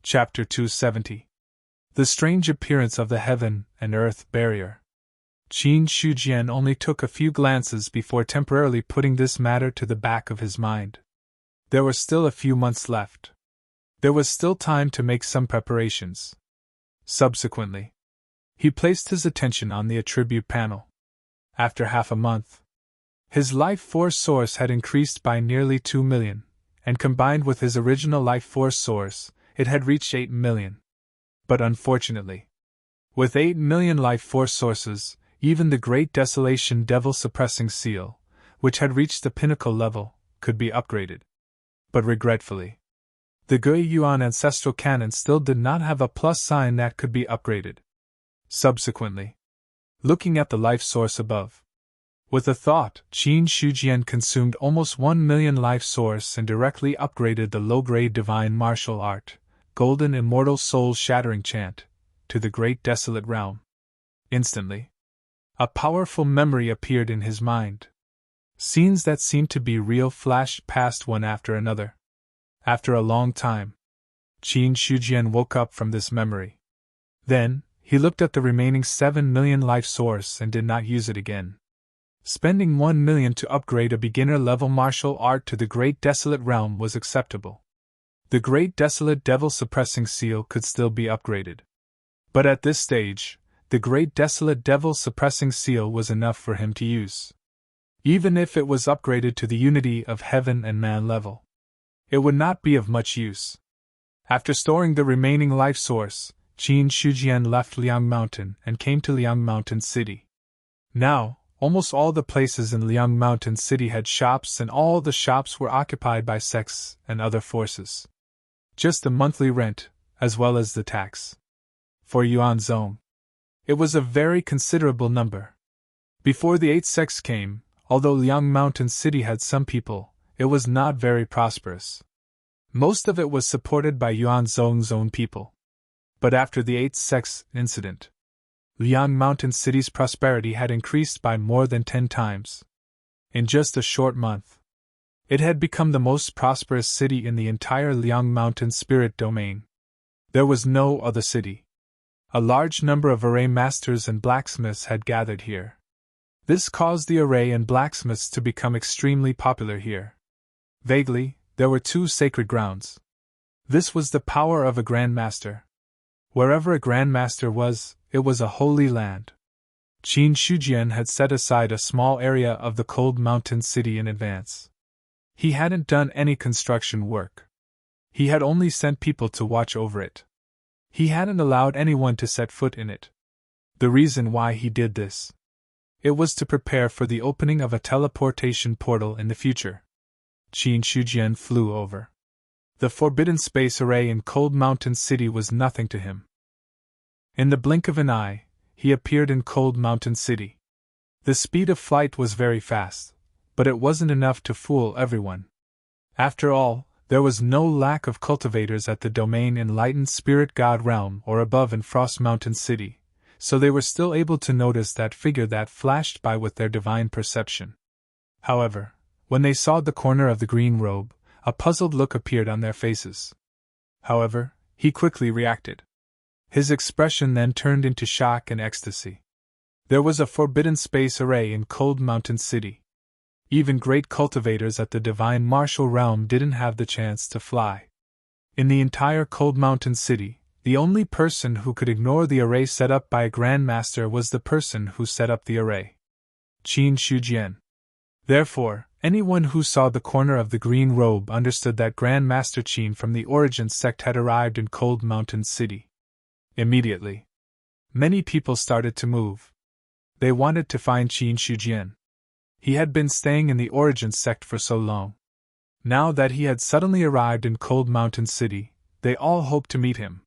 Chapter 270. The Strange Appearance of the Heaven and Earth Barrier. Qin Shujian only took a few glances before temporarily putting this matter to the back of his mind. There were still a few months left. There was still time to make some preparations. Subsequently, he placed his attention on the attribute panel. After half a month, his life force source had increased by nearly 2 million, and combined with his original life force source, it had reached 8 million. But unfortunately, with 8 million life force sources, even the Great Desolation Devil Suppressing Seal, which had reached the pinnacle level, could be upgraded. But regretfully, the Gui Yuan Ancestral Cannon still did not have a plus sign that could be upgraded. Subsequently, looking at the life source above, with a thought, Qin Shujian consumed almost 1 million life source and directly upgraded the low-grade Divine Martial Art, Golden Immortal Soul-Shattering Chant, to the Great Desolate Realm. Instantly, a powerful memory appeared in his mind. Scenes that seemed to be real flashed past one after another. After a long time, Qin Shujian woke up from this memory. Then, he looked at the remaining 7 million life source and did not use it again. Spending 1 million to upgrade a beginner-level martial art to the Great Desolate Realm was acceptable. The Great Desolate Devil Suppressing Seal could still be upgraded. But at this stage, the Great Desolate Devil Suppressing Seal was enough for him to use. Even if it was upgraded to the unity of heaven and man level, it would not be of much use. After storing the remaining life source, Qin Shujian left Liang Mountain and came to Liang Mountain City. Now, almost all the places in Liang Mountain City had shops, and all the shops were occupied by sects and other forces. Just the monthly rent, as well as the tax. For Yuanzhong, it was a very considerable number. Before the 8 sects came, although Liang Mountain City had some people, it was not very prosperous. Most of it was supported by Yuanzhong's own people. But after the 8 sects incident, Liang Mountain City's prosperity had increased by more than 10 times. In just a short month, it had become the most prosperous city in the entire Liang Mountain spirit domain. There was no other city. A large number of array masters and blacksmiths had gathered here. This caused the array and blacksmiths to become extremely popular here. Vaguely, there were 2 sacred grounds. This was the power of a Grand Master. Wherever a Grand Master was, it was a holy land. Qin Shujian had set aside a small area of the cold mountain city in advance. He hadn't done any construction work. He had only sent people to watch over it. He hadn't allowed anyone to set foot in it. The reason why he did this, it was to prepare for the opening of a teleportation portal in the future. Qin Shujian flew over. The Forbidden Space Array in Cold Mountain City was nothing to him. In the blink of an eye, he appeared in Cold Mountain City. The speed of flight was very fast, but it wasn't enough to fool everyone. After all, there was no lack of cultivators at the domain Enlightened Spirit God Realm or above in Frost Mountain City, so they were still able to notice that figure that flashed by with their divine perception. However, when they saw the corner of the green robe, a puzzled look appeared on their faces. However, he quickly reacted. His expression then turned into shock and ecstasy. There was a forbidden space array in Cold Mountain City. Even great cultivators at the Divine Martial Realm didn't have the chance to fly. In the entire Cold Mountain City, the only person who could ignore the array set up by a Grand Master was the person who set up the array. Qin Shujian. Therefore, anyone who saw the corner of the green robe understood that Grand Master Qin from the Origin sect had arrived in Cold Mountain City. Immediately, many people started to move. They wanted to find Qin Shujian. He had been staying in the Origin sect for so long. Now that he had suddenly arrived in Cold Mountain City, they all hoped to meet him.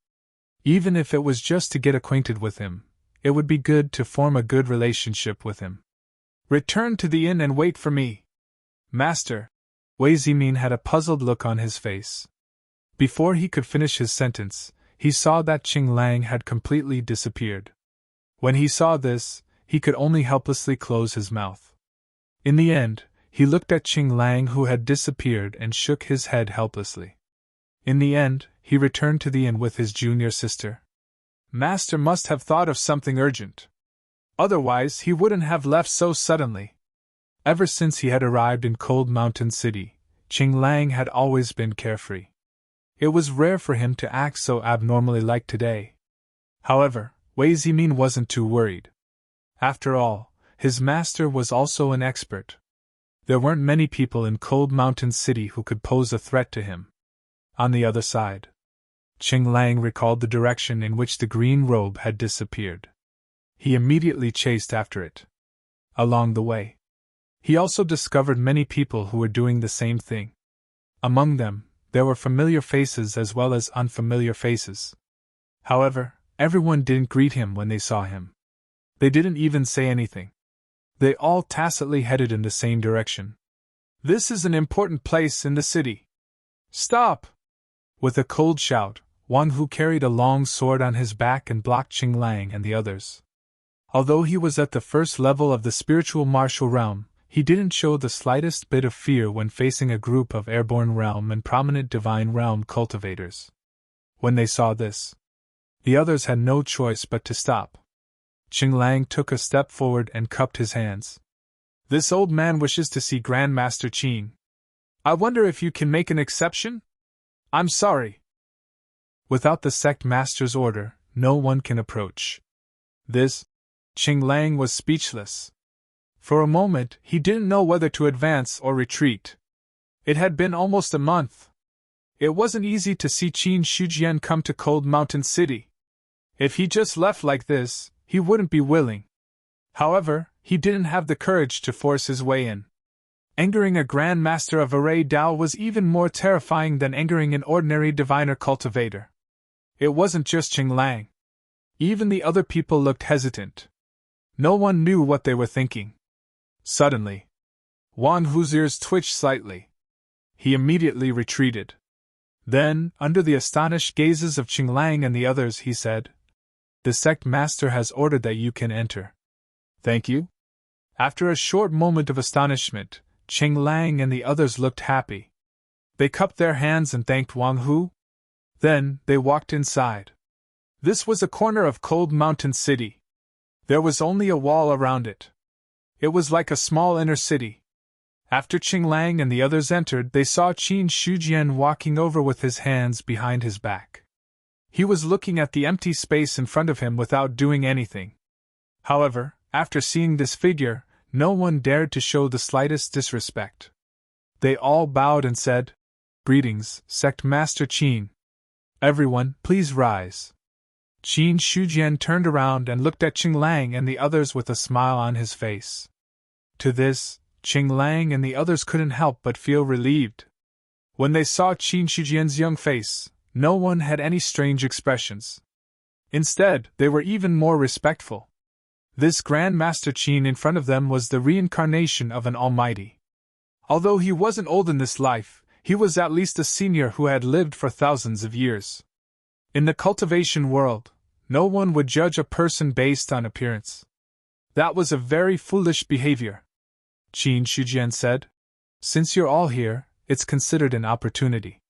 Even if it was just to get acquainted with him, it would be good to form a good relationship with him. "Return to the inn and wait for me, Master." Wei Zimin had a puzzled look on his face. Before he could finish his sentence, he saw that Qing Lang had completely disappeared. When he saw this, he could only helplessly close his mouth. In the end, he looked at Qing Lang, who had disappeared, and shook his head helplessly. In the end, he returned to the inn with his junior sister. Master must have thought of something urgent. Otherwise, he wouldn't have left so suddenly. Ever since he had arrived in Cold Mountain City, Qing Lang had always been carefree. It was rare for him to act so abnormally like today. However, Wei Zimin wasn't too worried. After all, his master was also an expert. There weren't many people in Cold Mountain City who could pose a threat to him. On the other side, Qing Lang recalled the direction in which the green robe had disappeared. He immediately chased after it. Along the way, he also discovered many people who were doing the same thing. Among them, there were familiar faces as well as unfamiliar faces. However, everyone didn't greet him when they saw him. They didn't even say anything. They all tacitly headed in the same direction. This is an important place in the city. Stop! With a cold shout, Wang Hu carried a long sword on his back and blocked Qing Lang and the others. Although he was at the first level of the spiritual martial realm, he didn't show the slightest bit of fear when facing a group of airborne realm and prominent divine realm cultivators. When they saw this, the others had no choice but to stop. Qing Lang took a step forward and cupped his hands. This old man wishes to see Grandmaster Qin. I wonder if you can make an exception? I'm sorry. Without the sect master's order, no one can approach. Qing Lang was speechless. For a moment, he didn't know whether to advance or retreat. It had been almost a month. It wasn't easy to see Qin Shujian come to Cold Mountain City. If he just left like this, he wouldn't be willing. However, he didn't have the courage to force his way in. Angering a Grand Master of Array Dao was even more terrifying than angering an ordinary diviner cultivator. It wasn't just Qing Lang. Even the other people looked hesitant. No one knew what they were thinking. Suddenly, Wang Hu's ears twitched slightly. He immediately retreated. Then, under the astonished gazes of Qing Lang and the others, he said, "The sect master has ordered that you can enter." "Thank you." After a short moment of astonishment, Qing Lang and the others looked happy. They cupped their hands and thanked Wang Hu. Then, they walked inside. This was a corner of Cold Mountain City. There was only a wall around it. It was like a small inner city. After Qing Lang and the others entered, they saw Qin Shujian walking over with his hands behind his back. He was looking at the empty space in front of him without doing anything. However, after seeing this figure, no one dared to show the slightest disrespect. They all bowed and said, "Greetings, Sect Master Qin. Everyone, please rise." Qin Shujian turned around and looked at Qing Lang and the others with a smile on his face. To this, Qing Lang and the others couldn't help but feel relieved. When they saw Qin Shujian's young face, no one had any strange expressions. Instead, they were even more respectful. This Grand Master Qin in front of them was the reincarnation of an almighty. Although he wasn't old in this life, he was at least a senior who had lived for thousands of years. In the cultivation world, no one would judge a person based on appearance. That was a very foolish behavior. Qin Shujian said, "Since you're all here, it's considered an opportunity.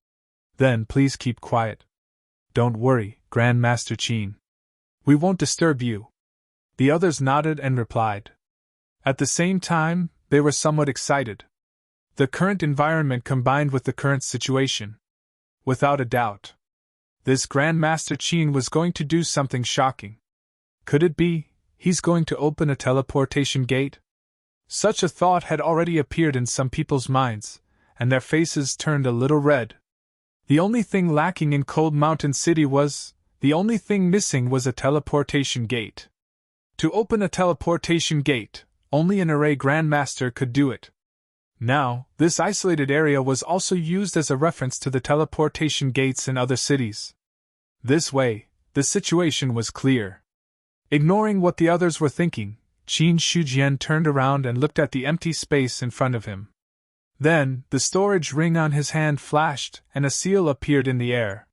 Then please keep quiet. Don't worry, Grand Master Qin. We won't disturb you." The others nodded and replied. At the same time, they were somewhat excited. The current environment combined with the current situation. Without a doubt, this Grand Master Qin was going to do something shocking. Could it be, he's going to open a teleportation gate? Such a thought had already appeared in some people's minds, and their faces turned a little red. The only thing lacking in Cold Mountain City the only thing missing was a teleportation gate. To open a teleportation gate, only an Array Grandmaster could do it. Now, this isolated area was also used as a reference to the teleportation gates in other cities. This way, the situation was clear. Ignoring what the others were thinking, Qin Shujian turned around and looked at the empty space in front of him. Then, the storage ring on his hand flashed, and a seal appeared in the air.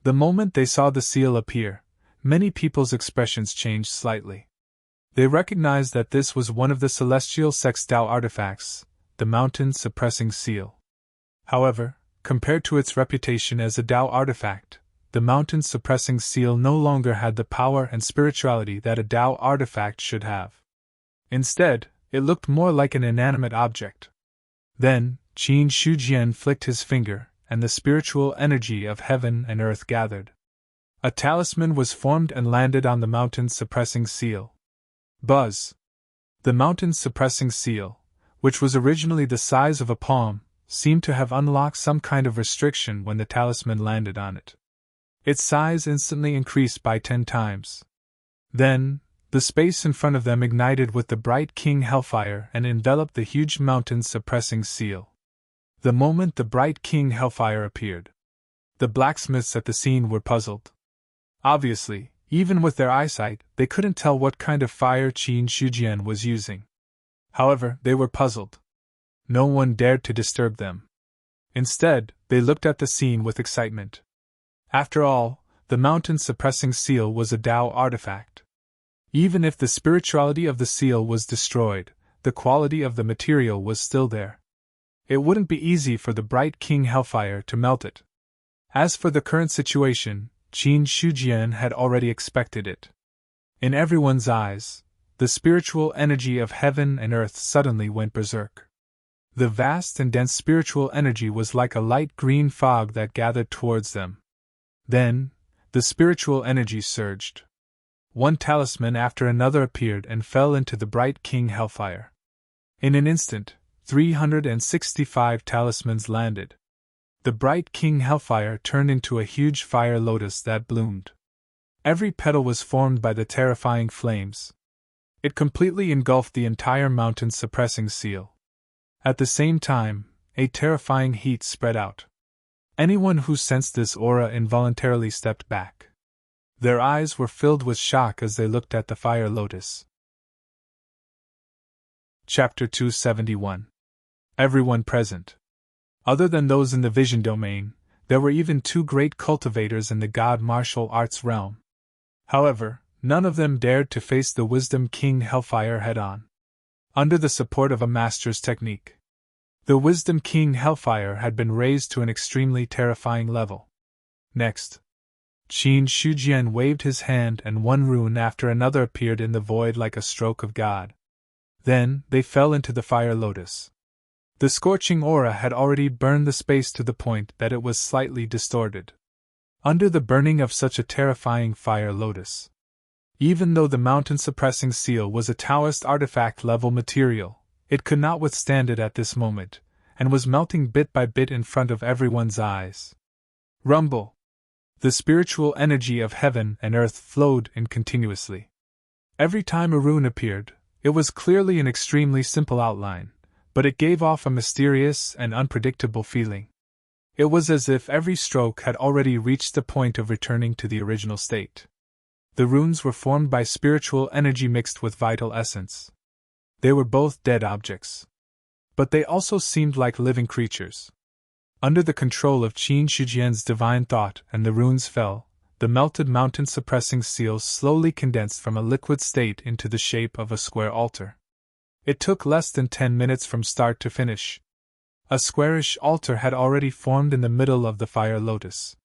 The moment they saw the seal appear, many people's expressions changed slightly. They recognized that this was one of the celestial Sex Tao artifacts, the mountain-suppressing seal. However, compared to its reputation as a Tao artifact, the mountain-suppressing seal no longer had the power and spirituality that a Tao artifact should have. Instead, it looked more like an inanimate object. Then, Qin Shujian flicked his finger, and the spiritual energy of heaven and earth gathered. A talisman was formed and landed on the mountain-suppressing seal. Buzz! The mountain-suppressing seal, which was originally the size of a palm, seemed to have unlocked some kind of restriction when the talisman landed on it. Its size instantly increased by 10 times. Then, the space in front of them ignited with the bright king hellfire and enveloped the huge mountain-suppressing seal. The moment the bright king hellfire appeared, the blacksmiths at the scene were puzzled. Obviously, even with their eyesight, they couldn't tell what kind of fire Qin Shujian was using. However, they were puzzled. No one dared to disturb them. Instead, they looked at the scene with excitement. After all, the mountain-suppressing seal was a Tao artifact. Even if the spirituality of the seal was destroyed, the quality of the material was still there. It wouldn't be easy for the bright king hellfire to melt it. As for the current situation, Qin Shujian had already expected it. In everyone's eyes, the spiritual energy of heaven and earth suddenly went berserk. The vast and dense spiritual energy was like a light green fog that gathered towards them. Then, the spiritual energy surged. One talisman after another appeared and fell into the bright king hellfire. In an instant, 365 talismans landed. The bright king hellfire turned into a huge fire lotus that bloomed. Every petal was formed by the terrifying flames. It completely engulfed the entire mountain-suppressing seal. At the same time, a terrifying heat spread out. Anyone who sensed this aura involuntarily stepped back. Their eyes were filled with shock as they looked at the fire lotus. Chapter 271. Everyone present. Other than those in the vision domain, there were even 2 great cultivators in the god martial arts realm. However, none of them dared to face the Wisdom King Hellfire head-on. Under the support of a master's technique, the Wisdom King Hellfire had been raised to an extremely terrifying level. Next, Qin Shujian waved his hand and one rune after another appeared in the void like a stroke of God. Then, they fell into the fire lotus. The scorching aura had already burned the space to the point that it was slightly distorted. Under the burning of such a terrifying fire lotus, even though the mountain-suppressing seal was a Taoist artifact-level material, it could not withstand it at this moment, and was melting bit by bit in front of everyone's eyes. Rumble! The spiritual energy of heaven and earth flowed in continuously. Every time a rune appeared, it was clearly an extremely simple outline, but it gave off a mysterious and unpredictable feeling. It was as if every stroke had already reached the point of returning to the original state. The runes were formed by spiritual energy mixed with vital essence. They were both dead objects. But they also seemed like living creatures. Under the control of Qin Shujian's divine thought and the runes fell, the melted mountain-suppressing seal slowly condensed from a liquid state into the shape of a square altar. It took less than 10 minutes from start to finish. A squarish altar had already formed in the middle of the fire lotus.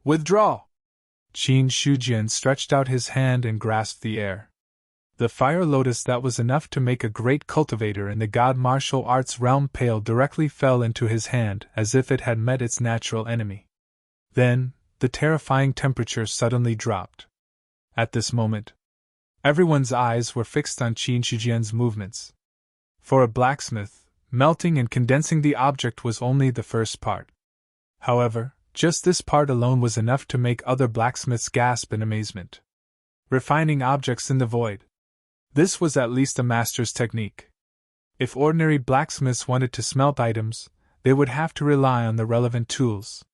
Withdraw! Qin Shujian stretched out his hand and grasped the air. The fire lotus that was enough to make a great cultivator in the god martial arts realm pale directly fell into his hand as if it had met its natural enemy. Then, the terrifying temperature suddenly dropped. At this moment, everyone's eyes were fixed on Qin Shujian's movements. For a blacksmith, melting and condensing the object was only the first part. However, just this part alone was enough to make other blacksmiths gasp in amazement. Refining objects in the void. This was at least a master's technique. If ordinary blacksmiths wanted to smelt items, they would have to rely on the relevant tools.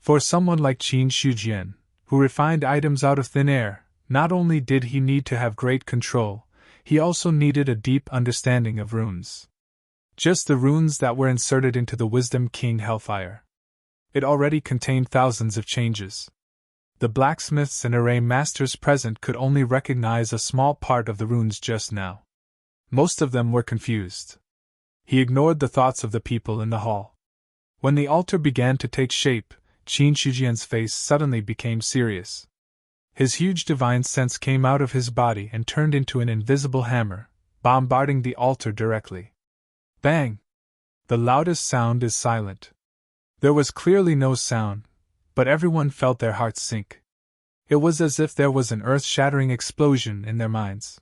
For someone like Qin Shujian, who refined items out of thin air, not only did he need to have great control, he also needed a deep understanding of runes. Just the runes that were inserted into the Wisdom King Hellfire. It already contained thousands of changes. The blacksmiths and array masters present could only recognize a small part of the runes just now. Most of them were confused. He ignored the thoughts of the people in the hall. When the altar began to take shape, Qin Shujian's face suddenly became serious. His huge divine sense came out of his body and turned into an invisible hammer, bombarding the altar directly. Bang! The loudest sound is silent. There was clearly no sound, but everyone felt their hearts sink. It was as if there was an earth-shattering explosion in their minds.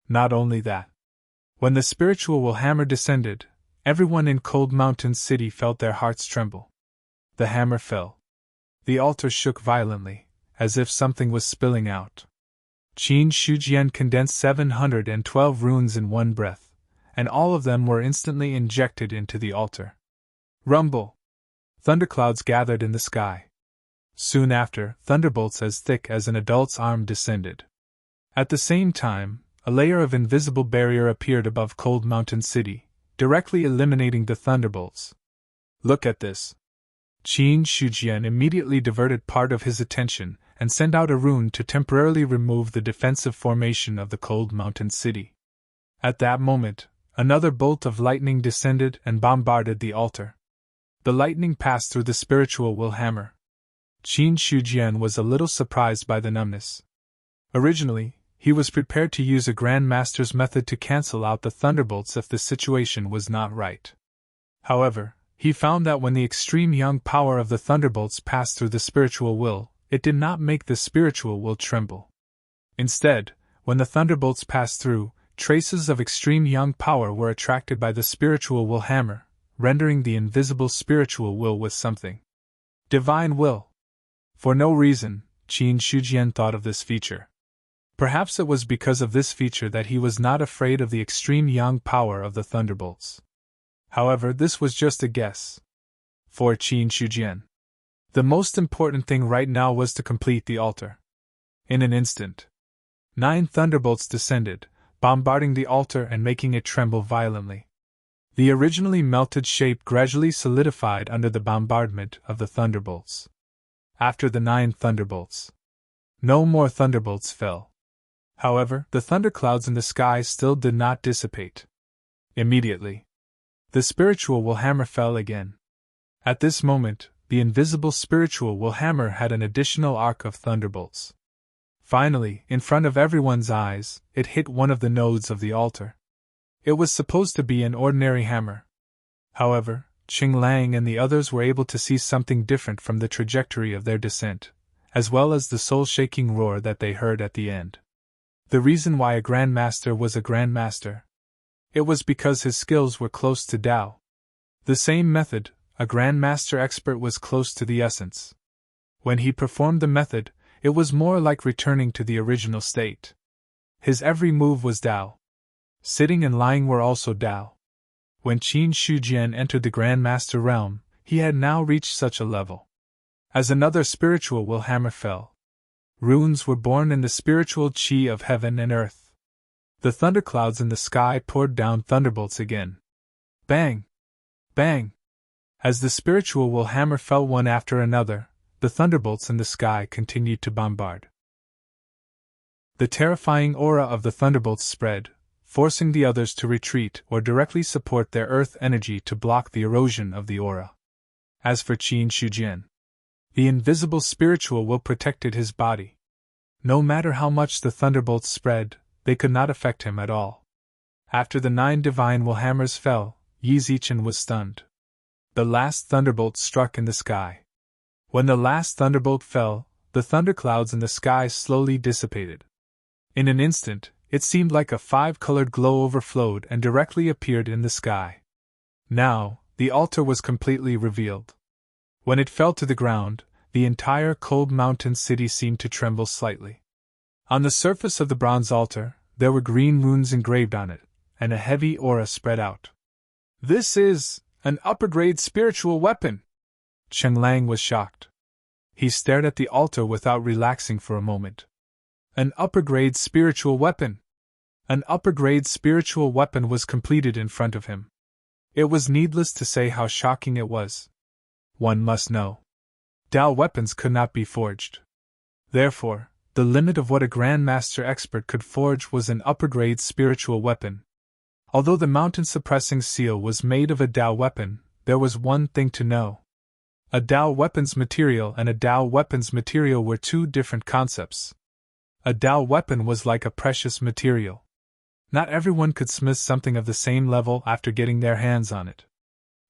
Not only that. When the spiritual will hammer descended, everyone in Cold Mountain City felt their hearts tremble. The hammer fell. The altar shook violently, as if something was spilling out. Qin Shujian condensed 712 runes in one breath, and all of them were instantly injected into the altar. Rumble! Thunderclouds gathered in the sky. Soon after, thunderbolts as thick as an adult's arm descended. At the same time, a layer of invisible barrier appeared above Cold Mountain City, directly eliminating the thunderbolts. Look at this. Qin Shujian immediately diverted part of his attention and sent out a rune to temporarily remove the defensive formation of the Cold Mountain City. At that moment, another bolt of lightning descended and bombarded the altar. The lightning passed through the spiritual will hammer. Qin Shujian was a little surprised by the numbness. Originally, he was prepared to use a Grand Master's method to cancel out the thunderbolts if the situation was not right. However, he found that when the extreme young power of the thunderbolts passed through the spiritual will, it did not make the spiritual will tremble. Instead, when the thunderbolts passed through, traces of extreme young power were attracted by the spiritual will hammer, rendering the invisible spiritual will with something. Divine will. For no reason, Qin Shujian thought of this feature. Perhaps it was because of this feature that he was not afraid of the extreme young power of the thunderbolts. However, this was just a guess. For Qin Shujian, the most important thing right now was to complete the altar. In an instant, 9 thunderbolts descended, bombarding the altar and making it tremble violently. The originally melted shape gradually solidified under the bombardment of the thunderbolts. After the 9 thunderbolts, no more thunderbolts fell. However, the thunderclouds in the sky still did not dissipate. Immediately, the spiritual will hammer fell again. At this moment, the invisible spiritual will hammer had an additional arc of thunderbolts. Finally, in front of everyone's eyes, it hit one of the nodes of the altar. It was supposed to be an ordinary hammer. However, Qing Lang and the others were able to see something different from the trajectory of their descent, as well as the soul-shaking roar that they heard at the end. The reason why a Grand Master was a Grand Master. It was because his skills were close to Tao. The same method, a Grand Master expert was close to the essence. When he performed the method, it was more like returning to the original state. His every move was Tao. Sitting and lying were also Tao. When Qin Shujian entered the Grand Master realm, he had now reached such a level. As another spiritual will hammer fell, runes were born in the spiritual qi of heaven and earth. The thunderclouds in the sky poured down thunderbolts again. Bang! Bang! As the spiritual will hammer fell one after another, the thunderbolts in the sky continued to bombard. The terrifying aura of the thunderbolts spread, forcing the others to retreat or directly support their earth energy to block the erosion of the aura. As for Qin Shujian, the invisible spiritual will protected his body. No matter how much the thunderbolts spread, they could not affect him at all. After the 9 divine will hammers fell, Yi Zichen was stunned. The last thunderbolt struck in the sky. When the last thunderbolt fell, the thunderclouds in the sky slowly dissipated. In an instant, it seemed like a 5-colored glow overflowed and directly appeared in the sky. Now, the altar was completely revealed. When it fell to the ground, the entire Cold Mountain City seemed to tremble slightly. On the surface of the bronze altar, there were green runes engraved on it, and a heavy aura spread out. This is an upper-grade spiritual weapon! Cheng Lang was shocked. He stared at the altar without relaxing for a moment. An upper-grade spiritual weapon! An upper-grade spiritual weapon was completed in front of him. It was needless to say how shocking it was. One must know. Tao weapons could not be forged. Therefore, the limit of what a Grand Master expert could forge was an upper-grade spiritual weapon. Although the mountain-suppressing seal was made of a Tao weapon, there was one thing to know. A Tao weapons material and a Tao weapons material were two different concepts. A Tao weapon was like a precious material. Not everyone could smith something of the same level after getting their hands on it.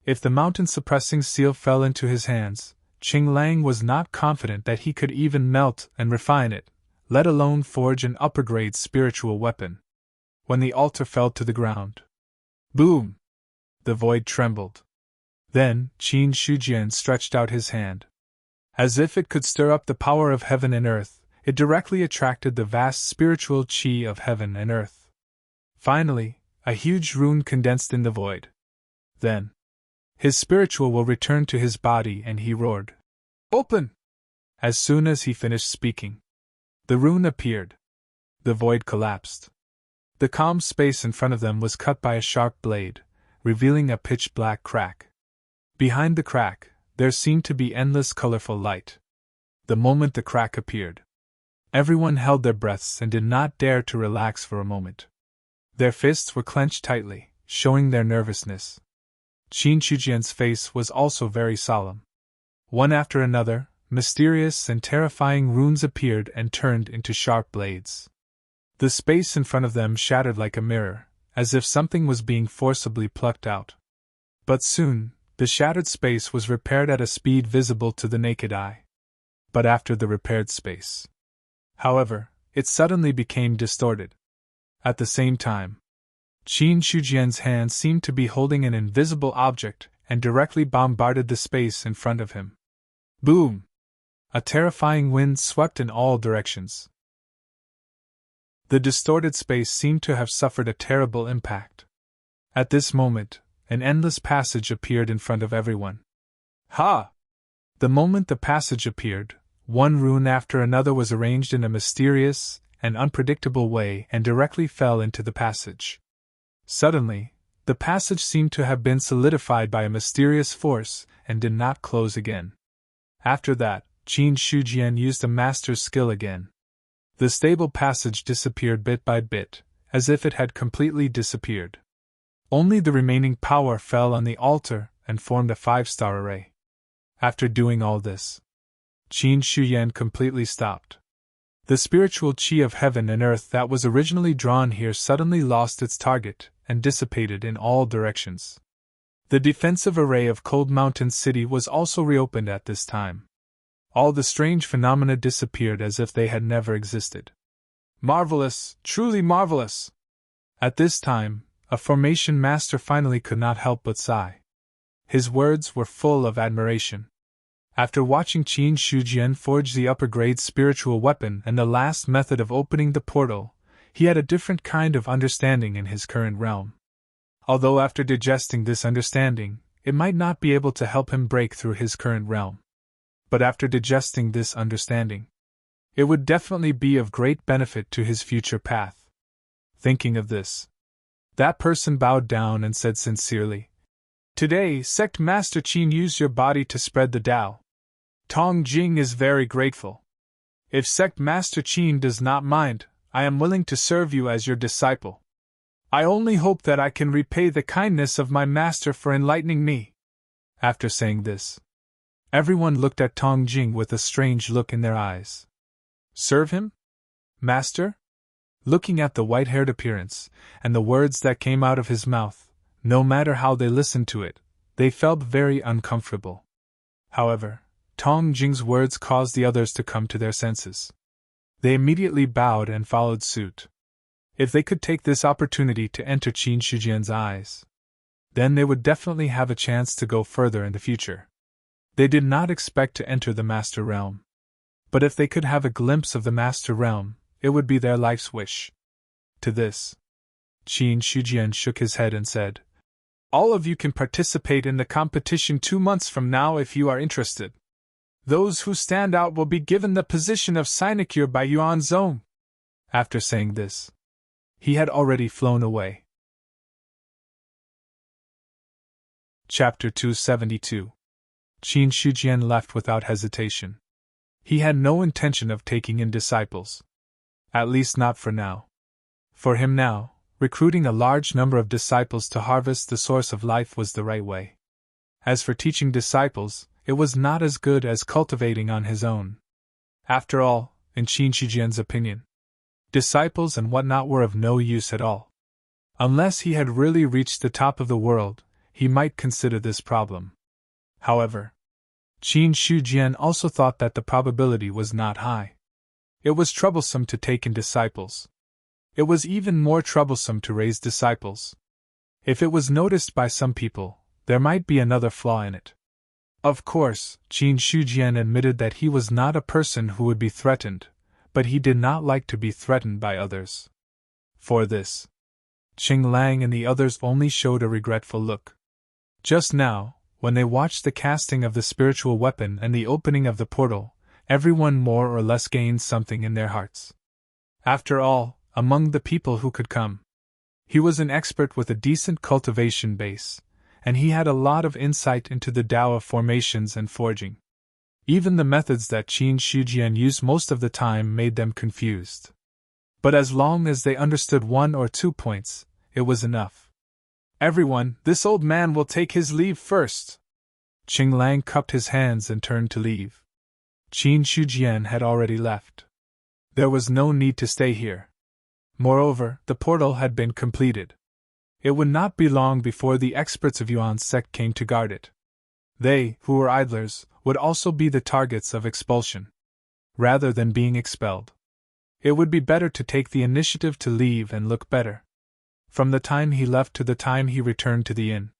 If the mountain-suppressing seal fell into his hands, Qing Lang was not confident that he could even melt and refine it, let alone forge an upper-grade spiritual weapon. When the altar fell to the ground, boom! The void trembled. Then, Qin Shujian stretched out his hand. As if it could stir up the power of heaven and earth, it directly attracted the vast spiritual qi of heaven and earth. Finally, a huge rune condensed in the void. Then, his spiritual will returned to his body and he roared, "Open!" As soon as he finished speaking, the rune appeared. The void collapsed. The calm space in front of them was cut by a sharp blade, revealing a pitch-black crack. Behind the crack, there seemed to be endless colorful light. The moment the crack appeared, everyone held their breaths and did not dare to relax for a moment. Their fists were clenched tightly, showing their nervousness. Qin Shujian's face was also very solemn. One after another, mysterious and terrifying runes appeared and turned into sharp blades. The space in front of them shattered like a mirror, as if something was being forcibly plucked out. But soon, the shattered space was repaired at a speed visible to the naked eye. But after the repaired space, however, it suddenly became distorted. At the same time, Qin Shujian's hand seemed to be holding an invisible object and directly bombarded the space in front of him. Boom! A terrifying wind swept in all directions. The distorted space seemed to have suffered a terrible impact. At this moment, an endless passage appeared in front of everyone. Ha! The moment the passage appeared, one rune after another was arranged in a mysterious and unpredictable way and directly fell into the passage. Suddenly, the passage seemed to have been solidified by a mysterious force and did not close again. After that, Qin Shujian used a master's skill again. The stable passage disappeared bit by bit, as if it had completely disappeared. Only the remaining power fell on the altar and formed a 5-star array. After doing all this, Qin Shujian completely stopped. The spiritual qi of heaven and earth that was originally drawn here suddenly lost its target and dissipated in all directions. The defensive array of Cold Mountain City was also reopened at this time. All the strange phenomena disappeared as if they had never existed. Marvelous, truly marvelous! At this time, a formation master finally could not help but sigh. His words were full of admiration. After watching Qin Shujian forge the upper-grade spiritual weapon and the last method of opening the portal, he had a different kind of understanding in his current realm. Although after digesting this understanding, it might not be able to help him break through his current realm. But after digesting this understanding, it would definitely be of great benefit to his future path. Thinking of this, that person bowed down and said sincerely, "Today, Sect Master Qin used your body to spread the Tao. Tong Jing is very grateful. If Sect Master Qin does not mind, I am willing to serve you as your disciple. I only hope that I can repay the kindness of my master for enlightening me." After saying this, everyone looked at Tong Jing with a strange look in their eyes. Serve him? Master? Looking at the white-haired appearance, and the words that came out of his mouth, no matter how they listened to it, they felt very uncomfortable. However, Tong Jing's words caused the others to come to their senses. They immediately bowed and followed suit. If they could take this opportunity to enter Qin Shujian's eyes, then they would definitely have a chance to go further in the future. They did not expect to enter the Master Realm. But if they could have a glimpse of the Master Realm, it would be their life's wish. To this, Qin Shujian shook his head and said, "All of you can participate in the competition 2 months from now if you are interested. Those who stand out will be given the position of sinecure by Yuan Zong." After saying this, he had already flown away. Chapter 272. Qin Shujian left without hesitation. He had no intention of taking in disciples. At least not for now. For him now, recruiting a large number of disciples to harvest the source of life was the right way. As for teaching disciples, it was not as good as cultivating on his own. After all, in Qin Shijian's opinion, disciples and whatnot were of no use at all. Unless he had really reached the top of the world, he might consider this problem. However, Qin Shijian also thought that the probability was not high. It was troublesome to take in disciples. It was even more troublesome to raise disciples. If it was noticed by some people, there might be another flaw in it. Of course, Qin Shijian admitted that he was not a person who would be threatened, but he did not like to be threatened by others. For this, Qing Lang and the others only showed a regretful look. Just now, when they watched the casting of the spiritual weapon and the opening of the portal, everyone more or less gained something in their hearts. After all, among the people who could come, he was an expert with a decent cultivation base, and he had a lot of insight into the Tao of formations and forging. Even the methods that Qin Shijian used most of the time made them confused. But as long as they understood 1 or 2 points, it was enough. Everyone, this old man will take his leave first. Qing Lang cupped his hands and turned to leave. Qin Shijian had already left. There was no need to stay here. Moreover, the portal had been completed. It would not be long before the experts of Yuan's sect came to guard it. They, who were idlers, would also be the targets of expulsion, rather than being expelled. It would be better to take the initiative to leave and look better. From the time he left to the time he returned to the inn,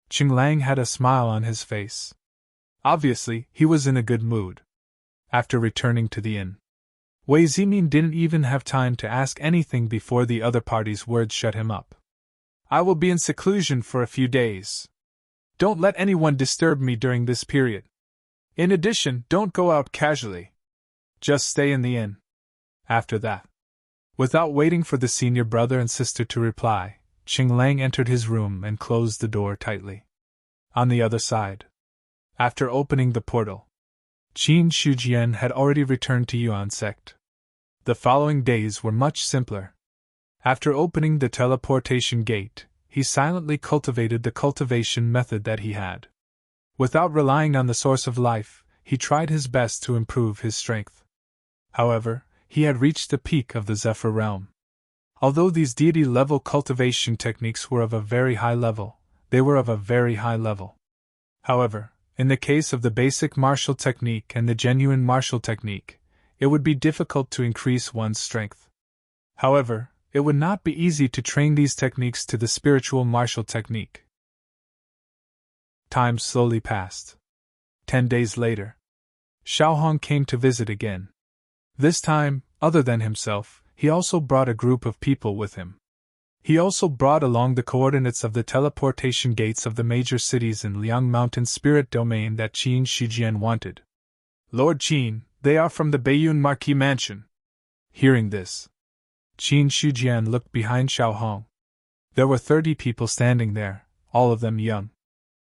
Qing Lang had a smile on his face. Obviously, he was in a good mood. After returning to the inn, Wei Zimin didn't even have time to ask anything before the other party's words shut him up. I will be in seclusion for a few days. Don't let anyone disturb me during this period. In addition, don't go out casually. Just stay in the inn. After that, without waiting for the senior brother and sister to reply, Qing Lang entered his room and closed the door tightly. On the other side, after opening the portal, Qin Shijian had already returned to Yuan sect. The following days were much simpler. After opening the teleportation gate, he silently cultivated the cultivation method that he had. Without relying on the source of life, he tried his best to improve his strength. However, he had reached the peak of the Zephyr realm. Although these deity-level cultivation techniques were of a very high level, they were of a very high level. However, in the case of the basic martial technique and the genuine martial technique, it would be difficult to increase one's strength. However, it would not be easy to train these techniques to the spiritual martial technique. Time slowly passed. 10 days later, Xiaohong came to visit again. This time, other than himself, he also brought a group of people with him. He also brought along the coordinates of the teleportation gates of the major cities in Liang Mountain Spirit Domain that Qin Shijian wanted. Lord Qin, they are from the Baiyun Marquis Mansion. Hearing this, Qin Shijian looked behind Xiaohong. There were 30 people standing there, all of them young.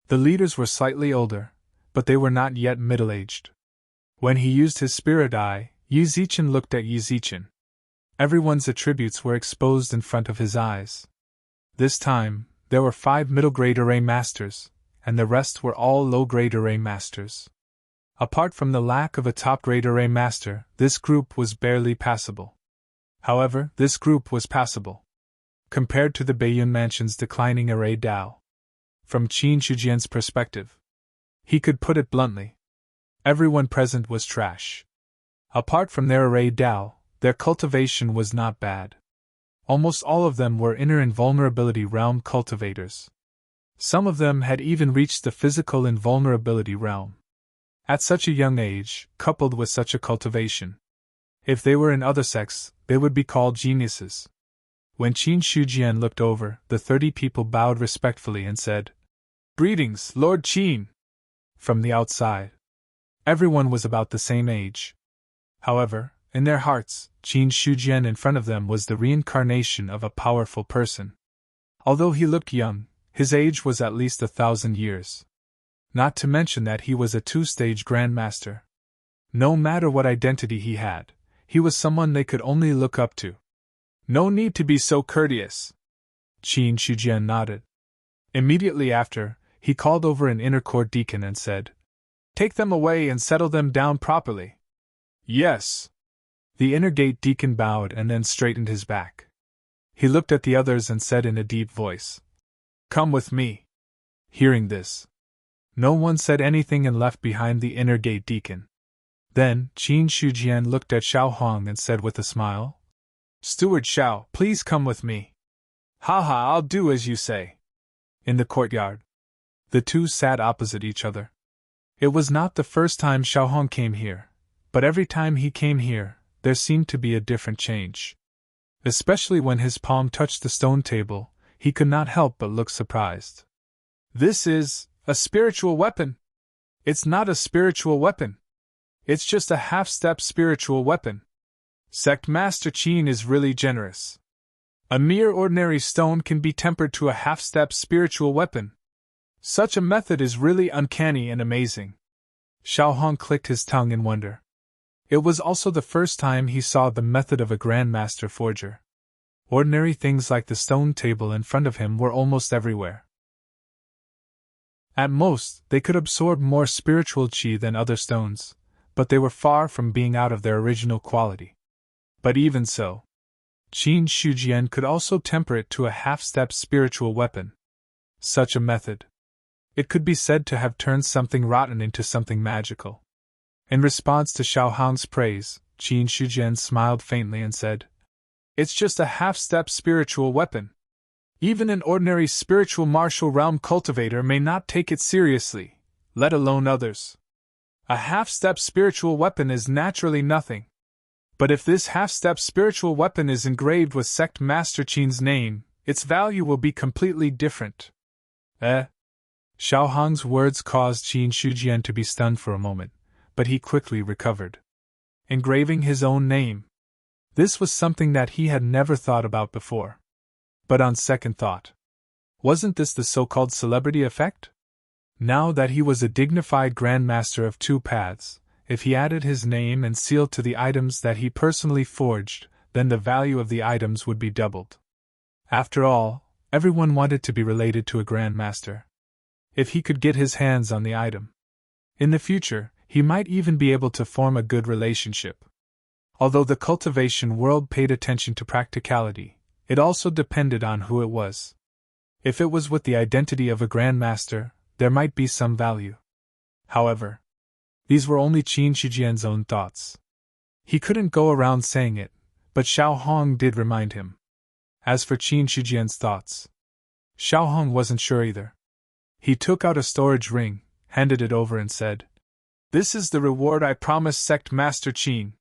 The leaders were slightly older, but they were not yet middle-aged. When he used his spirit eye, Yi Zichen looked at Yi Zichen. Everyone's attributes were exposed in front of his eyes. This time, there were 5 middle-grade array masters, and the rest were all low-grade array masters. Apart from the lack of a top-grade array master, this group was barely passable. However, this group was passable, compared to the Baiyun Mansion's declining array Dao. From Qin Shijian's perspective, he could put it bluntly. Everyone present was trash. Apart from their array Dao, their cultivation was not bad. Almost all of them were inner invulnerability realm cultivators. Some of them had even reached the physical invulnerability realm. At such a young age, coupled with such a cultivation, if they were in other sects, they would be called geniuses. When Qin Shijian looked over, the 30 people bowed respectfully and said, "Greetings, Lord Qin." From the outside, everyone was about the same age. However, in their hearts, Qin Shijian in front of them was the reincarnation of a powerful person. Although he looked young, his age was at least 1,000 years. Not to mention that he was a 2-stage grandmaster. No matter what identity he had, he was someone they could only look up to. No need to be so courteous. Qin Shijian nodded. Immediately after, he called over an inner court deacon and said, "Take them away and settle them down properly." "Yes." The inner gate deacon bowed and then straightened his back. He looked at the others and said in a deep voice, "Come with me." Hearing this, no one said anything and left behind the inner gate deacon. Then Qin Shujian looked at Xiao Huang and said with a smile, "Steward Xiao, please come with me." "Ha, I'll do as you say." In the courtyard, the two sat opposite each other. It was not the first time Xiao Huang came here, but every time he came here, there seemed to be a different change. Especially when his palm touched the stone table, he could not help but look surprised. "This is a spiritual weapon." "It's not a spiritual weapon. It's just a half-step spiritual weapon. Sect Master Qin is really generous. A mere ordinary stone can be tempered to a half-step spiritual weapon. Such a method is really uncanny and amazing." Xiao Huang clicked his tongue in wonder. It was also the first time he saw the method of a Grandmaster forger. Ordinary things like the stone table in front of him were almost everywhere. At most, they could absorb more spiritual qi than other stones, but they were far from being out of their original quality. But even so, Qin Shujian could also temper it to a half-step spiritual weapon. Such a method, it could be said to have turned something rotten into something magical. In response to Xiao Huang's praise, Qin Shujian smiled faintly and said, "It's just a half-step spiritual weapon. Even an ordinary spiritual martial realm cultivator may not take it seriously, let alone others. A half-step spiritual weapon is naturally nothing. But if this half-step spiritual weapon is engraved with Sect Master Qin's name, its value will be completely different." Xiao Huang's words caused Qin Shujian to be stunned for a moment, but he quickly recovered. Engraving his own name. This was something that he had never thought about before. But on second thought, wasn't this the so-called celebrity effect? Now that he was a dignified Grandmaster of two paths, if he added his name and seal to the items that he personally forged, then the value of the items would be doubled. After all, everyone wanted to be related to a Grandmaster. If he could get his hands on the item, in the future, he might even be able to form a good relationship. Although the cultivation world paid attention to practicality, it also depended on who it was. If it was with the identity of a Grandmaster, there might be some value. However, these were only Qin Shujian's own thoughts. He couldn't go around saying it, but Xiao Huang did remind him. As for Qin Shujian's thoughts, Xiao Huang wasn't sure either. He took out a storage ring, handed it over and said, "This is the reward I promised Sect Master Qin.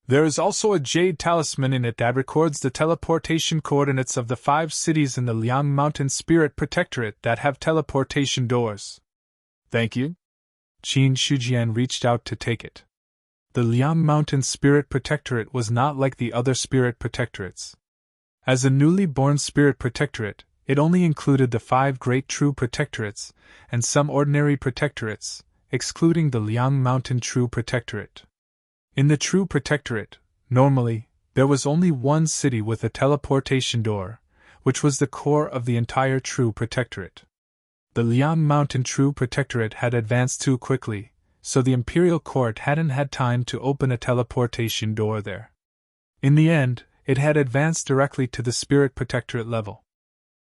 There is also a jade talisman in it that records the teleportation coordinates of the 5 cities in the Liang Mountain Spirit Protectorate that have teleportation doors." "Thank you." Qin Shujian reached out to take it. The Liang Mountain Spirit Protectorate was not like the other spirit protectorates. As a newly born spirit protectorate, it only included the 5 great true protectorates and some ordinary protectorates, excluding the Liang Mountain True Protectorate. In the True Protectorate, normally, there was only one city with a teleportation door, which was the core of the entire True Protectorate. The Liang Mountain True Protectorate had advanced too quickly, so the Imperial Court hadn't had time to open a teleportation door there. In the end, it had advanced directly to the Spirit Protectorate level.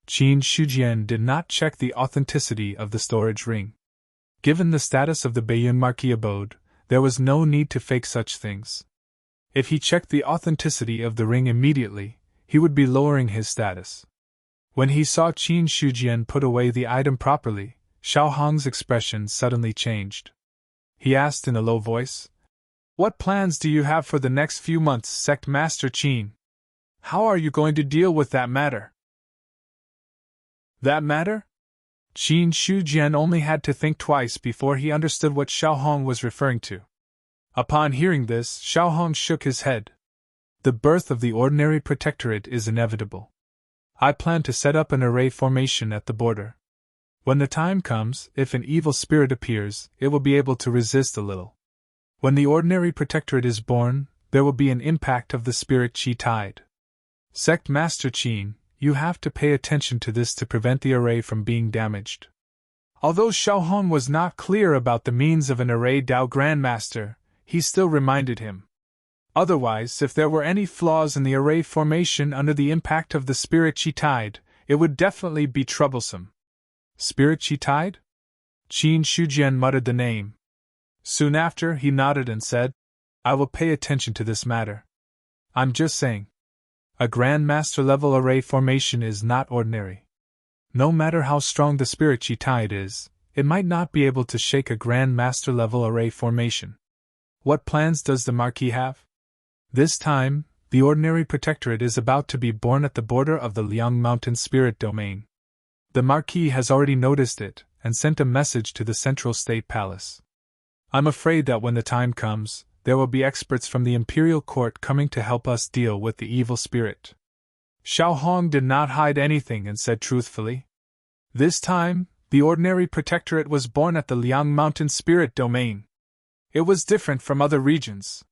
Qin Shujian did not check the authenticity of the storage ring. Given the status of the Baiyun Marquis abode, there was no need to fake such things. If he checked the authenticity of the ring immediately, he would be lowering his status. When he saw Qin Shujian put away the item properly, Xiao Hong's expression suddenly changed. He asked in a low voice, "What plans do you have for the next few months, Sect Master Qin? How are you going to deal with that matter?" That matter? Qin Shujian only had to think twice before he understood what Xiao Hong was referring to. Upon hearing this, Xiao Hong shook his head. The birth of the ordinary protectorate is inevitable. I plan to set up an array formation at the border. When the time comes, if an evil spirit appears, it will be able to resist a little. When the ordinary protectorate is born, there will be an impact of the spirit Qi tide. Sect Master Qin, you have to pay attention to this to prevent the array from being damaged. Although Xiaohong was not clear about the means of an array Dao Grandmaster, he still reminded him. Otherwise, if there were any flaws in the array formation under the impact of the spirit Qi tide, it would definitely be troublesome. Spirit Qi tide? Qin Shujian muttered the name. Soon after, he nodded and said, I will pay attention to this matter. I'm just saying. A Grandmaster level array formation is not ordinary. No matter how strong the spirit Qi tide is, it might not be able to shake a Grandmaster level array formation. What plans does the Marquis have? This time, the Ordinary Protectorate is about to be born at the border of the Liang Mountain Spirit Domain. The Marquis has already noticed it, and sent a message to the Central State Palace. I'm afraid that when the time comes, there will be experts from the Imperial Court coming to help us deal with the evil spirit. Xiaohong did not hide anything and said truthfully. This time, the Ordinary Protectorate was born at the Liang Mountain Spirit Domain. It was different from other regions.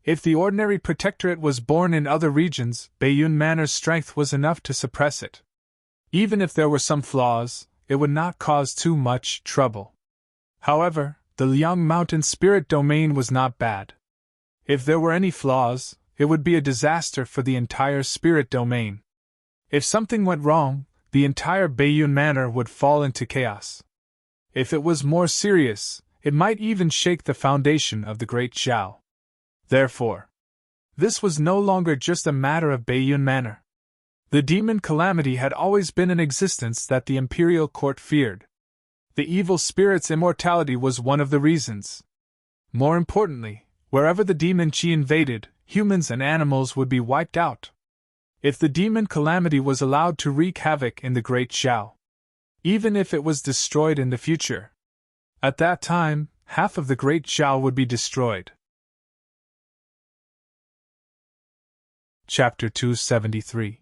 If the Ordinary Protectorate was born in other regions, Baiyun Manor's strength was enough to suppress it. Even if there were some flaws, it would not cause too much trouble. However, the Liang Mountain Spirit Domain was not bad. If there were any flaws, it would be a disaster for the entire Spirit Domain. If something went wrong, the entire Baiyun Manor would fall into chaos. If it was more serious, it might even shake the foundation of the Great Zhao. Therefore, this was no longer just a matter of Baiyun Manor. The demon calamity had always been in existence that the Imperial Court feared. The evil spirit's immortality was one of the reasons. More importantly, wherever the demon Qi invaded, humans and animals would be wiped out. If the demon calamity was allowed to wreak havoc in the Great Zhao, even if it was destroyed in the future, at that time, half of the Great Zhao would be destroyed. Chapter 273.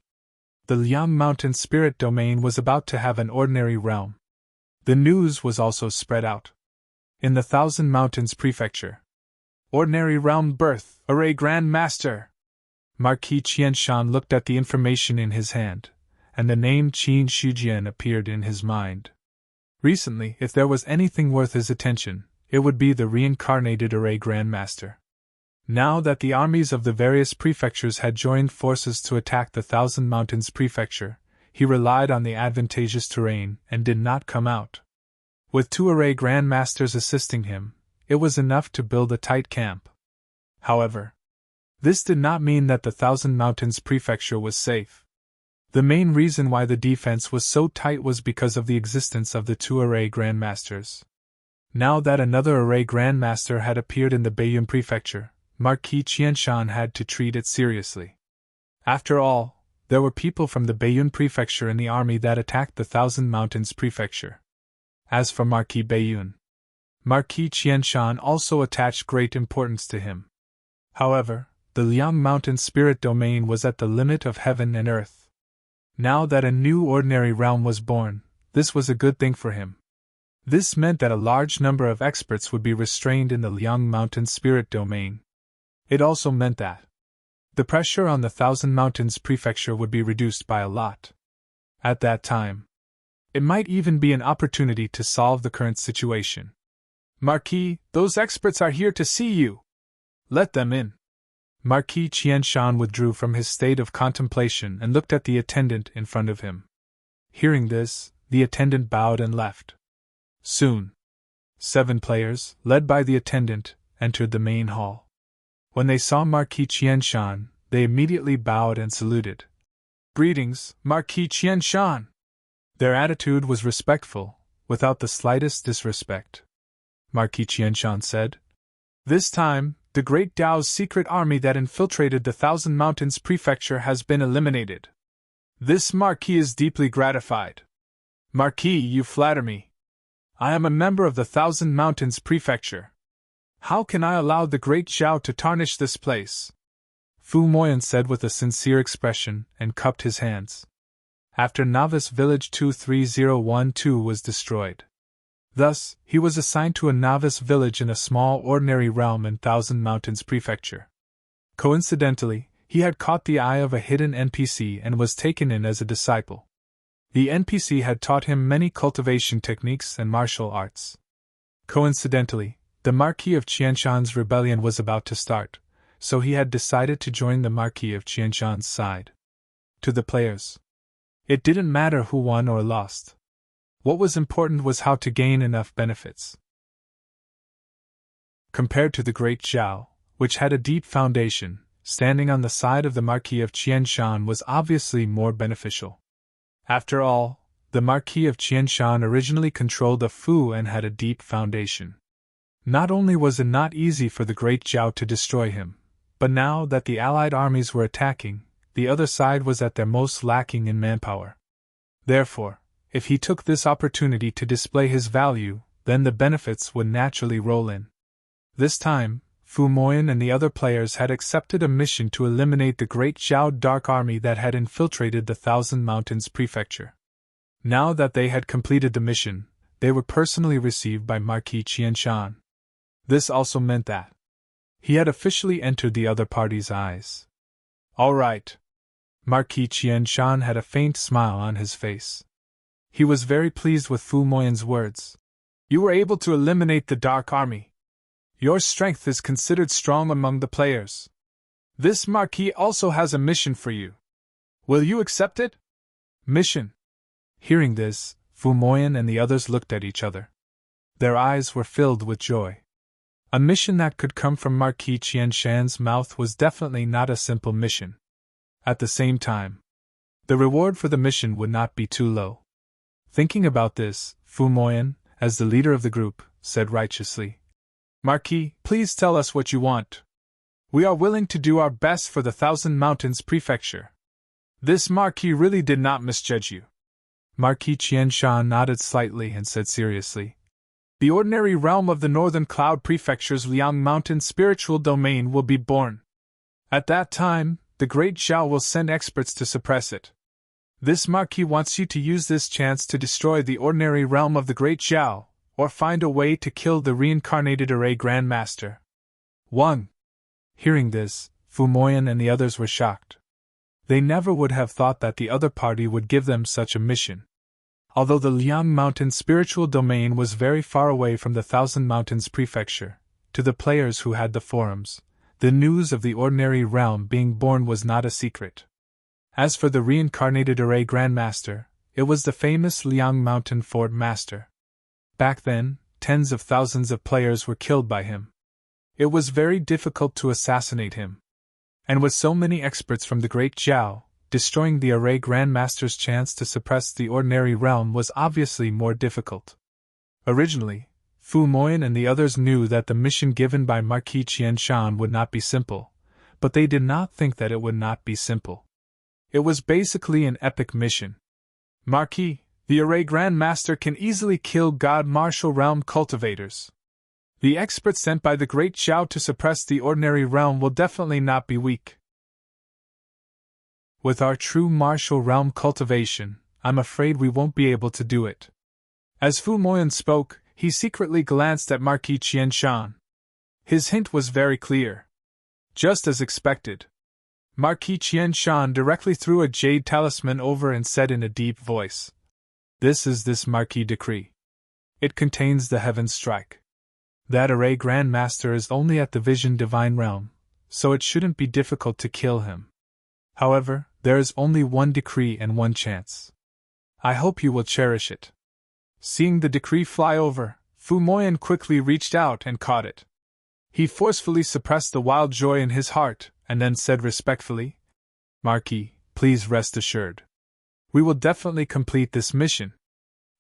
The Liang Mountain Spirit Domain was about to have an ordinary realm. The news was also spread out. In the Thousand Mountains Prefecture. Ordinary Realm Birth, Array Grand Master! Marquis Qianshan looked at the information in his hand, and the name Qin Shujian appeared in his mind. Recently, if there was anything worth his attention, it would be the reincarnated Array Grand Master. Now that the armies of the various prefectures had joined forces to attack the Thousand Mountains Prefecture, he relied on the advantageous terrain and did not come out. With 2 Array Grand Masters assisting him, it was enough to build a tight camp. However, this did not mean that the Thousand Mountains Prefecture was safe. The main reason why the defense was so tight was because of the existence of the 2 Array Grand Masters. Now that another Array Grand Master had appeared in the Baiyun Prefecture, Marquis Qianshan had to treat it seriously. After all, there were people from the Baiyun Prefecture in the army that attacked the Thousand Mountains Prefecture. As for Marquis Baiyun, Marquis Qianshan also attached great importance to him. However, the Liang Mountain Spirit Domain was at the limit of heaven and earth. Now that a new ordinary realm was born, this was a good thing for him. This meant that a large number of experts would be restrained in the Liang Mountain Spirit Domain. It also meant that the pressure on the Thousand Mountains Prefecture would be reduced by a lot. At that time, it might even be an opportunity to solve the current situation. Marquis, those experts are here to see you. Let them in. Marquis Qianshan withdrew from his state of contemplation and looked at the attendant in front of him. Hearing this, the attendant bowed and left. Soon, 7 players, led by the attendant, entered the main hall. When they saw Marquis Qianshan, they immediately bowed and saluted. Greetings, Marquis Qianshan! Their attitude was respectful, without the slightest disrespect. Marquis Qianshan said, This time, the Great Dao's secret army that infiltrated the Thousand Mountains Prefecture has been eliminated. This Marquis is deeply gratified. Marquis, you flatter me. I am a member of the Thousand Mountains Prefecture. How can I allow the Great Zhao to tarnish this place? Fu Moyan said with a sincere expression and cupped his hands. After Novice Village 23012 was destroyed. Thus, he was assigned to a novice village in a small ordinary realm in Thousand Mountains Prefecture. Coincidentally, he had caught the eye of a hidden NPC and was taken in as a disciple. The NPC had taught him many cultivation techniques and martial arts. Coincidentally, the Marquis of Qianshan's rebellion was about to start, so he had decided to join the Marquis of Qianshan's side. To the players, it didn't matter who won or lost. What was important was how to gain enough benefits. Compared to the Great Zhao, which had a deep foundation, standing on the side of the Marquis of Qianshan was obviously more beneficial. After all, the Marquis of Qianshan originally controlled the Fu and had a deep foundation. Not only was it not easy for the Great Zhao to destroy him, but now that the allied armies were attacking, the other side was at their most lacking in manpower. Therefore, if he took this opportunity to display his value, then the benefits would naturally roll in. This time, Fu Moyan and the other players had accepted a mission to eliminate the Great Zhao Dark Army that had infiltrated the Thousand Mountains Prefecture. Now that they had completed the mission, they were personally received by Marquis Qianshan. This also meant that he had officially entered the other party's eyes. All right. Marquis Qianshan had a faint smile on his face. He was very pleased with Fu Moyan's words. You were able to eliminate the Dark Army. Your strength is considered strong among the players. This Marquis also has a mission for you. Will you accept it? Mission. Hearing this, Fu Moyan and the others looked at each other. Their eyes were filled with joy. A mission that could come from Marquis Qianshan's mouth was definitely not a simple mission. At the same time, the reward for the mission would not be too low. Thinking about this, Fu Moyan, as the leader of the group, said righteously, Marquis, please tell us what you want. We are willing to do our best for the Thousand Mountains Prefecture. This Marquis really did not misjudge you. Marquis Qianshan nodded slightly and said seriously, The ordinary realm of the Northern Cloud Prefecture's Liang Mountain spiritual domain will be born. At that time, the Great Zhao will send experts to suppress it. This Marquis wants you to use this chance to destroy the ordinary realm of the Great Zhao, or find a way to kill the reincarnated Array Grand Master. 1. Hearing this, Fu Moyan and the others were shocked. They never would have thought that the other party would give them such a mission. Although the Liang Mountain spiritual domain was very far away from the Thousand Mountains Prefecture, to the players who had the forums, the news of the ordinary realm being born was not a secret. As for the reincarnated Array Grand Master, it was the famous Liang Mountain Fort Master. Back then, tens of thousands of players were killed by him. It was very difficult to assassinate him. And with so many experts from the Great Zhao, destroying the Array Grand Master's chance to suppress the ordinary realm was obviously more difficult. Originally, Fu Moyan and the others knew that the mission given by Marquis Qianshan would not be simple, but they did not think that it would not be simple. It was basically an epic mission. Marquis, the Array Grand Master can easily kill God Martial Realm cultivators. The experts sent by the Great Zhao to suppress the ordinary realm will definitely not be weak. With our true martial realm cultivation, I'm afraid we won't be able to do it. As Fu Moyan spoke, he secretly glanced at Marquis Qianshan. His hint was very clear. Just as expected, Marquis Qianshan directly threw a jade talisman over and said in a deep voice, This is this Marquis decree. It contains the Heaven Strike. That Array Grand Master is only at the Vision Divine Realm, so it shouldn't be difficult to kill him. However, there is only one decree and one chance. I hope you will cherish it. Seeing the decree fly over, Fu Moyan quickly reached out and caught it. He forcefully suppressed the wild joy in his heart, and then said respectfully, Marquis, please rest assured. We will definitely complete this mission.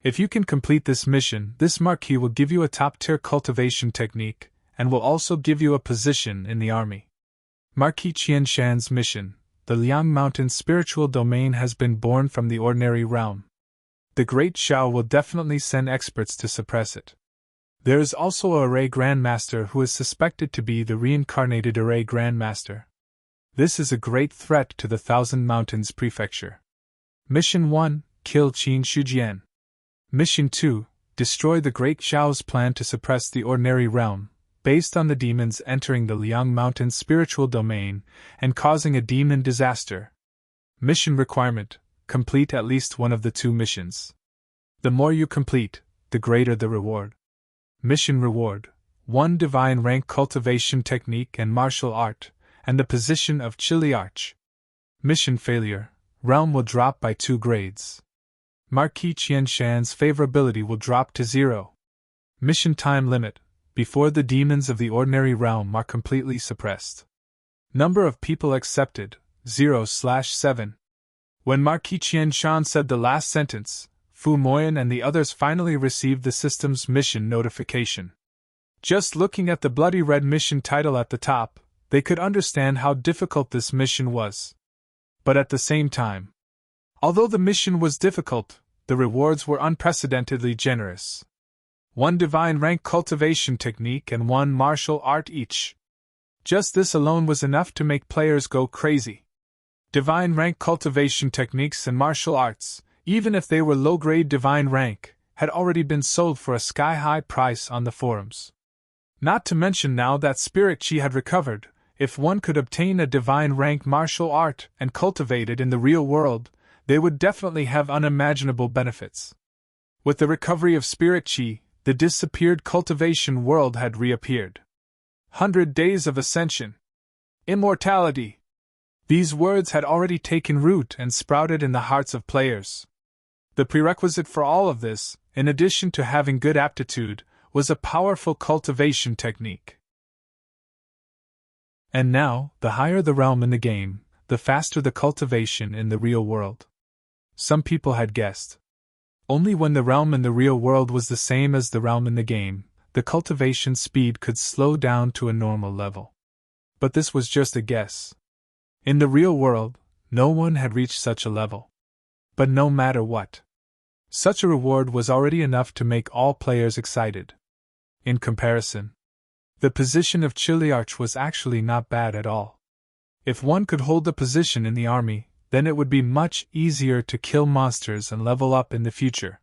If you can complete this mission, this Marquis will give you a top-tier cultivation technique, and will also give you a position in the army. Marquis Qianshan's mission, the Liang Mountain spiritual domain, has been born from the ordinary realm. The Great Zhao will definitely send experts to suppress it. There is also a Array Grand Master who is suspected to be the reincarnated Array Grand Master. This is a great threat to the Thousand Mountains Prefecture. Mission 1, kill Qin Shujian. Mission 2, destroy the Great Zhao's plan to suppress the ordinary realm, based on the demons entering the Liang Mountain spiritual domain and causing a demon disaster. Mission requirement, complete at least one of the two missions. The more you complete, the greater the reward. Mission reward: 1 divine rank cultivation technique and martial art, and the position of Chiliarch. Mission failure: realm will drop by 2 grades. Marquis Qianshan's favorability will drop to 0. Mission time limit: before the demons of the ordinary realm are completely suppressed. Number of people accepted: 0/7. When Marquis Qianshan said the last sentence, Fu Moyan and the others finally received the system's mission notification. Just looking at the bloody red mission title at the top, they could understand how difficult this mission was. But at the same time, although the mission was difficult, the rewards were unprecedentedly generous. 1 divine rank cultivation technique and 1 martial art each. Just this alone was enough to make players go crazy. Divine rank cultivation techniques and martial arts, even if they were low-grade divine rank, had already been sold for a sky-high price on the forums. Not to mention now that spirit chi had recovered, if one could obtain a divine rank martial art and cultivate it in the real world, they would definitely have unimaginable benefits. With the recovery of spirit chi, the disappeared cultivation world had reappeared. 100 days of ascension. Immortality. These words had already taken root and sprouted in the hearts of players. The prerequisite for all of this, in addition to having good aptitude, was a powerful cultivation technique. And now, the higher the realm in the game, the faster the cultivation in the real world. Some people had guessed. Only when the realm in the real world was the same as the realm in the game, the cultivation speed could slow down to a normal level. But this was just a guess. In the real world, no one had reached such a level. But no matter what, such a reward was already enough to make all players excited. In comparison, the position of Chiliarch was actually not bad at all. If one could hold the position in the army, then it would be much easier to kill monsters and level up in the future.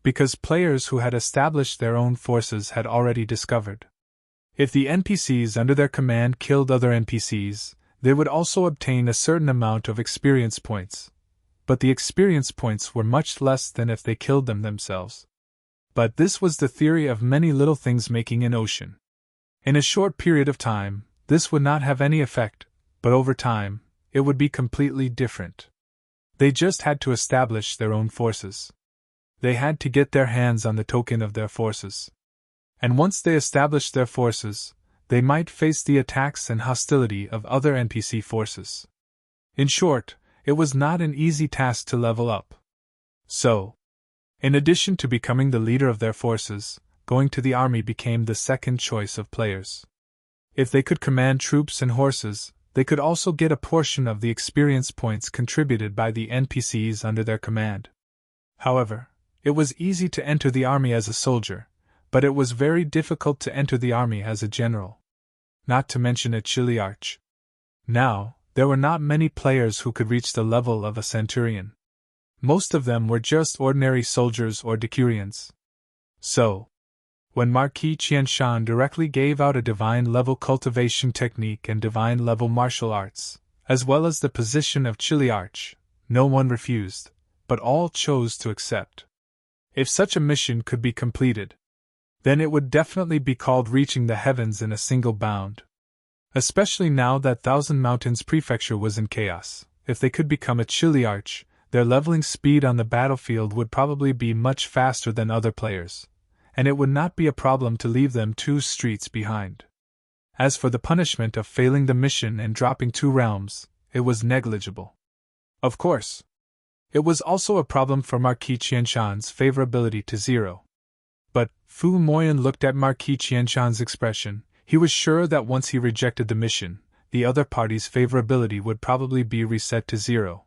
Because players who had established their own forces had already discovered. If the NPCs under their command killed other NPCs, they would also obtain a certain amount of experience points. But the experience points were much less than if they killed them themselves. But this was the theory of many little things making an ocean. In a short period of time, this would not have any effect, but over time, it would be completely different. They just had to establish their own forces. They had to get their hands on the token of their forces. And once they established their forces, they might face the attacks and hostility of other NPC forces. In short, it was not an easy task to level up. So, in addition to becoming the leader of their forces, going to the army became the second choice of players. If they could command troops and horses, they could also get a portion of the experience points contributed by the NPCs under their command. However, it was easy to enter the army as a soldier, but it was very difficult to enter the army as a general. Not to mention a Chiliarch. Now, there were not many players who could reach the level of a centurion. Most of them were just ordinary soldiers or decurions. So, when Marquis Qianshan directly gave out a divine-level cultivation technique and divine-level martial arts, as well as the position of Chiliarch, no one refused, but all chose to accept. If such a mission could be completed, then it would definitely be called reaching the heavens in a single bound. Especially now that Thousand Mountains Prefecture was in chaos, if they could become a Chiliarch, their leveling speed on the battlefield would probably be much faster than other players, and it would not be a problem to leave them 2 streets behind. As for the punishment of failing the mission and dropping 2 realms, it was negligible. Of course, it was also a problem for Marquis Qianshan's favorability to 0. But, Fu Moyan looked at Marquis Qianshan's expression. He was sure that once he rejected the mission, the other party's favorability would probably be reset to 0.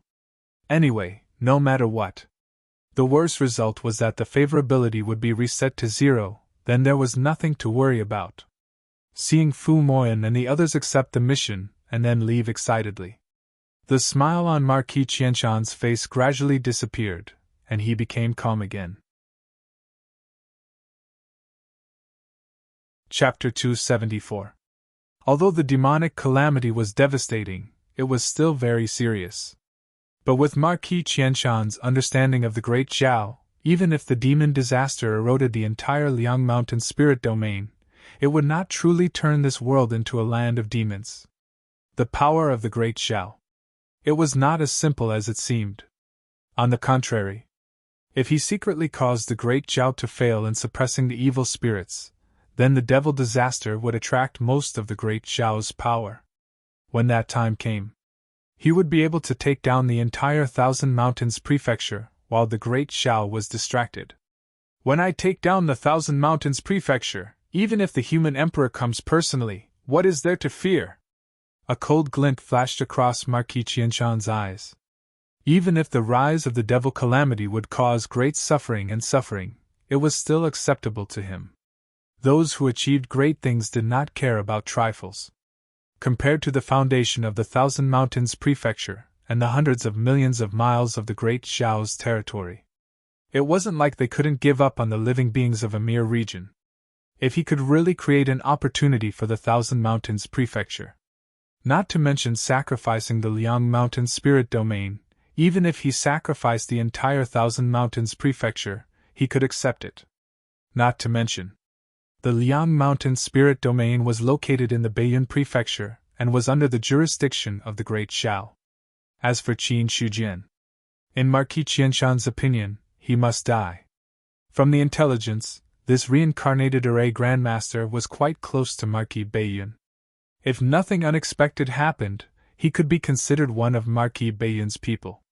Anyway, no matter what, the worst result was that the favorability would be reset to 0, then there was nothing to worry about. Seeing Fu Moyan and the others accept the mission, and then leave excitedly, the smile on Marquis Qianshan's face gradually disappeared, and he became calm again. Chapter 274. Although the demonic calamity was devastating, it was still very serious. But with Marquis Qianshan's understanding of the Great Zhao, even if the demon disaster eroded the entire Liang Mountain spirit domain, it would not truly turn this world into a land of demons. The power of the Great Zhao. It was not as simple as it seemed. On the contrary, if he secretly caused the Great Zhao to fail in suppressing the evil spirits, then the devil disaster would attract most of the Great Zhao's power. When that time came, he would be able to take down the entire Thousand Mountains Prefecture while the Great Zhao was distracted. When I take down the Thousand Mountains Prefecture, even if the human emperor comes personally, what is there to fear? A cold glint flashed across Marquis Qianshan's eyes. Even if the rise of the devil calamity would cause great suffering, it was still acceptable to him. Those who achieved great things did not care about trifles. Compared to the foundation of the Thousand Mountains Prefecture and the hundreds of millions of miles of the Great Zhao's territory, it wasn't like they couldn't give up on the living beings of a mere region. If he could really create an opportunity for the Thousand Mountains Prefecture, not to mention sacrificing the Liang Mountain Spirit Domain, even if he sacrificed the entire Thousand Mountains Prefecture, he could accept it. Not to mention, the Liang Mountain Spirit Domain was located in the Beiyun Prefecture and was under the jurisdiction of the Great Zhao. As for Qin Shujian, in Marquis Qianshan's opinion, he must die. From the intelligence, this reincarnated Array Grandmaster was quite close to Marquis Beiyun. If nothing unexpected happened, he could be considered one of Marquis Beiyun's people.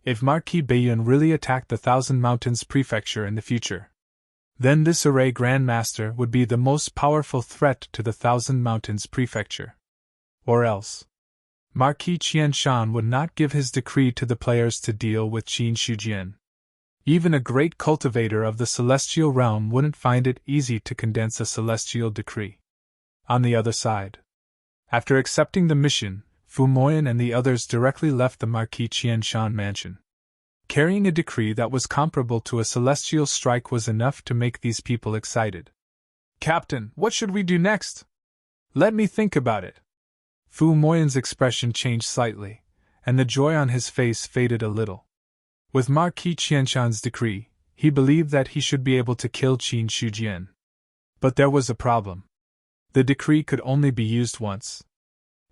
If Marquis Beiyun really attacked the Thousand Mountains Prefecture in the future, then this Array Grandmaster would be the most powerful threat to the Thousand Mountains Prefecture. Or else, Marquis Qianshan would not give his decree to the players to deal with Qin Shujian. Even a great cultivator of the celestial realm wouldn't find it easy to condense a celestial decree. On the other side, after accepting the mission, Fu Moyan and the others directly left the Marquis Qianshan mansion. Carrying a decree that was comparable to a celestial strike was enough to make these people excited. "Captain, what should we do next? Let me think about it." Fu Moyan's expression changed slightly, and the joy on his face faded a little. With Marquis Qianshan's decree, he believed that he should be able to kill Qin Shujian. But there was a problem. The decree could only be used once.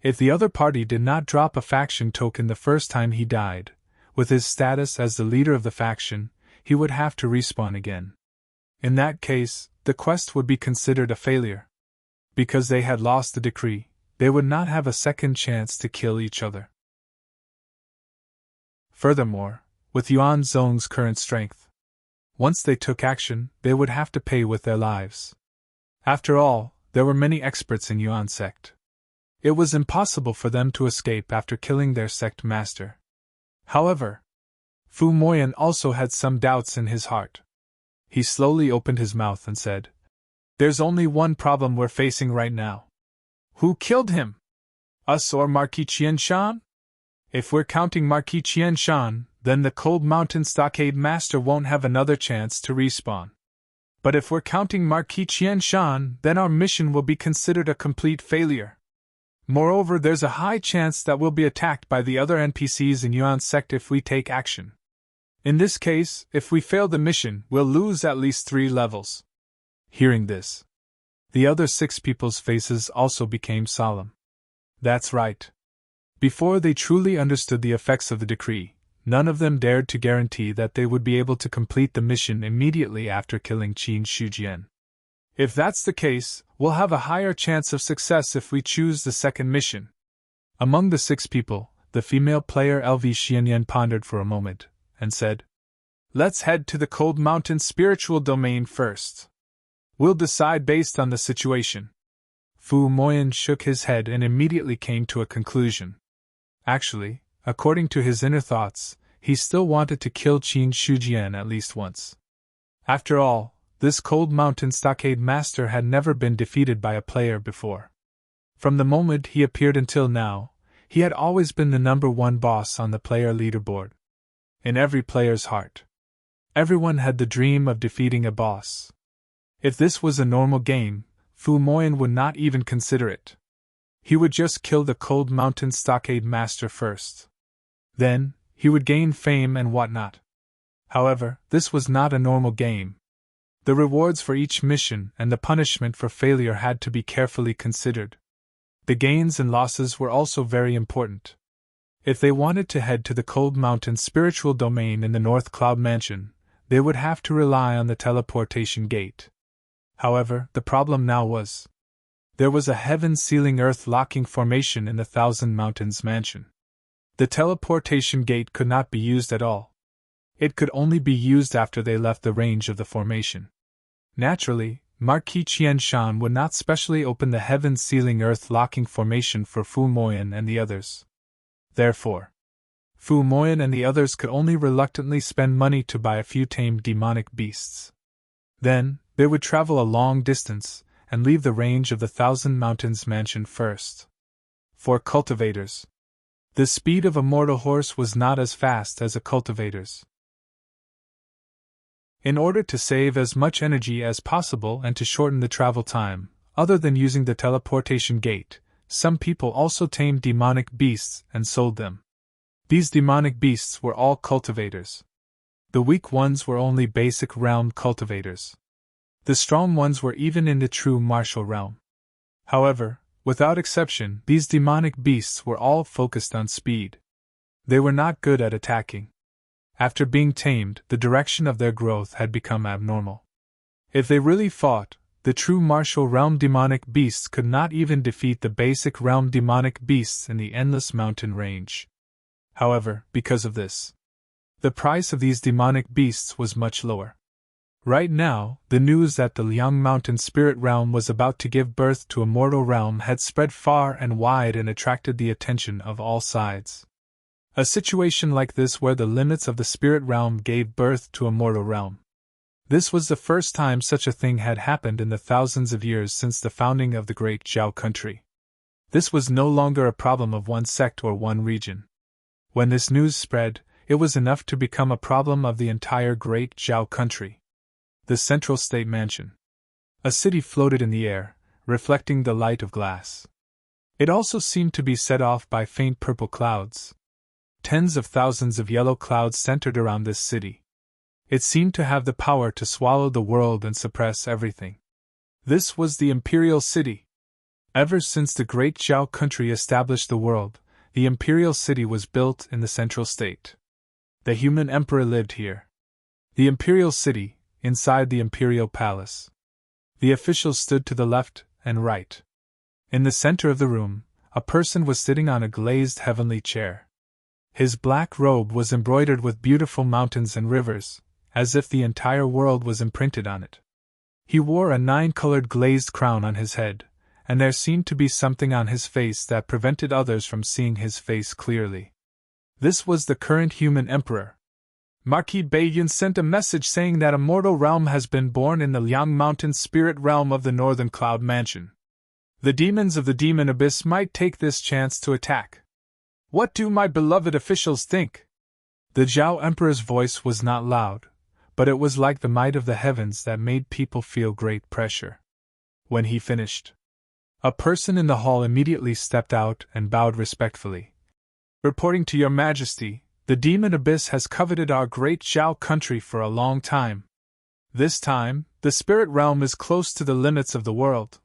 If the other party did not drop a faction token the first time he died, with his status as the leader of the faction, he would have to respawn again. In that case, the quest would be considered a failure. Because they had lost the decree, they would not have a second chance to kill each other. Furthermore, with Yuan Zhong's current strength, once they took action, they would have to pay with their lives. After all, there were many experts in Yuan sect. It was impossible for them to escape after killing their sect master. However, Fu Moyan also had some doubts in his heart. He slowly opened his mouth and said, "There's only one problem we're facing right now. Who killed him? Us or Marquis Qianshan? If we're counting Marquis Qianshan, then the Cold Mountain Stockade Master won't have another chance to respawn. But if we're counting Marquis Qianshan, then our mission will be considered a complete failure. Moreover, there's a high chance that we'll be attacked by the other NPCs in Yuan sect if we take action. In this case, if we fail the mission, we'll lose at least 3 levels." Hearing this, the other 6 people's faces also became solemn. That's right. Before they truly understood the effects of the decree, none of them dared to guarantee that they would be able to complete the mission immediately after killing Qin Shujian. If that's the case, we'll have a higher chance of success if we choose the second mission. Among the 6 people, the female player LV Xianyan pondered for a moment, and said, "Let's head to the Cold Mountain spiritual domain first. We'll decide based on the situation." Fu Moyan shook his head and immediately came to a conclusion. Actually, according to his inner thoughts, he still wanted to kill Qin Shujian at least once. After all, this Cold Mountain Stockade Master had never been defeated by a player before. From the moment he appeared until now, he had always been the number 1 boss on the player leaderboard. In every player's heart, everyone had the dream of defeating a boss. If this was a normal game, Fu Moyan would not even consider it. He would just kill the Cold Mountain Stockade Master first. Then, he would gain fame and whatnot. However, this was not a normal game. The rewards for each mission and the punishment for failure had to be carefully considered. The gains and losses were also very important. If they wanted to head to the Cold Mountain spiritual domain in the North Cloud Mansion, they would have to rely on the teleportation gate. However, the problem now was, there was a heaven-sealing earth-locking formation in the Thousand Mountains Mansion. The teleportation gate could not be used at all. It could only be used after they left the range of the formation. Naturally, Marquis Qianshan would not specially open the heaven-sealing earth-locking formation for Fu Moyan and the others. Therefore, Fu Moyan and the others could only reluctantly spend money to buy a few tamed demonic beasts. Then, they would travel a long distance and leave the range of the Thousand Mountains Mansion first. For cultivators, the speed of a mortal horse was not as fast as a cultivator's. In order to save as much energy as possible and to shorten the travel time, other than using the teleportation gate, some people also tamed demonic beasts and sold them. These demonic beasts were all cultivators. The weak ones were only basic realm cultivators. The strong ones were even in the true martial realm. However, without exception, these demonic beasts were all focused on speed. They were not good at attacking. After being tamed, the direction of their growth had become abnormal. If they really fought, the true martial realm demonic beasts could not even defeat the basic realm demonic beasts in the Endless Mountain range. However, because of this, the price of these demonic beasts was much lower. Right now, the news that the Liang Mountain Spirit Realm was about to give birth to a mortal realm had spread far and wide and attracted the attention of all sides. A situation like this where the limits of the spirit realm gave birth to a mortal realm. This was the first time such a thing had happened in the thousands of years since the founding of the great Zhao country. This was no longer a problem of one sect or one region. When this news spread, it was enough to become a problem of the entire great Zhao country. The Central State Mansion. A city floated in the air, reflecting the light of glass. It also seemed to be set off by faint purple clouds. Tens of thousands of yellow clouds centered around this city. It seemed to have the power to swallow the world and suppress everything. This was the Imperial City. Ever since the great Zhao country established the world, the Imperial City was built in the Central State. The human emperor lived here. The Imperial City, inside the Imperial Palace. The officials stood to the left and right. In the center of the room, a person was sitting on a glazed heavenly chair. His black robe was embroidered with beautiful mountains and rivers, as if the entire world was imprinted on it. He wore a 9-colored glazed crown on his head, and there seemed to be something on his face that prevented others from seeing his face clearly. This was the current human emperor. Marquis Baiyun sent a message saying that a mortal realm has been born in the Liang Mountain spirit realm of the Northern Cloud Mansion. The demons of the demon abyss might take this chance to attack. What do my beloved officials think? The Zhao Emperor's voice was not loud, but it was like the might of the heavens that made people feel great pressure. When he finished, a person in the hall immediately stepped out and bowed respectfully. Reporting to Your Majesty, the demon abyss has coveted our great Zhao country for a long time. This time, the spirit realm is close to the limits of the world.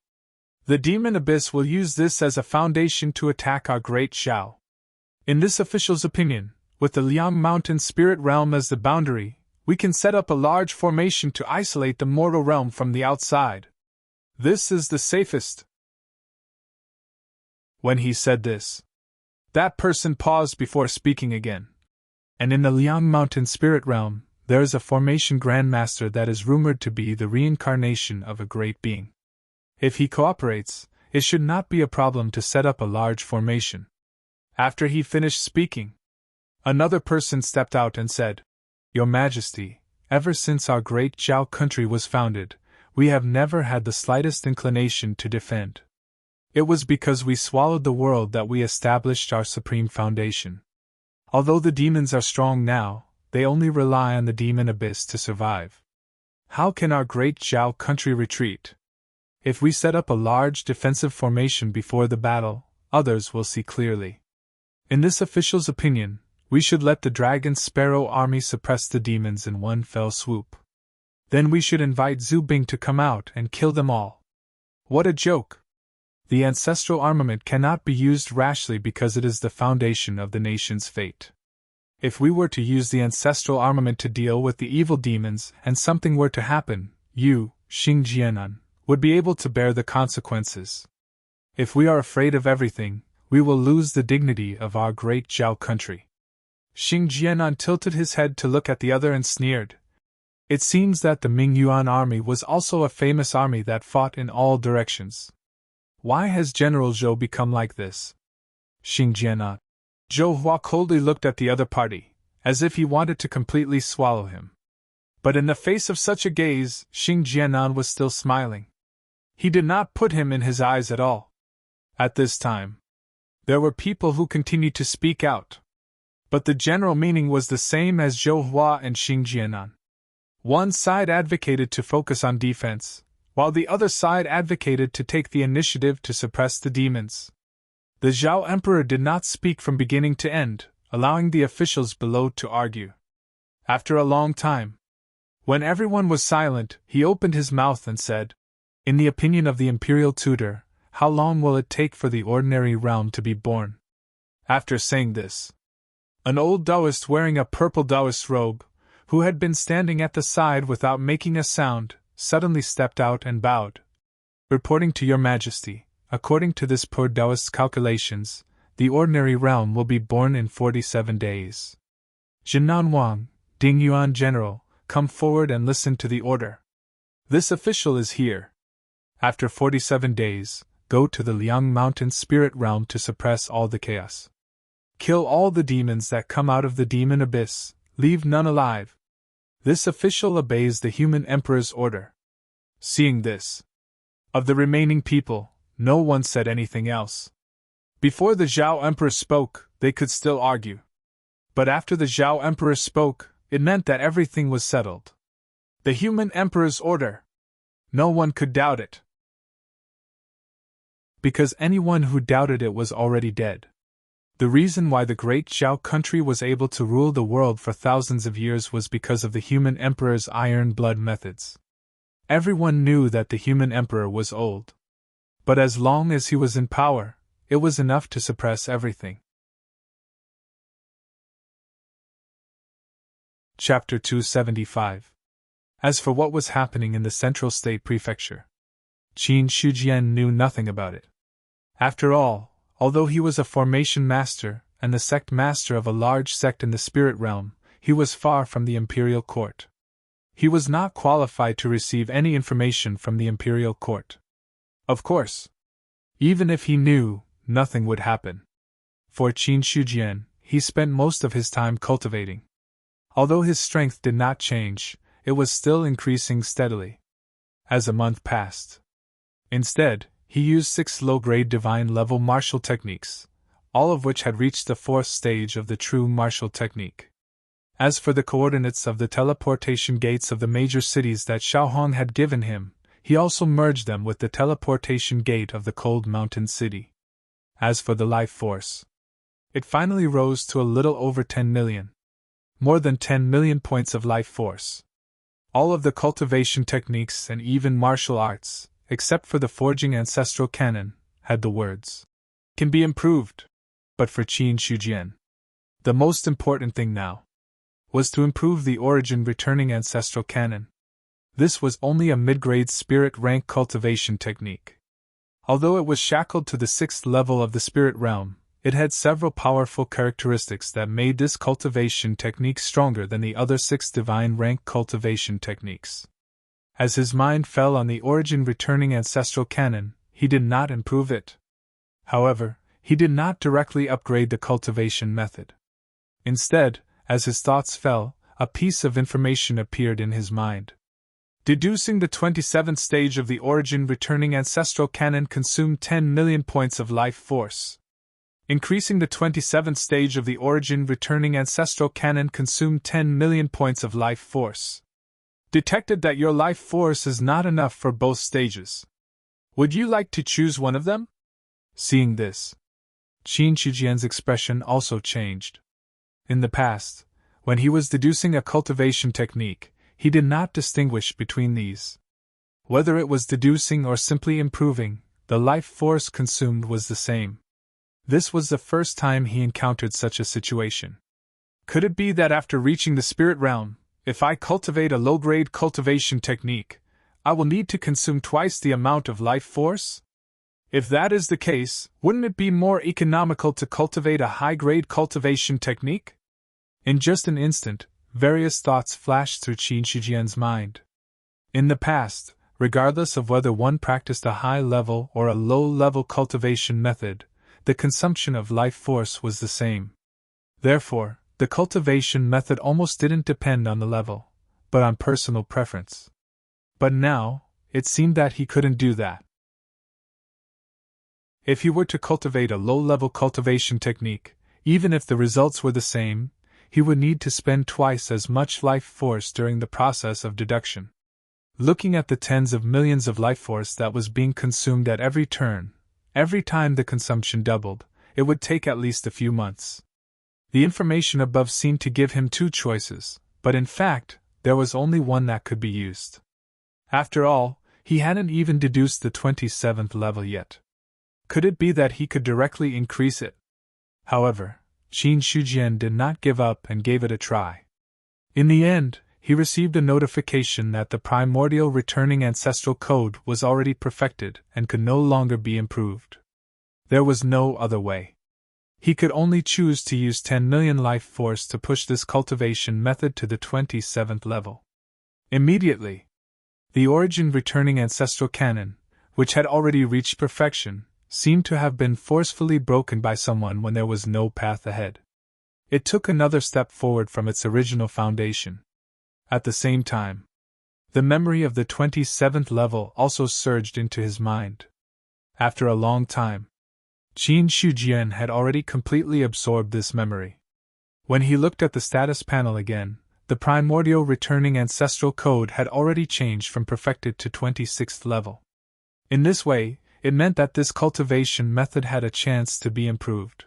The demon abyss will use this as a foundation to attack our great Zhao. In this official's opinion, with the Liang Mountain spirit realm as the boundary, we can set up a large formation to isolate the mortal realm from the outside. This is the safest. When he said this, that person paused before speaking again. And in the Liang Mountain spirit realm, there is a formation grandmaster that is rumored to be the reincarnation of a great being. If he cooperates, it should not be a problem to set up a large formation. After he finished speaking, another person stepped out and said, Your Majesty, ever since our great Zhao country was founded, we have never had the slightest inclination to defend. It was because we swallowed the world that we established our supreme foundation. Although the demons are strong now, they only rely on the demon abyss to survive. How can our great Zhao country retreat? If we set up a large defensive formation before the battle, others will see clearly. In this official's opinion, We should let the dragon sparrow army suppress the demons in one fell swoop. Then we should invite Zubing to come out and kill them all. What a joke! The ancestral armament cannot be used rashly because it is the foundation of the nation's fate. If we were to use the ancestral armament to deal with the evil demons and something were to happen, you, Xing Jianan, would be able to bear the consequences. If we are afraid of everything, we will lose the dignity of our great Zhao country. Xing Jianan tilted his head to look at the other and sneered. It seems that the Ming Yuan army was also a famous army that fought in all directions. Why has General Zhou become like this? Xing Jianan. Zhou Hua coldly looked at the other party, as if he wanted to completely swallow him. But in the face of such a gaze, Xing Jianan was still smiling. He did not put him in his eyes at all. At this time, there were people who continued to speak out. But the general meaning was the same as Zhou Hua and Xing Jianan. One side advocated to focus on defense, while the other side advocated to take the initiative to suppress the demons. The Zhao Emperor did not speak from beginning to end, allowing the officials below to argue. After a long time, when everyone was silent, he opened his mouth and said, "In the opinion of the imperial tutor, how long will it take for the ordinary realm to be born?" After saying this, an old Taoist wearing a purple Taoist robe, who had been standing at the side without making a sound, suddenly stepped out and bowed. "Reporting to your majesty, according to this poor Taoist's calculations, the ordinary realm will be born in 47 days. Jinan Wang, Ding Yuan General, come forward and listen to the order. This official is here. After 47 days, go to the Liang Mountain spirit realm to suppress all the chaos. Kill all the demons that come out of the demon abyss, leave none alive." This official obeys the human emperor's order. Seeing this, of the remaining people, no one said anything else. Before the Zhao Emperor spoke, they could still argue. But after the Zhao Emperor spoke, it meant that everything was settled. The human emperor's order. No one could doubt it. Because anyone who doubted it was already dead. The reason why the great Zhao country was able to rule the world for thousands of years was because of the human emperor's iron blood methods. Everyone knew that the human emperor was old. But as long as he was in power, it was enough to suppress everything. Chapter 275. As for what was happening in the Central State Prefecture, Qin Shujian knew nothing about it. After all, although he was a formation master and the sect master of a large sect in the spirit realm, he was far from the imperial court. He was not qualified to receive any information from the imperial court. Of course, even if he knew, nothing would happen. For Qin Shujian, he spent most of his time cultivating. Although his strength did not change, it was still increasing steadily. As a month passed, instead, he used 6 low-grade divine-level martial techniques, all of which had reached the 4th stage of the true martial technique. As for the coordinates of the teleportation gates of the major cities that Xiaohong had given him, he also merged them with the teleportation gate of the Cold Mountain City. As for the life force, it finally rose to a little over 10 million. More than 10 million points of life force. All of the cultivation techniques and even martial arts, except for the forging ancestral cannon, had the words, "Can be improved." But for Qin Shujian, the most important thing now was to improve the origin returning ancestral cannon. This was only a mid-grade spirit rank cultivation technique. Although it was shackled to the 6th level of the spirit realm, it had several powerful characteristics that made this cultivation technique stronger than the other 6 divine rank cultivation techniques. As his mind fell on the origin returning ancestral cannon, he did not improve it. However, he did not directly upgrade the cultivation method. Instead, as his thoughts fell, a piece of information appeared in his mind. Deducing the 27th stage of the origin returning ancestral cannon consumed 10 million points of life force. Increasing the 27th stage of the origin returning ancestral cannon consumed 10 million points of life force. Detected that your life force is not enough for both stages. Would you like to choose one of them? Seeing this, Qin Shujian's expression also changed. In the past, when he was deducing a cultivation technique, he did not distinguish between these. Whether it was deducing or simply improving, the life force consumed was the same. This was the first time he encountered such a situation. Could it be that after reaching the spirit realm, if I cultivate a low-grade cultivation technique, I will need to consume twice the amount of life force? If that is the case, wouldn't it be more economical to cultivate a high-grade cultivation technique? In just an instant, various thoughts flashed through Qin Shijian's mind. In the past, regardless of whether one practiced a high-level or a low-level cultivation method, the consumption of life force was the same. Therefore, the cultivation method almost didn't depend on the level, but on personal preference. But now, it seemed that he couldn't do that. If he were to cultivate a low-level cultivation technique, even if the results were the same, he would need to spend twice as much life force during the process of deduction. Looking at the tens of millions of life force that was being consumed at every turn, every time the consumption doubled, it would take at least a few months. The information above seemed to give him two choices, but in fact, there was only one that could be used. After all, he hadn't even deduced the 27th level yet. Could it be that he could directly increase it? However, Qin Shijian did not give up and gave it a try. In the end, he received a notification that the primordial returning ancestral code was already perfected and could no longer be improved. There was no other way. He could only choose to use 10 million life force to push this cultivation method to the 27th level. Immediately, the origin returning ancestral canon, which had already reached perfection, seemed to have been forcefully broken by someone when there was no path ahead. It took another step forward from its original foundation. At the same time, the memory of the 27th level also surged into his mind. After a long time, Qin Shijian had already completely absorbed this memory. When he looked at the status panel again, the primordial returning ancestral code had already changed from perfected to 26th level. In this way, it meant that this cultivation method had a chance to be improved.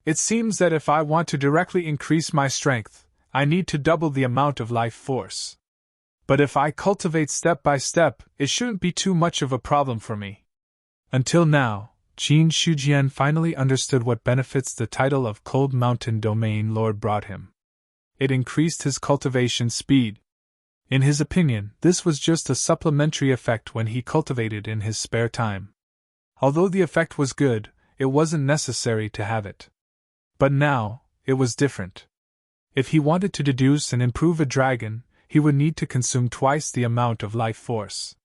It seems that if I want to directly increase my strength, I need to double the amount of life force. But if I cultivate step by step, it shouldn't be too much of a problem for me. Until now, Qin Shijian finally understood what benefits the title of Cold Mountain Domain Lord brought him. It increased his cultivation speed. In his opinion, this was just a supplementary effect when he cultivated in his spare time. Although the effect was good, it wasn't necessary to have it. But now, it was different. If he wanted to deduce and improve a dragon, he would need to consume twice the amount of life force.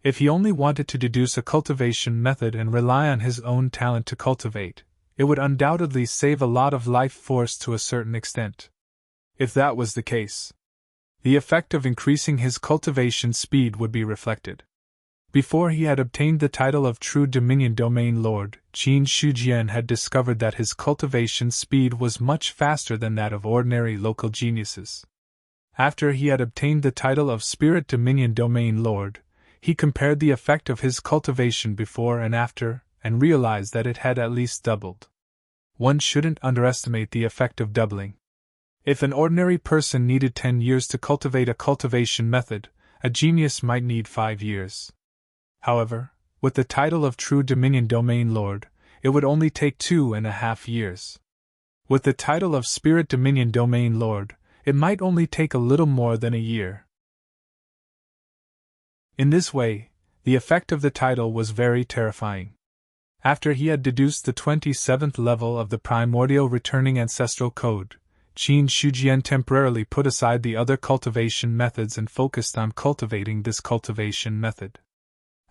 If he only wanted to deduce a cultivation method and rely on his own talent to cultivate, it would undoubtedly save a lot of life force to a certain extent. If that was the case, the effect of increasing his cultivation speed would be reflected. Before he had obtained the title of True Dominion Domain Lord, Qin Shijian had discovered that his cultivation speed was much faster than that of ordinary local geniuses. After he had obtained the title of Spirit Dominion Domain Lord, he compared the effect of his cultivation before and after, and realized that it had at least doubled. One shouldn't underestimate the effect of doubling. If an ordinary person needed 10 years to cultivate a cultivation method, a genius might need 5 years. However, with the title of True Dominion Domain Lord, it would only take 2.5 years. With the title of Spirit Dominion Domain Lord, it might only take a little more than a year. In this way, the effect of the title was very terrifying. After he had deduced the 27th level of the primordial returning ancestral code, Qin Shijian temporarily put aside the other cultivation methods and focused on cultivating this cultivation method.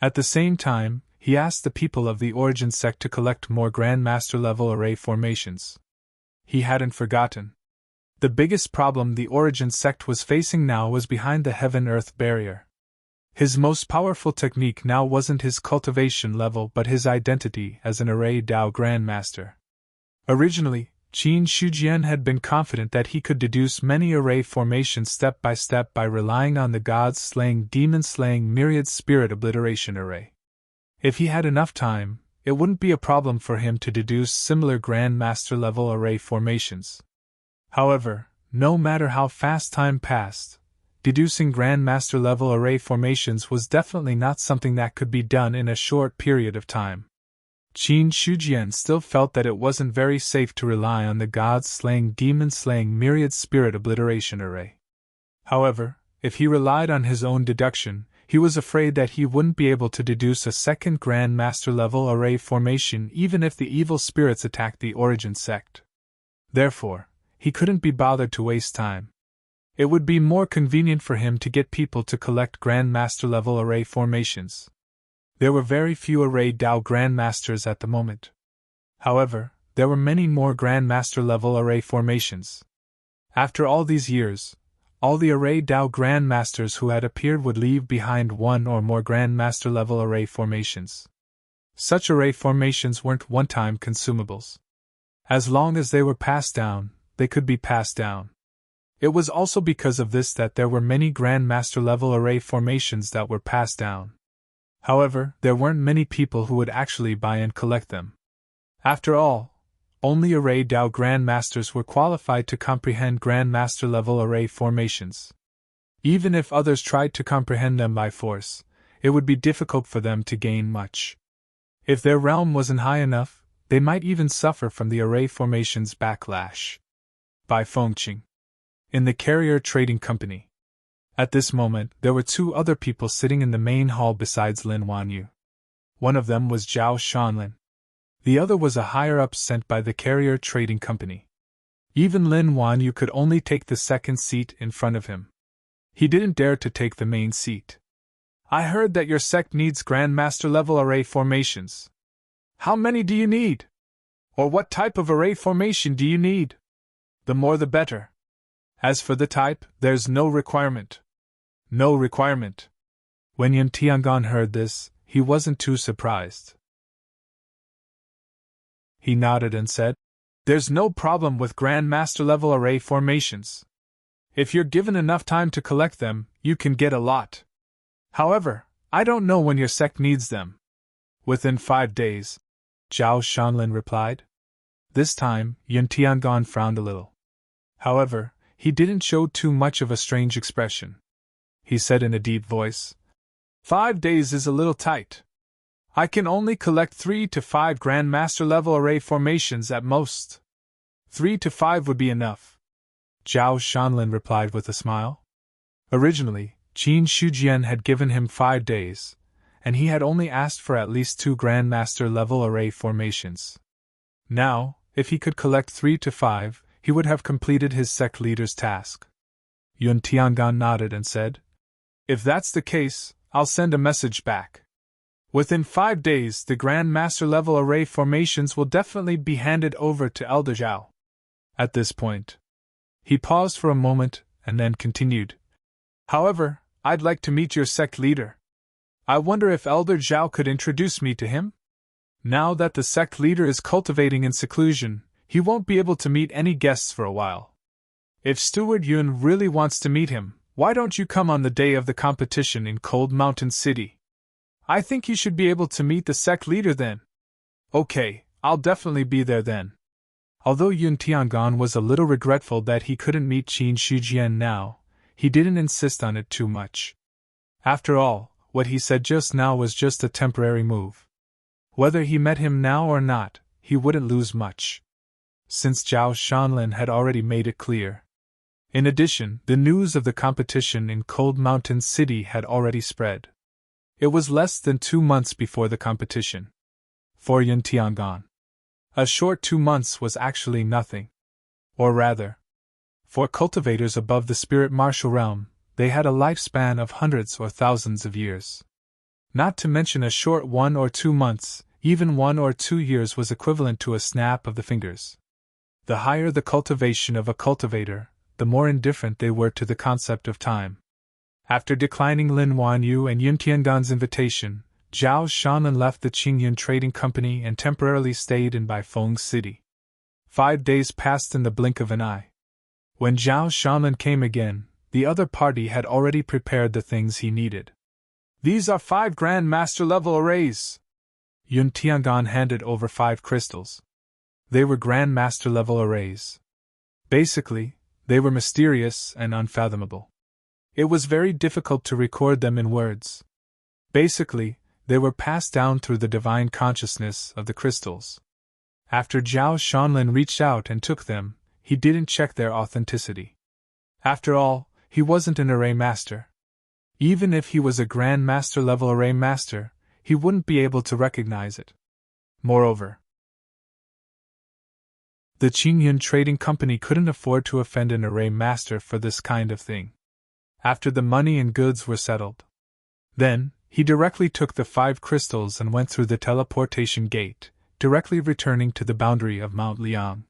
At the same time, he asked the people of the Origin sect to collect more Grandmaster level array formations. He hadn't forgotten. The biggest problem the Origin sect was facing now was behind the Heaven-Earth barrier. His most powerful technique now wasn't his cultivation level but his identity as an Array Dao Grandmaster. Originally, Qin Shijian had been confident that he could deduce many array formations step by step by relying on the gods-slaying demon-slaying myriad spirit obliteration array. If he had enough time, it wouldn't be a problem for him to deduce similar Grandmaster level array formations. However, no matter how fast time passed, deducing Grandmaster level array formations was definitely not something that could be done in a short period of time. Qin Shujian still felt that it wasn't very safe to rely on the god-slaying demon-slaying myriad spirit obliteration array. However, if he relied on his own deduction, he was afraid that he wouldn't be able to deduce a second Grandmaster level array formation even if the evil spirits attacked the origin sect. Therefore, he couldn't be bothered to waste time. It would be more convenient for him to get people to collect Grandmaster level array formations. There were very few Array Dao Grandmasters at the moment. However, there were many more Grandmaster level array formations. After all these years, all the Array Dao Grandmasters who had appeared would leave behind one or more Grandmaster level array formations. Such array formations weren't one-time consumables. As long as they were passed down, they could be passed down. It was also because of this that there were many Grandmaster level array formations that were passed down. However, there weren't many people who would actually buy and collect them. After all, only Array Dao Grandmasters were qualified to comprehend Grandmaster level array formations. Even if others tried to comprehend them by force, it would be difficult for them to gain much. If their realm wasn't high enough, they might even suffer from the array formation's backlash. By Fengqing. In the Carrier Trading Company. At this moment, there were two other people sitting in the main hall besides Lin Wanyu. One of them was Zhao Shanlin. The other was a higher-up sent by the Carrier Trading Company. Even Lin Wanyu could only take the second seat in front of him. He didn't dare to take the main seat. I heard that your sect needs Grandmaster level array formations. How many do you need? Or what type of array formation do you need? The more the better. As for the type, there's no requirement. No requirement. When Yin Tiangong heard this, he wasn't too surprised. He nodded and said, "There's no problem with Grandmaster level array formations. If you're given enough time to collect them, you can get a lot. However, I don't know when your sect needs them." "Within 5 days," Zhao Shanlin replied. This time, Yin Tiangong frowned a little. However, he didn't show too much of a strange expression. He said in a deep voice, 5 days is a little tight. I can only collect 3 to 5 Grandmaster level array formations at most. 3 to 5 would be enough. Zhao Shanlin replied with a smile. Originally, Qin Shujian had given him 5 days, and he had only asked for at least 2 Grandmaster level array formations. Now, if he could collect 3 to 5, he would have completed his sect leader's task. Yun Tiangong nodded and said, "If that's the case, I'll send a message back. Within 5 days, the Grandmaster level array formations will definitely be handed over to Elder Zhao." At this point, he paused for a moment and then continued, "However, I'd like to meet your sect leader. I wonder if Elder Zhao could introduce me to him? Now that the sect leader is cultivating in seclusion, he won't be able to meet any guests for a while. If Steward Yun really wants to meet him, why don't you come on the day of the competition in Cold Mountain City? I think you should be able to meet the sect leader then." "Okay, I'll definitely be there then." Although Yun Tiangong was a little regretful that he couldn't meet Qin Shujian now, he didn't insist on it too much. After all, what he said just now was just a temporary move. Whether he met him now or not, he wouldn't lose much, since Zhao Shanlin had already made it clear. In addition, the news of the competition in Cold Mountain City had already spread. It was less than 2 months before the competition. For Yin Tiangong, a short 2 months was actually nothing. Or rather, for cultivators above the spirit martial realm, they had a lifespan of hundreds or thousands of years. Not to mention a short 1 or 2 months, even 1 or 2 years was equivalent to a snap of the fingers. The higher the cultivation of a cultivator, the more indifferent they were to the concept of time. After declining Lin Wanyu and Yin Tiangong's invitation, Zhao Shanlin left the Qingyun Trading Company and temporarily stayed in Baifeng City. 5 days passed in the blink of an eye. When Zhao Shanlin came again, the other party had already prepared the things he needed. "These are 5 Grandmaster level arrays." Yun Tiangong handed over 5 crystals. They were Grandmaster level arrays. Basically, they were mysterious and unfathomable. It was very difficult to record them in words. Basically, they were passed down through the divine consciousness of the crystals. After Zhao Shanlin reached out and took them, he didn't check their authenticity. After all, he wasn't an array master. Even if he was a Grand Master level array master, he wouldn't be able to recognize it. Moreover, the Qingyun Trading Company couldn't afford to offend an array master for this kind of thing. After the money and goods were settled, then, he directly took the 5 crystals and went through the teleportation gate, directly returning to the boundary of Mount Liang.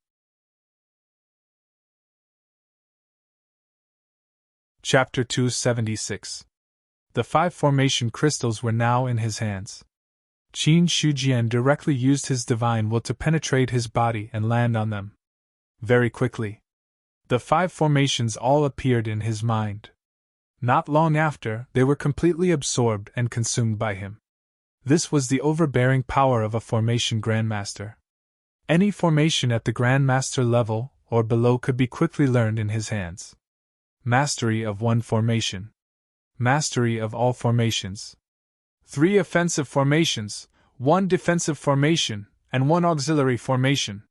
Chapter 276. The 5 formation crystals were now in his hands. Qin Shujian directly used his divine will to penetrate his body and land on them. Very quickly, the 5 formations all appeared in his mind. Not long after, they were completely absorbed and consumed by him. This was the overbearing power of a formation grandmaster. Any formation at the grandmaster level or below could be quickly learned in his hands. Mastery of one formation. Mastery of all formations. 3 offensive formations, 1 defensive formation, and 1 auxiliary formation.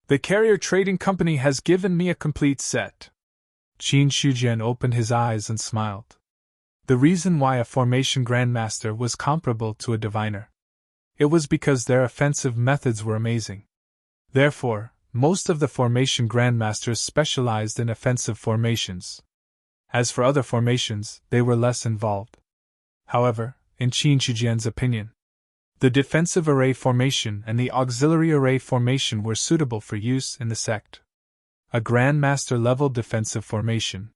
The Carrier Trading Company has given me a complete set. Qin Shujian opened his eyes and smiled. The reason why a formation grandmaster was comparable to a diviner. It was because their offensive methods were amazing. Therefore, most of the formation grandmasters specialized in offensive formations. As for other formations, they were less involved. However, in Qin Shujian's opinion, the defensive array formation and the auxiliary array formation were suitable for use in the sect. A grandmaster level defensive formation.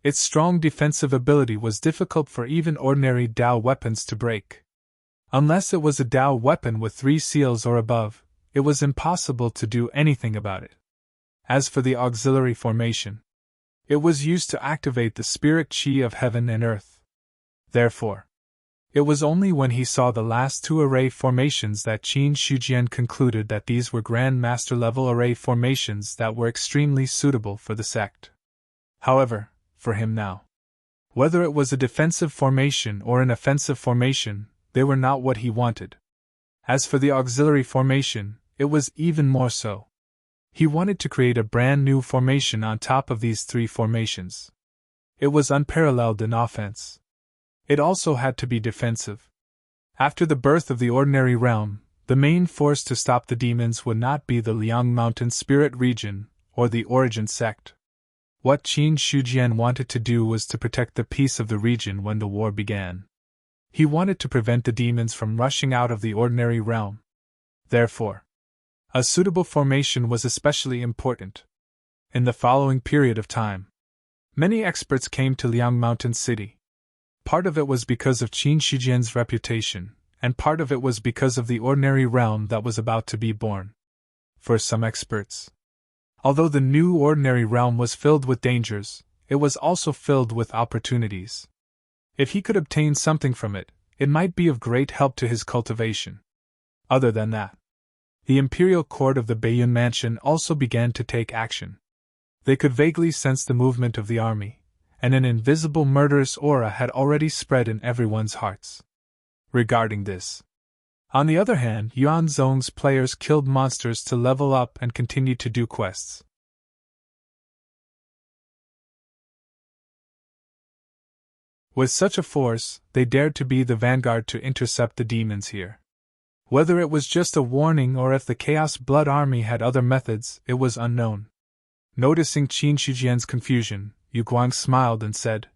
Its strong defensive ability was difficult for even ordinary Dao weapons to break. Unless it was a Dao weapon with 3 seals or above, it was impossible to do anything about it. As for the auxiliary formation, it was used to activate the spirit chi of heaven and earth. Therefore, it was only when he saw the last 2 array formations that Qin Shujian concluded that these were Grand Master level array formations that were extremely suitable for the sect. However, for him now, whether it was a defensive formation or an offensive formation, they were not what he wanted. As for the auxiliary formation, it was even more so. He wanted to create a brand new formation on top of these 3 formations. It was unparalleled in offense. It also had to be defensive. After the birth of the ordinary realm, the main force to stop the demons would not be the Liang Mountain Spirit Region or the Origin Sect. What Qin Shujian wanted to do was to protect the peace of the region when the war began. He wanted to prevent the demons from rushing out of the ordinary realm. Therefore, a suitable formation was especially important. In the following period of time, many experts came to Liang Mountain City. Part of it was because of Qin Shujian's reputation, and part of it was because of the ordinary realm that was about to be born. For some experts, although the new ordinary realm was filled with dangers, it was also filled with opportunities. If he could obtain something from it, it might be of great help to his cultivation. Other than that, the imperial court of the Baiyun Mansion also began to take action. They could vaguely sense the movement of the army, and an invisible murderous aura had already spread in everyone's hearts. Regarding this, on the other hand, Yuan Zhong's players killed monsters to level up and continued to do quests. With such a force, they dared to be the vanguard to intercept the demons here. Whether it was just a warning or if the Chaos Blood Army had other methods, it was unknown. Noticing Qin Shujian's confusion, Yu Guang smiled and said,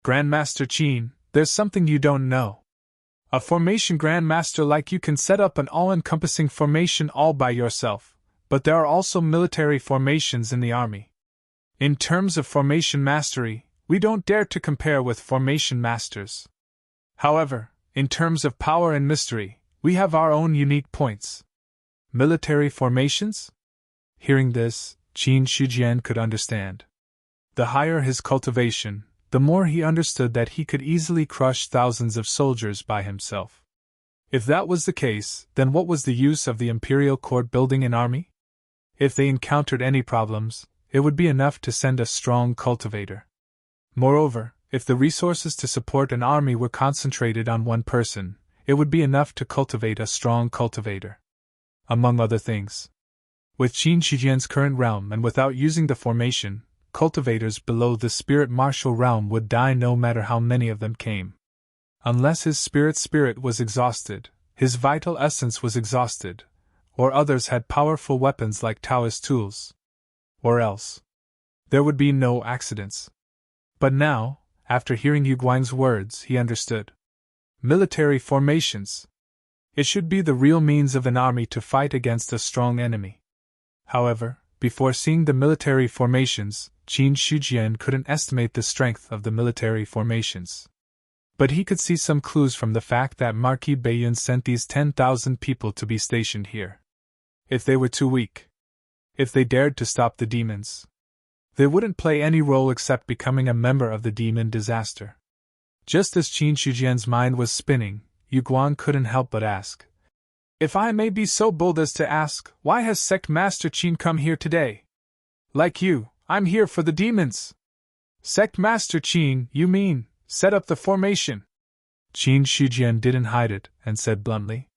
"Grandmaster Qin, there's something you don't know. A formation grandmaster like you can set up an all-encompassing formation all by yourself, but there are also military formations in the army. In terms of formation mastery, we don't dare to compare with formation masters. However, in terms of power and mystery, we have our own unique points." Military formations? Hearing this, Qin Shujian could understand. The higher his cultivation, the more he understood that he could easily crush thousands of soldiers by himself. If that was the case, then what was the use of the imperial court building an army? If they encountered any problems, it would be enough to send a strong cultivator. Moreover, if the resources to support an army were concentrated on one person, it would be enough to cultivate a strong cultivator. Among other things, with Qin Shijian's current realm and without using the formation, cultivators below the spirit martial realm would die no matter how many of them came. Unless his spirit was exhausted, his vital essence was exhausted, or others had powerful weapons like Taoist tools. Or else, there would be no accidents. But now, after hearing Yu Guang's words, he understood. Military formations. It should be the real means of an army to fight against a strong enemy. However, before seeing the military formations, Qin Shijian couldn't estimate the strength of the military formations. But he could see some clues from the fact that Marquis Baiyun sent these 10,000 people to be stationed here. If they were too weak, if they dared to stop the demons, they wouldn't play any role except becoming a member of the demon disaster. Just as Qin Shijian's mind was spinning, Yu Guang couldn't help but ask, "If I may be so bold as to ask, why has Sect Master Qin come here today? Like you, I'm here for the demons." "Sect Master Qin, you mean, set up the formation?" Qin Shijian didn't hide it, and said bluntly.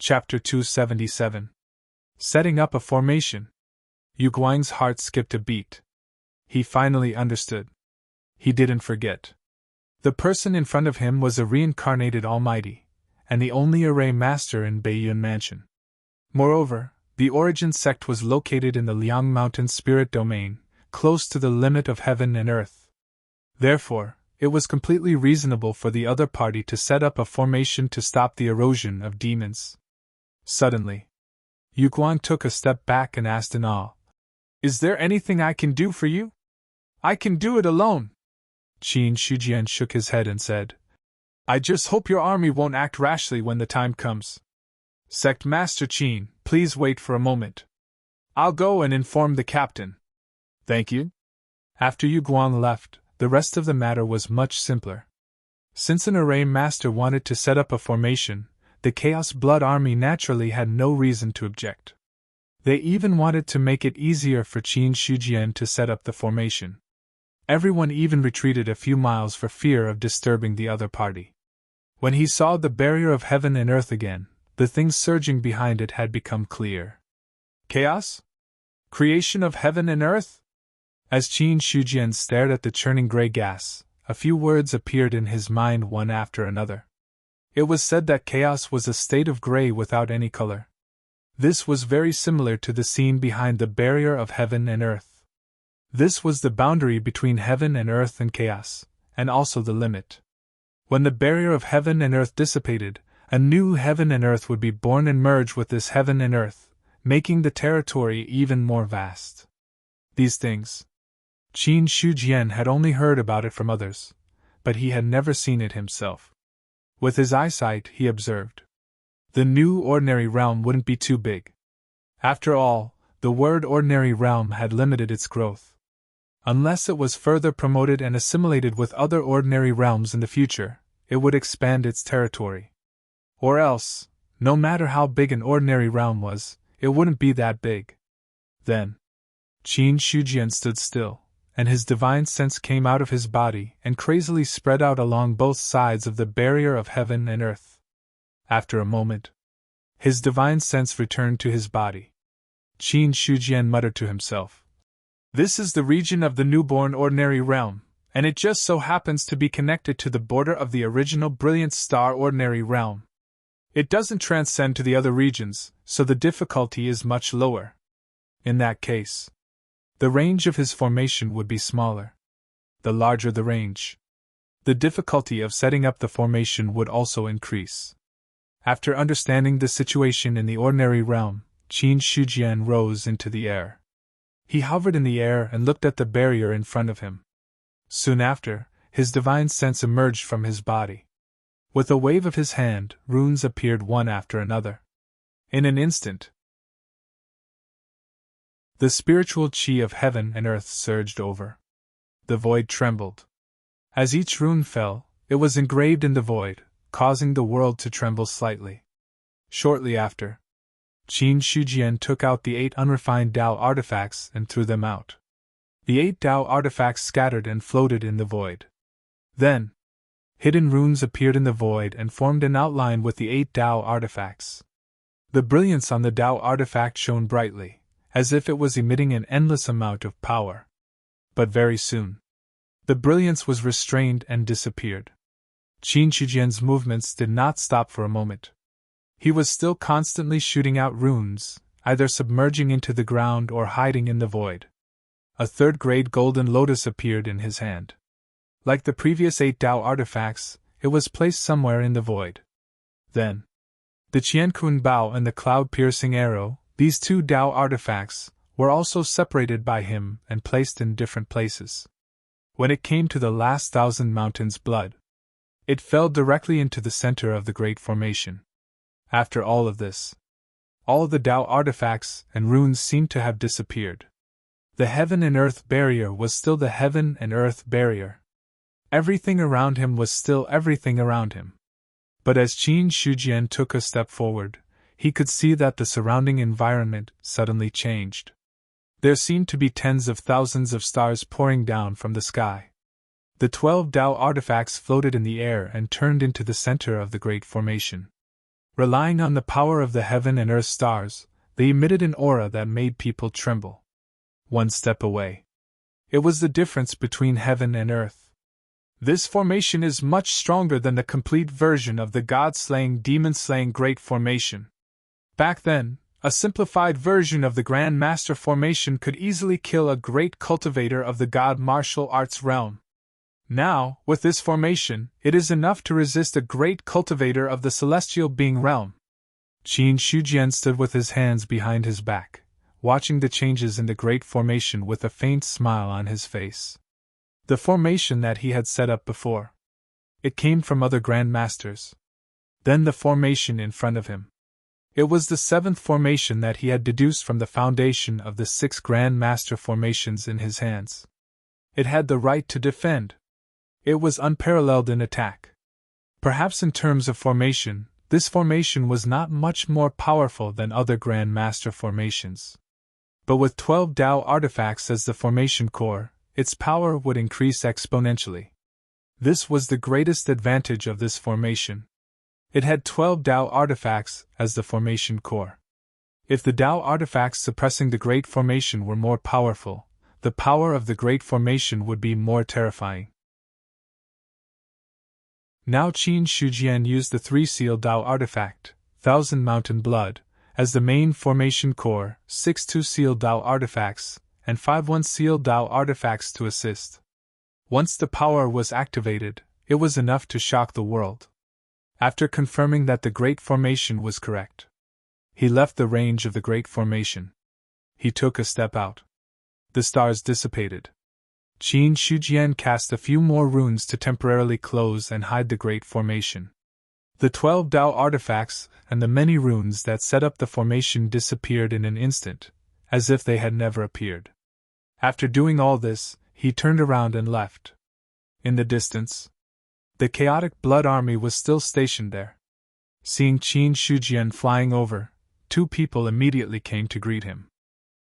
Chapter 277. Setting up a formation. Yu Guang's heart skipped a beat. He finally understood. He didn't forget. The person in front of him was a reincarnated Almighty, and the only array master in Baiyun Mansion. Moreover, the origin sect was located in the Liang Mountain spirit domain, close to the limit of heaven and earth. Therefore, it was completely reasonable for the other party to set up a formation to stop the erosion of demons. Suddenly, Yu Guang took a step back and asked in awe, "Is there anything I can do for you? I can do it alone." Qin Shijian shook his head and said, "I just hope your army won't act rashly when the time comes. Sect Master Qin, please wait for a moment. I'll go and inform the captain." "Thank you." After Yu Guang left, the rest of the matter was much simpler. Since an array master wanted to set up a formation, the Chaos Blood Army naturally had no reason to object. They even wanted to make it easier for Qin Shijian to set up the formation. Everyone even retreated a few miles for fear of disturbing the other party. When he saw the barrier of heaven and earth again, the things surging behind it had become clear. Chaos? Creation of heaven and earth? As Qin Shijian stared at the churning gray gas, a few words appeared in his mind one after another. It was said that chaos was a state of gray without any color. This was very similar to the scene behind the barrier of heaven and earth. This was the boundary between heaven and earth and chaos, and also the limit. When the barrier of heaven and earth dissipated, a new heaven and earth would be born and merge with this heaven and earth, making the territory even more vast. These things, Qin Shijian had only heard about it from others, but he had never seen it himself. With his eyesight, he observed. The new ordinary realm wouldn't be too big. After all, the word ordinary realm had limited its growth. Unless it was further promoted and assimilated with other ordinary realms in the future, it would expand its territory. Or else, no matter how big an ordinary realm was, it wouldn't be that big. Then, Qin Shijian stood still, and his divine sense came out of his body and crazily spread out along both sides of the barrier of heaven and earth. After a moment, his divine sense returned to his body. Qin Shijian muttered to himself, "This is the region of the newborn ordinary realm, and it just so happens to be connected to the border of the original brilliant star ordinary realm. It doesn't transcend to the other regions, so the difficulty is much lower. In that case, the range of his formation would be smaller. The larger the range, the difficulty of setting up the formation would also increase." After understanding the situation in the ordinary realm, Qin Shijian rose into the air. He hovered in the air and looked at the barrier in front of him. Soon after, his divine sense emerged from his body. With a wave of his hand, runes appeared one after another. In an instant, the spiritual chi of heaven and earth surged over. The void trembled. As each rune fell, it was engraved in the void, causing the world to tremble slightly. Shortly after, Qin Shujian took out the 8 unrefined Dao artifacts and threw them out. The 8 Dao artifacts scattered and floated in the void. Then, hidden runes appeared in the void and formed an outline with the 8 Dao artifacts. The brilliance on the Dao artifact shone brightly, as if it was emitting an endless amount of power. But very soon, the brilliance was restrained and disappeared. Qin Shujian's movements did not stop for a moment. He was still constantly shooting out runes, either submerging into the ground or hiding in the void. A third-grade golden lotus appeared in his hand. Like the previous 8 Dao artifacts, it was placed somewhere in the void. Then, the Qiankun Bao and the cloud-piercing arrow, these 2 Dao artifacts, were also separated by him and placed in different places. When it came to the last 1,000 mountains' blood, it fell directly into the center of the great formation. After all of this, all the Dao artifacts and runes seemed to have disappeared. The heaven and earth barrier was still the heaven and earth barrier. Everything around him was still everything around him. But as Qin Shujian took a step forward, he could see that the surrounding environment suddenly changed. There seemed to be tens of thousands of stars pouring down from the sky. The 12 Dao artifacts floated in the air and turned into the center of the great formation. Relying on the power of the heaven and earth stars, they emitted an aura that made people tremble. One step away. It was the difference between heaven and earth. This formation is much stronger than the complete version of the god-slaying, demon-slaying Great Formation. Back then, a simplified version of the Grand Master Formation could easily kill a great cultivator of the god martial arts realm. Now, with this formation, it is enough to resist a great cultivator of the celestial being realm. Qin Shujian stood with his hands behind his back, watching the changes in the great formation with a faint smile on his face. The formation that he had set up before. It came from other Grand Masters. Then the formation in front of him. It was the 7th formation that he had deduced from the foundation of the 6 Grand Master formations in his hands. It had the right to defend. It was unparalleled in attack. Perhaps in terms of formation, this formation was not much more powerful than other Grand Master formations. But with 12 Dao artifacts as the formation core, its power would increase exponentially. This was the greatest advantage of this formation. It had 12 Dao artifacts as the formation core. If the Dao artifacts suppressing the Great Formation were more powerful, the power of the Great Formation would be more terrifying. Now Qin Shujian used the 3-seal Dao artifact, 1,000 Mountain Blood, as the main formation core, 6 2-seal Dao artifacts, and 5 1-seal Dao artifacts to assist. Once the power was activated, it was enough to shock the world. After confirming that the Great Formation was correct, he left the range of the Great Formation. He took a step out. The stars dissipated. Qin Shujian cast a few more runes to temporarily close and hide the Great Formation. The 12 Dao artifacts and the many runes that set up the formation disappeared in an instant, as if they had never appeared. After doing all this, he turned around and left. In the distance, the chaotic blood army was still stationed there. Seeing Qin Shujian flying over, 2 people immediately came to greet him.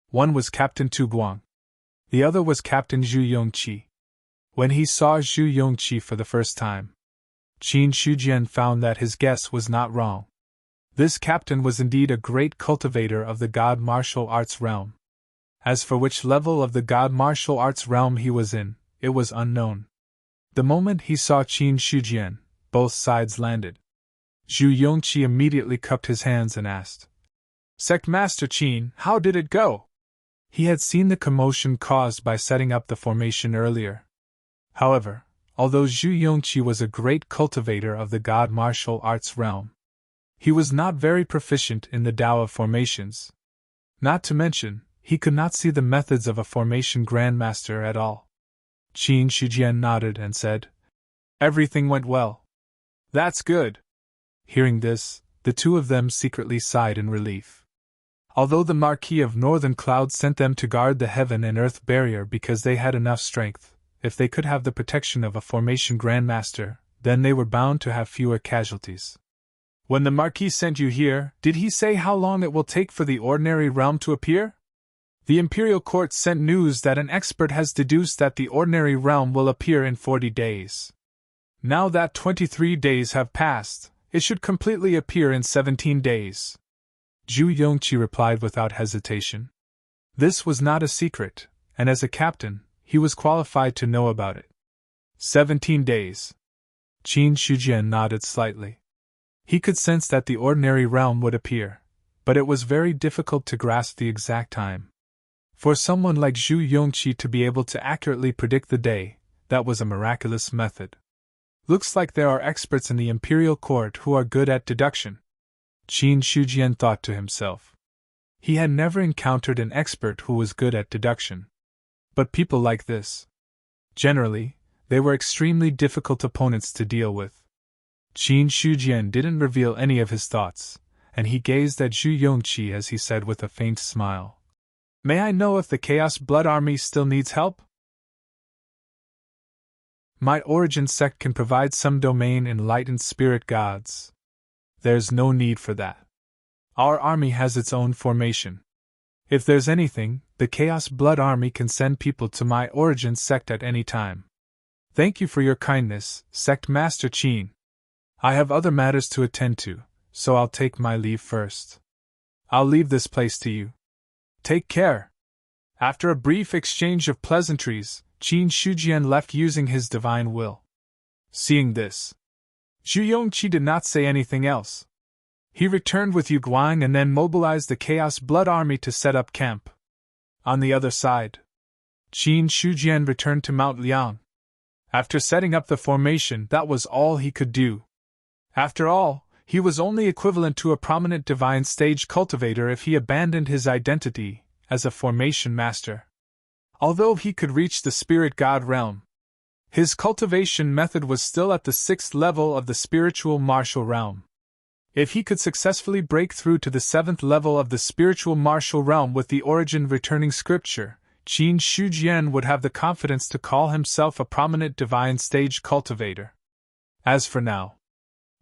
One was Captain Tu Guang. The other was Captain Zhu Yongqi. When he saw Zhu Yongqi for the first time, Qin Shujian found that his guess was not wrong. This captain was indeed a great cultivator of the god martial arts realm. As for which level of the god martial arts realm he was in, it was unknown. The moment he saw Qin Shujian, both sides landed. Zhu Yongqi immediately cupped his hands and asked, "Sect Master Qin, how did it go?" He had seen the commotion caused by setting up the formation earlier. However, although Zhu Yongqi was a great cultivator of the god martial arts realm, he was not very proficient in the Tao of formations. Not to mention, he could not see the methods of a formation grandmaster at all. Qin Shujian nodded and said, "Everything went well." "That's good." Hearing this, the 2 of them secretly sighed in relief. Although the Marquis of Northern Cloud sent them to guard the heaven and earth barrier because they had enough strength, if they could have the protection of a formation grandmaster, then they were bound to have fewer casualties. When the Marquis sent you here, did he say how long it will take for the ordinary realm to appear? The Imperial Court sent news that an expert has deduced that the ordinary realm will appear in 40 days. Now that 23 days have passed, it should completely appear in 17 days. Zhu Yongqi replied without hesitation. This was not a secret, and as a captain, he was qualified to know about it. 17 days. Qin Shujian nodded slightly. He could sense that the ordinary realm would appear, but it was very difficult to grasp the exact time. For someone like Zhu Yongqi to be able to accurately predict the day, that was a miraculous method. Looks like there are experts in the Imperial Court who are good at deduction. Qin Shujian thought to himself. He had never encountered an expert who was good at deduction. But people like this. Generally, they were extremely difficult opponents to deal with. Qin Shujian didn't reveal any of his thoughts, and he gazed at Zhu Yongqi as he said with a faint smile. May I know if the Chaos Blood Army still needs help? My origin sect can provide some domain enlightened spirit gods. There's no need for that. Our army has its own formation. If there's anything, the Chaos Blood Army can send people to my origin sect at any time. Thank you for your kindness, Sect Master Qin. I have other matters to attend to, so I'll take my leave first. I'll leave this place to you. Take care. After a brief exchange of pleasantries, Qin Shujian left using his divine will. Seeing this, Zhu Yongqi did not say anything else. He returned with Yu Guang and then mobilized the Chaos Blood Army to set up camp. On the other side, Qin Shujian returned to Mount Liang. After setting up the formation, that was all he could do. After all, he was only equivalent to a prominent divine stage cultivator if he abandoned his identity as a formation master. Although he could reach the spirit god realm, his cultivation method was still at the 6th level of the spiritual martial realm. If he could successfully break through to the 7th level of the spiritual martial realm with the origin returning scripture, Qin Shujian would have the confidence to call himself a prominent divine stage cultivator. As for now,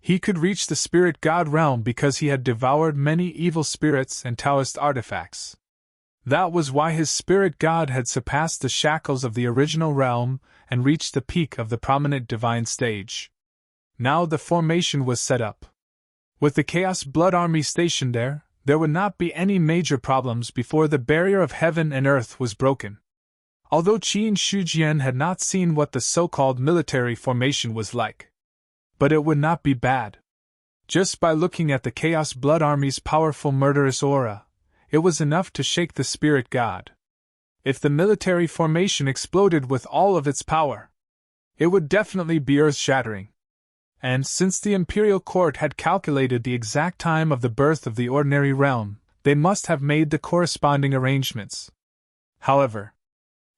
he could reach the spirit god realm because he had devoured many evil spirits and Taoist artifacts. That was why his spirit god had surpassed the shackles of the original realm and reached the peak of the prominent divine stage. Now the formation was set up. With the Chaos Blood Army stationed there would not be any major problems before the barrier of heaven and earth was broken. Although Qin Shujian had not seen what the so-called military formation was like. But it would not be bad. Just by looking at the Chaos Blood Army's powerful murderous aura, it was enough to shake the spirit god. If the military formation exploded with all of its power, it would definitely be earth-shattering. And since the Imperial Court had calculated the exact time of the birth of the ordinary realm, they must have made the corresponding arrangements. However,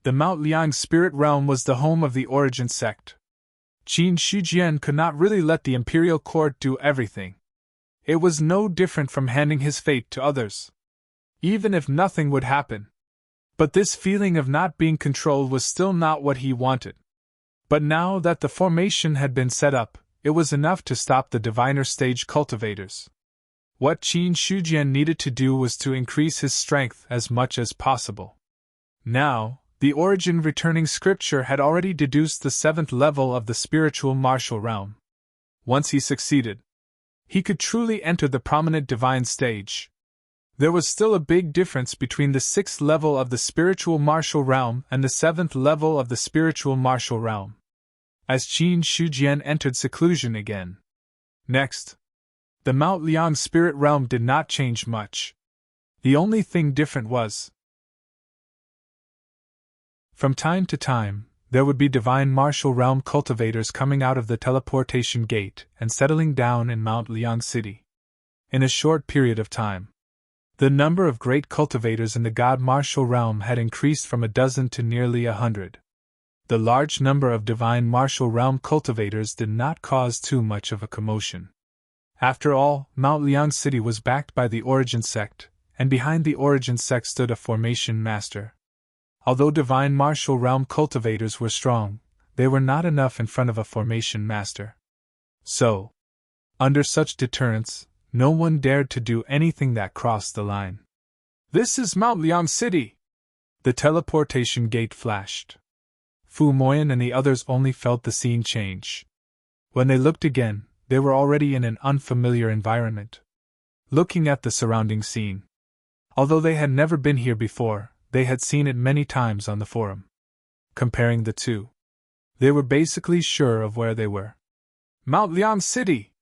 the Mount Liang spirit realm was the home of the origin sect. Qin Shujian could not really let the Imperial Court do everything. It was no different from handing his fate to others. Even if nothing would happen. But this feeling of not being controlled was still not what he wanted. But now that the formation had been set up, it was enough to stop the diviner stage cultivators. What Qin Shujian needed to do was to increase his strength as much as possible. Now, the origin returning scripture had already deduced the 7th level of the spiritual martial realm. Once he succeeded, he could truly enter the prominent divine stage. There was still a big difference between the 6th level of the spiritual martial realm and the 7th level of the spiritual martial realm. As Qin Shujian entered seclusion again. Next, the Mount Liang spirit realm did not change much. The only thing different was, from time to time, there would be divine martial realm cultivators coming out of the teleportation gate and settling down in Mount Liang City. In a short period of time, the number of great cultivators in the god martial realm had increased from a dozen to nearly 100. The large number of divine martial realm cultivators did not cause too much of a commotion. After all, Mount Liang City was backed by the Origin Sect, and behind the Origin Sect stood a formation master. Although divine martial realm cultivators were strong, they were not enough in front of a formation master. So, Under such deterrence, no one dared to do anything that crossed the line. "This is Mount Liang City!" The teleportation gate flashed. Fu Moyan and the others only felt the scene change. When they looked again, they were already in an unfamiliar environment. Looking at the surrounding scene. Although they had never been here before, they had seen it many times on the forum. Comparing the two, they were basically sure of where they were. "Mount Liang City!"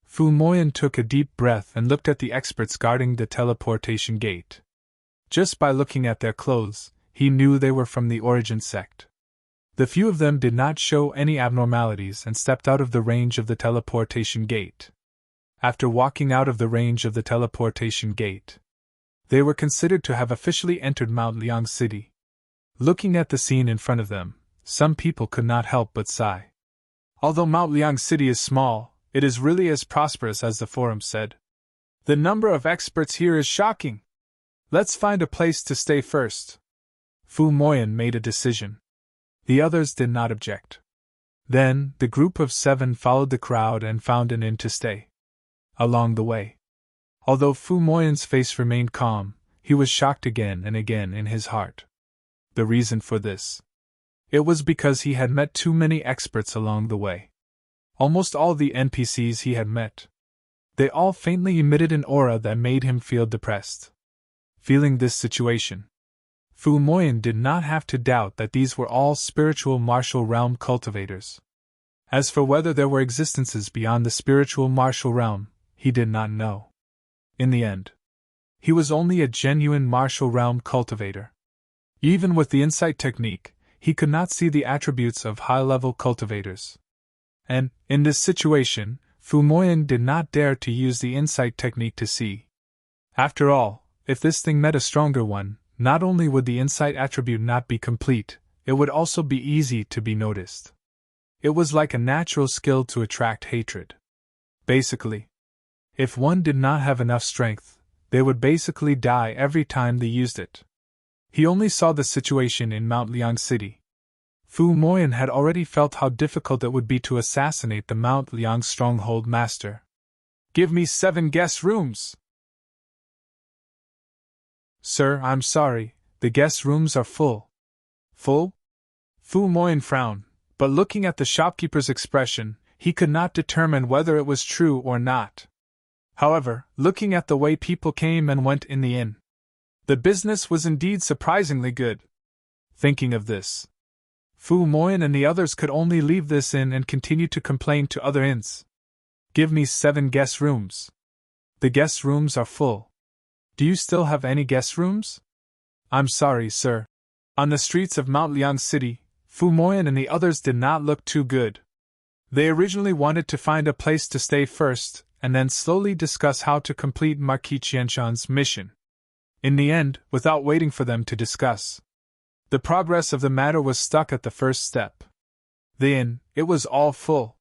Fu Moyan took a deep breath and looked at the experts guarding the teleportation gate. Just by looking at their clothes, he knew they were from the Origin sect. The few of them did not show any abnormalities and stepped out of the range of the teleportation gate. After walking out of the range of the teleportation gate, they were considered to have officially entered Mount Liang City. Looking at the scene in front of them, some people could not help but sigh. Although Mount Liang City is small, it is really as prosperous as the forum said. The number of experts here is shocking. Let's find a place to stay first. Fu Moyan made a decision. The others did not object. Then, the group of 7 followed the crowd and found an inn to stay. Along the way, although Fu Moyan's face remained calm, he was shocked again and again in his heart. The reason for this? It was because he had met too many experts along the way. Almost all the NPCs he had met. They all faintly emitted an aura that made him feel depressed. Feeling this situation, Fu Moyan did not have to doubt that these were all spiritual martial realm cultivators. As for whether there were existences beyond the spiritual martial realm, he did not know. In the end, he was only a genuine martial realm cultivator. Even with the insight technique, he could not see the attributes of high-level cultivators. And, in this situation, Fu Moyan did not dare to use the insight technique to see. After all, if this thing met a stronger one, not only would the insight attribute not be complete, it would also be easy to be noticed. It was like a natural skill to attract hatred. Basically, if one did not have enough strength, they would basically die every time they used it. He only saw the situation in Mount Liang City. Fu Moyan had already felt how difficult it would be to assassinate the Mount Liang stronghold master. "Give me 7 guest rooms!" "Sir, I'm sorry, the guest rooms are full." "Full?" Fu Moyan frowned, but looking at the shopkeeper's expression, he could not determine whether it was true or not. However, looking at the way people came and went in the inn, the business was indeed surprisingly good. Thinking of this, Fu Moyan and the others could only leave this inn and continue to complain to other inns. "Give me 7 guest rooms. The guest rooms are full. Do you still have any guest rooms?" "I'm sorry, sir." On the streets of Mount Liang City, Fu Moyan and the others did not look too good. They originally wanted to find a place to stay first, and then slowly discuss how to complete Marquis Qianshan's mission. In the end, without waiting for them to discuss, the progress of the matter was stuck at the first step. The inn, it was all full.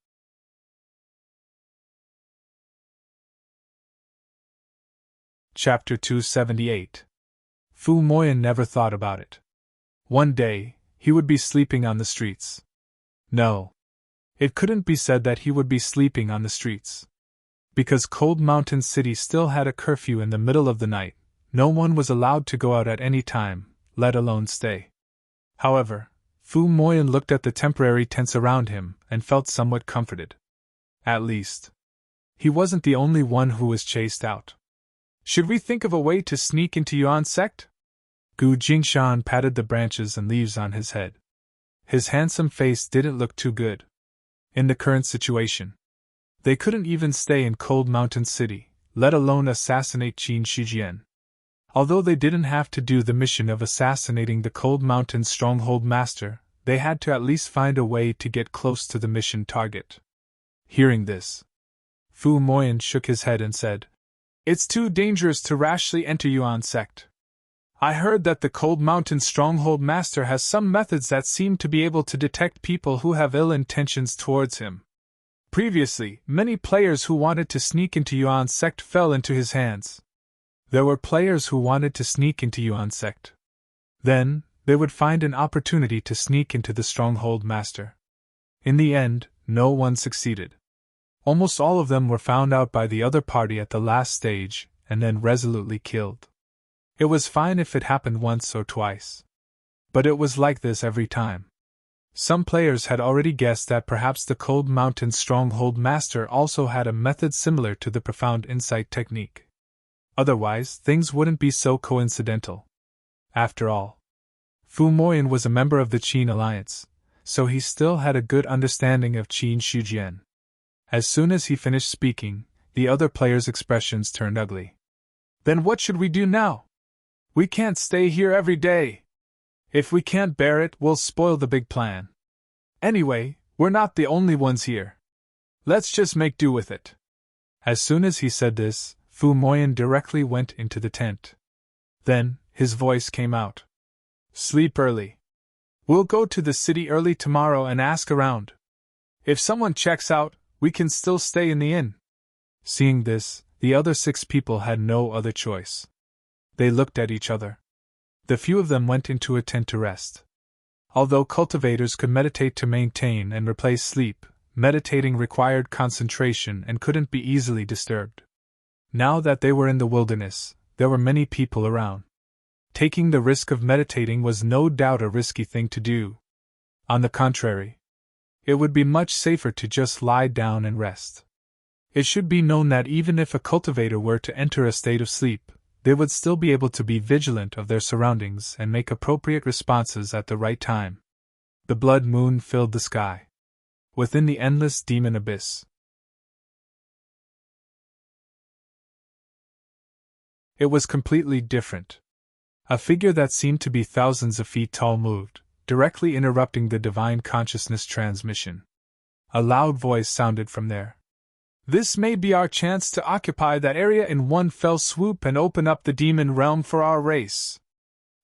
Chapter 278. Fu Moyan never thought about it. One day, he would be sleeping on the streets. No. It couldn't be said that he would be sleeping on the streets. Because Cold Mountain City still had a curfew in the middle of the night, no one was allowed to go out at any time, let alone stay. However, Fu Moyan looked at the temporary tents around him and felt somewhat comforted. At least, he wasn't the only one who was chased out. "Should we think of a way to sneak into Yuan sect?" Gu Jingshan patted the branches and leaves on his head. His handsome face didn't look too good. In the current situation, they couldn't even stay in Cold Mountain City, let alone assassinate Qin Shijian. Although they didn't have to do the mission of assassinating the Cold Mountain stronghold master, they had to at least find a way to get close to the mission target. Hearing this, Fu Moyan shook his head and said, "It's too dangerous to rashly enter Yuan sect. I heard that the Cold Mountain stronghold master has some methods that seem to be able to detect people who have ill intentions towards him. Previously, many players who wanted to sneak into Yuan sect fell into his hands. There were players who wanted to sneak into Yuan sect. Then, they would find an opportunity to sneak into the stronghold master. In the end, no one succeeded. Almost all of them were found out by the other party at the last stage, and then resolutely killed. It was fine if it happened once or twice. But it was like this every time. Some players had already guessed that perhaps the Cold Mountain Stronghold Master also had a method similar to the Profound Insight technique. Otherwise, things wouldn't be so coincidental. After all, Fu Moyan was a member of the Qin Alliance, so he still had a good understanding of Qin Shujian. As soon as he finished speaking, the other players' expressions turned ugly. Then what should we do now? We can't stay here every day. If we can't bear it, we'll spoil the big plan. Anyway, we're not the only ones here. Let's just make do with it. As soon as he said this, Fu Moyan directly went into the tent. Then, his voice came out. Sleep early. We'll go to the city early tomorrow and ask around. If someone checks out, we can still stay in the inn. Seeing this, the other 6 people had no other choice. They looked at each other. The few of them went into a tent to rest. Although cultivators could meditate to maintain and replace sleep, meditating required concentration and couldn't be easily disturbed. Now that they were in the wilderness, there were many people around. Taking the risk of meditating was no doubt a risky thing to do. On the contrary, it would be much safer to just lie down and rest. It should be known that even if a cultivator were to enter a state of sleep, they would still be able to be vigilant of their surroundings and make appropriate responses at the right time. The blood moon filled the sky. Within the endless demon abyss, it was completely different. A figure that seemed to be thousands of feet tall moved, directly interrupting the divine consciousness transmission. A loud voice sounded from there. This may be our chance to occupy that area in one fell swoop and open up the demon realm for our race.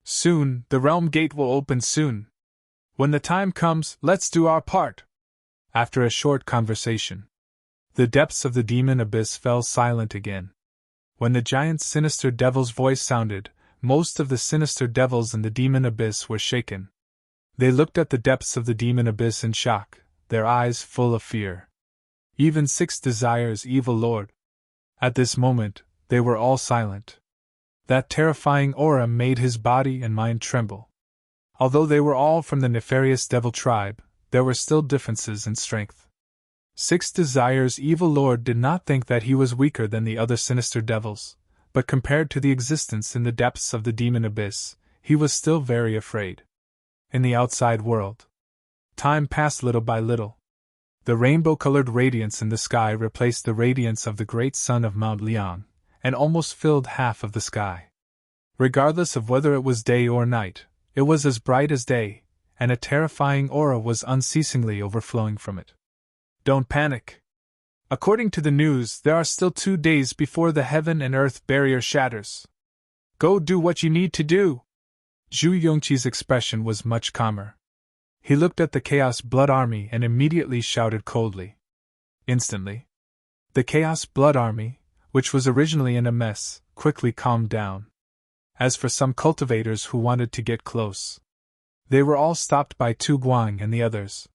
Soon, the realm gate will open soon. When the time comes, let's do our part. After a short conversation, the depths of the demon abyss fell silent again. When the giant sinister devil's voice sounded, most of the sinister devils in the demon abyss were shaken. They looked at the depths of the demon abyss in shock, their eyes full of fear. Even 6 Desires' evil lord. At this moment, they were all silent. That terrifying aura made his body and mind tremble. Although they were all from the nefarious devil tribe, there were still differences in strength. 6 Desires' evil lord did not think that he was weaker than the other sinister devils, but compared to the existence in the depths of the demon abyss, he was still very afraid. In the outside world, time passed little by little. The rainbow-colored radiance in the sky replaced the radiance of the great sun of Mount Liang, and almost filled half of the sky. Regardless of whether it was day or night, it was as bright as day, and a terrifying aura was unceasingly overflowing from it. Don't panic. According to the news, there are still 2 days before the heaven and earth barrier shatters. Go do what you need to do. Zhu Yongqi's expression was much calmer. He looked at the Chaos Blood Army and immediately shouted coldly. Instantly, the Chaos Blood Army, which was originally in a mess, quickly calmed down. As for some cultivators who wanted to get close, they were all stopped by Tu Guang and the others.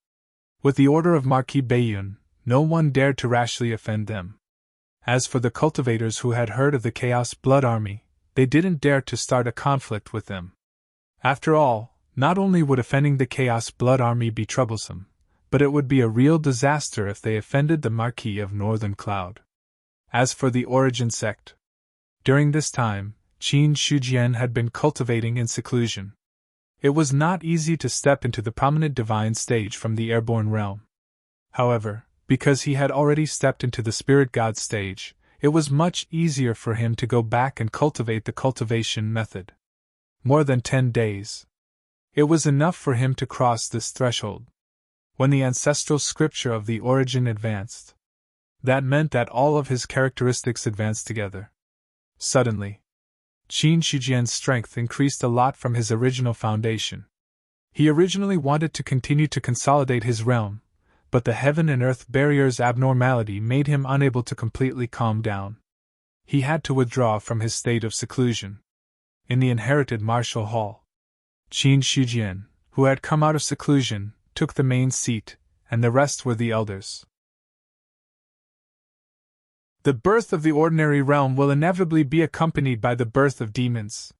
With the order of Marquis Baiyun, no one dared to rashly offend them. As for the cultivators who had heard of the Chaos Blood Army, they didn't dare to start a conflict with them. After all, not only would offending the Chaos Blood Army be troublesome, but it would be a real disaster if they offended the Marquis of Northern Cloud. As for the Origin sect, during this time, Qin Shujian had been cultivating in seclusion. It was not easy to step into the prominent divine stage from the airborne realm. However, because he had already stepped into the spirit god stage, it was much easier for him to go back and cultivate the cultivation method. More than 10 days. It was enough for him to cross this threshold. When the ancestral scripture of the Origin advanced, that meant that all of his characteristics advanced together. Suddenly, Qin Shujian's strength increased a lot from his original foundation. He originally wanted to continue to consolidate his realm, but the heaven and earth barrier's abnormality made him unable to completely calm down. He had to withdraw from his state of seclusion. In the inherited martial hall, Qin Shujian, who had come out of seclusion, took the main seat, and the rest were the elders. The birth of the ordinary realm will inevitably be accompanied by the birth of demons.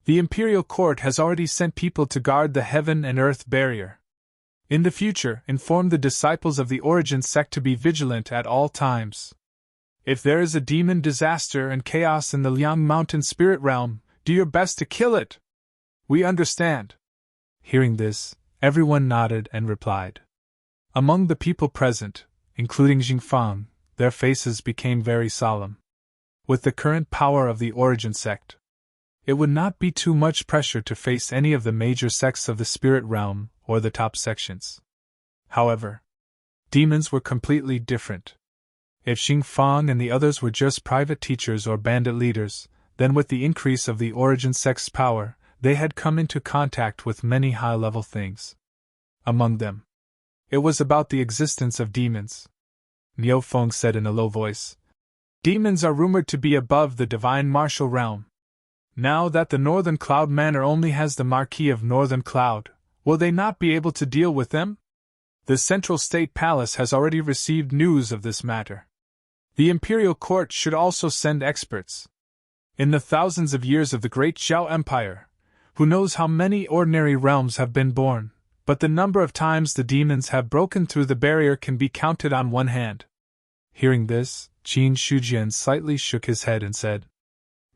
The imperial court has already sent people to guard the heaven and earth barrier. In the future, inform the disciples of the Origin sect to be vigilant at all times. If there is a demon disaster and chaos in the Liang Mountain spirit realm, do your best to kill it. We understand. Hearing this, everyone nodded and replied. Among the people present, including Jingfang, their faces became very solemn. With the current power of the Origin sect, it would not be too much pressure to face any of the major sects of the spirit realm or the top sections. However, demons were completely different. If Jingfang and the others were just private teachers or bandit leaders, then with the increase of the Origin sect's power, they had come into contact with many high-level things. Among them, it was about the existence of demons. Niu Feng said in a low voice, "Demons are rumored to be above the divine martial realm. Now that the Northern Cloud Manor only has the Marquis of Northern Cloud, will they not be able to deal with them? The Central State Palace has already received news of this matter. The Imperial Court should also send experts. In the thousands of years of the Great Zhao Empire, who knows how many ordinary realms have been born, but the number of times the demons have broken through the barrier can be counted on one hand." Hearing this, Qin Shujian slightly shook his head and said,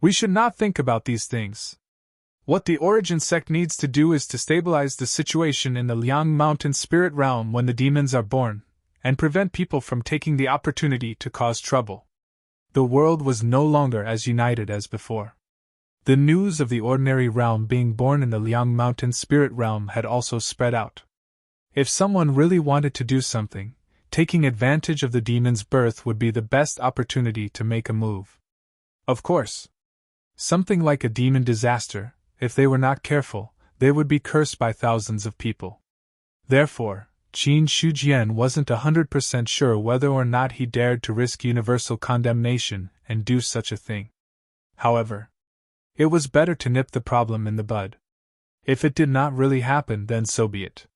"We should not think about these things. What the Origin sect needs to do is to stabilize the situation in the Liang Mountain spirit realm when the demons are born, and prevent people from taking the opportunity to cause trouble." The world was no longer as united as before. The news of the ordinary realm being born in the Liang Mountain spirit realm had also spread out. If someone really wanted to do something, taking advantage of the demon's birth would be the best opportunity to make a move. Of course, something like a demon disaster, if they were not careful, they would be cursed by thousands of people. Therefore, Qin Shujian wasn't 100% sure whether or not he dared to risk universal condemnation and do such a thing. However, it was better to nip the problem in the bud. If it did not really happen, then so be it.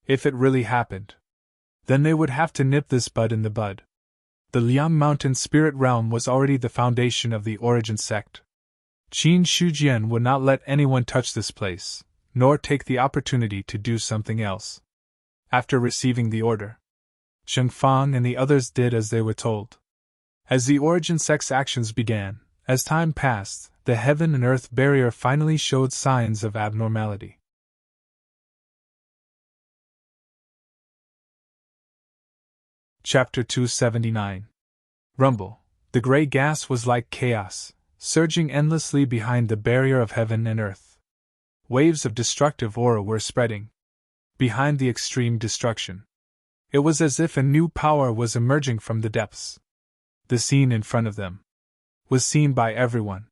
If it really happened, then they would have to nip this bud in the bud. The Liang Mountain spirit realm was already the foundation of the Origin sect. Qin Shujian would not let anyone touch this place, nor take the opportunity to do something else. After receiving the order, Zhengfang and the others did as they were told. As the Origin sect's actions began, as time passed, the heaven and earth barrier finally showed signs of abnormality. Chapter 279. Rumble. The gray gas was like chaos, surging endlessly behind the barrier of heaven and earth. Waves of destructive aura were spreading behind the extreme destruction. It was as if a new power was emerging from the depths. The scene in front of them was seen by everyone.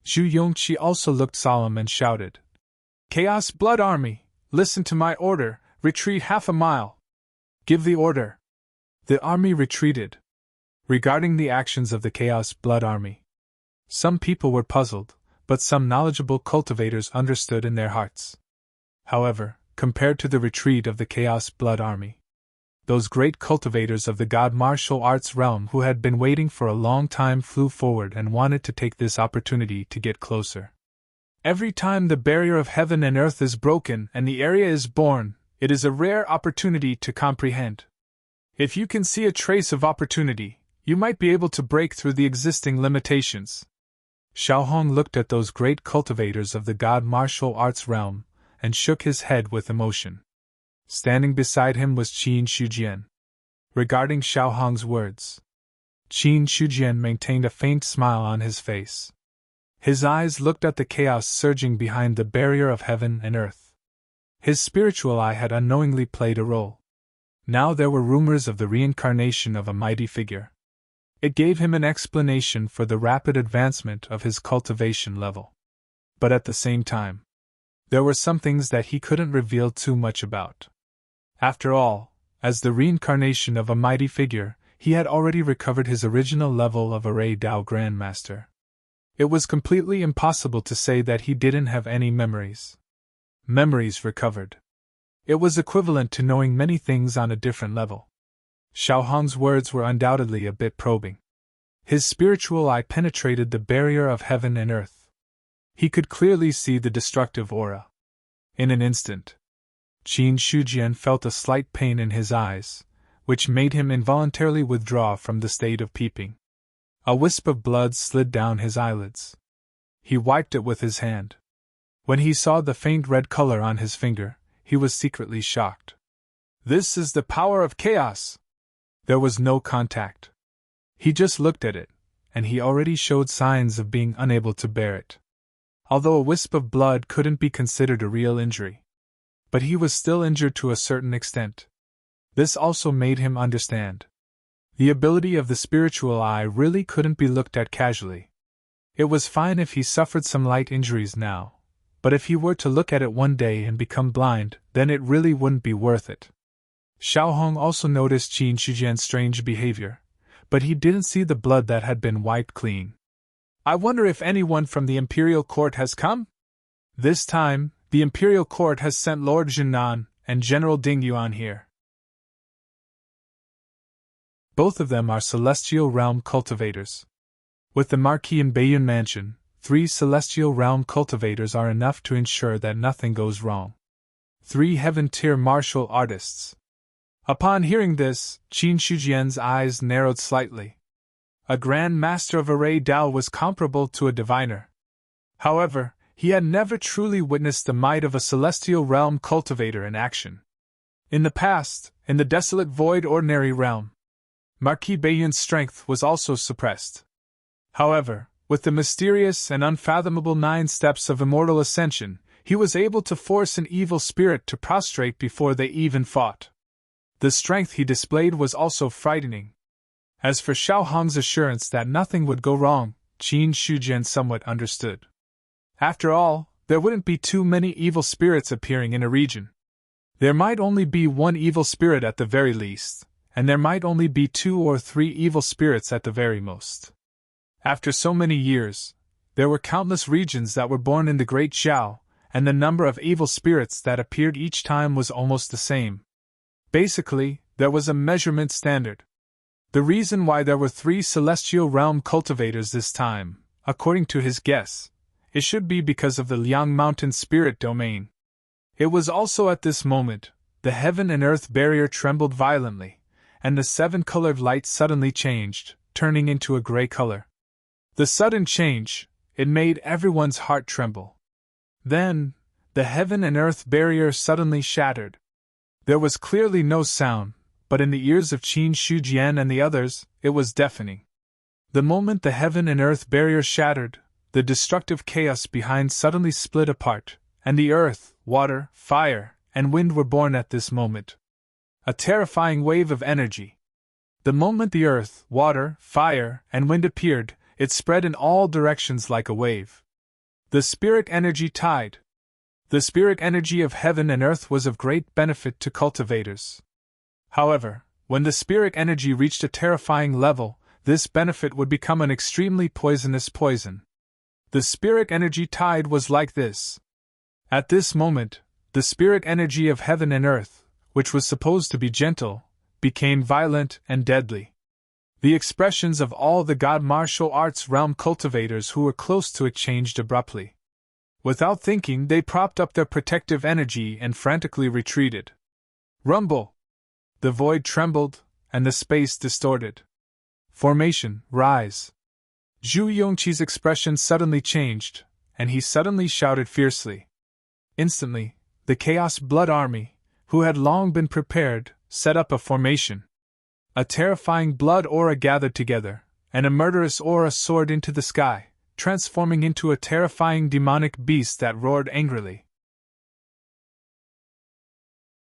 Zhu Yongqi also looked solemn and shouted, "Chaos Blood Army, listen to my order, retreat half a mile." "Give the order." The army retreated. Regarding the actions of the Chaos Blood Army, some people were puzzled, but some knowledgeable cultivators understood in their hearts. However, compared to the retreat of the Chaos Blood Army, those great cultivators of the God martial arts realm who had been waiting for a long time flew forward and wanted to take this opportunity to get closer. Every time the barrier of heaven and earth is broken and the area is born, it is a rare opportunity to comprehend. If you can see a trace of opportunity, you might be able to break through the existing limitations. Xiaohong looked at those great cultivators of the God martial arts realm and shook his head with emotion. Standing beside him was Qin Shujian. Regarding Xiaohong's words, Qin Shujian maintained a faint smile on his face. His eyes looked at the chaos surging behind the barrier of heaven and earth. His spiritual eye had unknowingly played a role. Now there were rumors of the reincarnation of a mighty figure. It gave him an explanation for the rapid advancement of his cultivation level. But at the same time, there were some things that he couldn't reveal too much about. After all, as the reincarnation of a mighty figure, he had already recovered his original level of Array Dao Grandmaster. It was completely impossible to say that he didn't have any memories. Memories recovered. It was equivalent to knowing many things on a different level. Xiaohong's words were undoubtedly a bit probing. His spiritual eye penetrated the barrier of heaven and earth. He could clearly see the destructive aura. In an instant, Qin Shujian felt a slight pain in his eyes, which made him involuntarily withdraw from the state of peeping. A wisp of blood slid down his eyelids. He wiped it with his hand. When he saw the faint red color on his finger, he was secretly shocked. This is the power of chaos! There was no contact. He just looked at it, and he already showed signs of being unable to bear it. Although a wisp of blood couldn't be considered a real injury. But he was still injured to a certain extent. This also made him understand. The ability of the spiritual eye really couldn't be looked at casually. It was fine if he suffered some light injuries now, but if he were to look at it one day and become blind, then it really wouldn't be worth it. Xiaohong also noticed Qin Shujian's strange behavior, but he didn't see the blood that had been wiped clean. I wonder if anyone from the Imperial Court has come? This time, the Imperial Court has sent Lord Jinan and General Ding Yuan here. Both of them are Celestial Realm cultivators. With the Marquis in Baiyun Mansion, 3 Celestial Realm cultivators are enough to ensure that nothing goes wrong. 3 Heaven-tier martial artists. Upon hearing this, Qin Shujian's eyes narrowed slightly. A Grand Master of Array Dao was comparable to a diviner. However, he had never truly witnessed the might of a Celestial Realm cultivator in action. In the past, in the desolate void ordinary realm, Marquis Baiyun's strength was also suppressed. However, with the mysterious and unfathomable 9 steps of immortal ascension, he was able to force an evil spirit to prostrate before they even fought. The strength he displayed was also frightening. As for Xiaohong's assurance that nothing would go wrong, Qin Shujian somewhat understood. After all, there wouldn't be too many evil spirits appearing in a region. There might only be 1 evil spirit at the very least, and there might only be 2 or 3 evil spirits at the very most. After so many years, there were countless regions that were born in the Great Zhao, and the number of evil spirits that appeared each time was almost the same. Basically, there was a measurement standard. The reason why there were 3 Celestial Realm cultivators this time, according to his guess, it should be because of the Liang Mountain Spirit Domain. It was also at this moment, the heaven and earth barrier trembled violently, and the 7-colored light suddenly changed, turning into a gray color. The sudden change, it made everyone's heart tremble. Then, the heaven and earth barrier suddenly shattered. There was clearly no sound, but in the ears of Qin Shujian and the others, it was deafening. The moment the heaven and earth barrier shattered, the destructive chaos behind suddenly split apart, and the earth, water, fire, and wind were born at this moment. A terrifying wave of energy. The moment the earth, water, fire, and wind appeared, it spread in all directions like a wave. The spirit energy tide. The spirit energy of heaven and earth was of great benefit to cultivators. However, when the spirit energy reached a terrifying level, this benefit would become an extremely poisonous poison. The spirit energy tide was like this. At this moment, the spirit energy of heaven and earth, which was supposed to be gentle, became violent and deadly. The expressions of all the God martial arts realm cultivators who were close to it changed abruptly. Without thinking, they propped up their protective energy and frantically retreated. Rumble! The void trembled, and the space distorted. Formation, rise! Zhu Yongqi's expression suddenly changed, and he suddenly shouted fiercely. Instantly, the Chaos Blood Army, who had long been prepared, set up a formation. A terrifying blood aura gathered together, and a murderous aura soared into the sky, transforming into a terrifying demonic beast that roared angrily.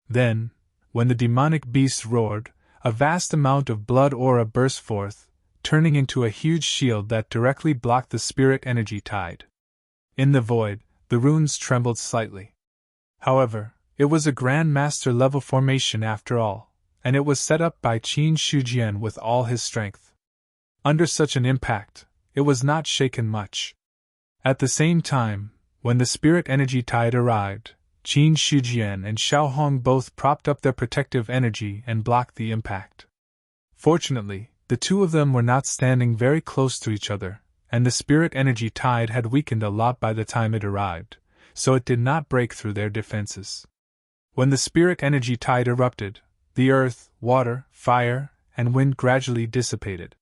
Then, when the demonic beast roared, a vast amount of blood aura burst forth, turning into a huge shield that directly blocked the spirit energy tide. In the void, the runes trembled slightly. However, it was a Grand Master level formation after all, and it was set up by Qin Shujian with all his strength. Under such an impact, it was not shaken much. At the same time, when the spirit energy tide arrived, Qin Shujian and Xiaohong both propped up their protective energy and blocked the impact. Fortunately, the two of them were not standing very close to each other, and the spirit energy tide had weakened a lot by the time it arrived, so it did not break through their defenses. When the spirit energy tide erupted, the earth, water, fire, and wind gradually dissipated.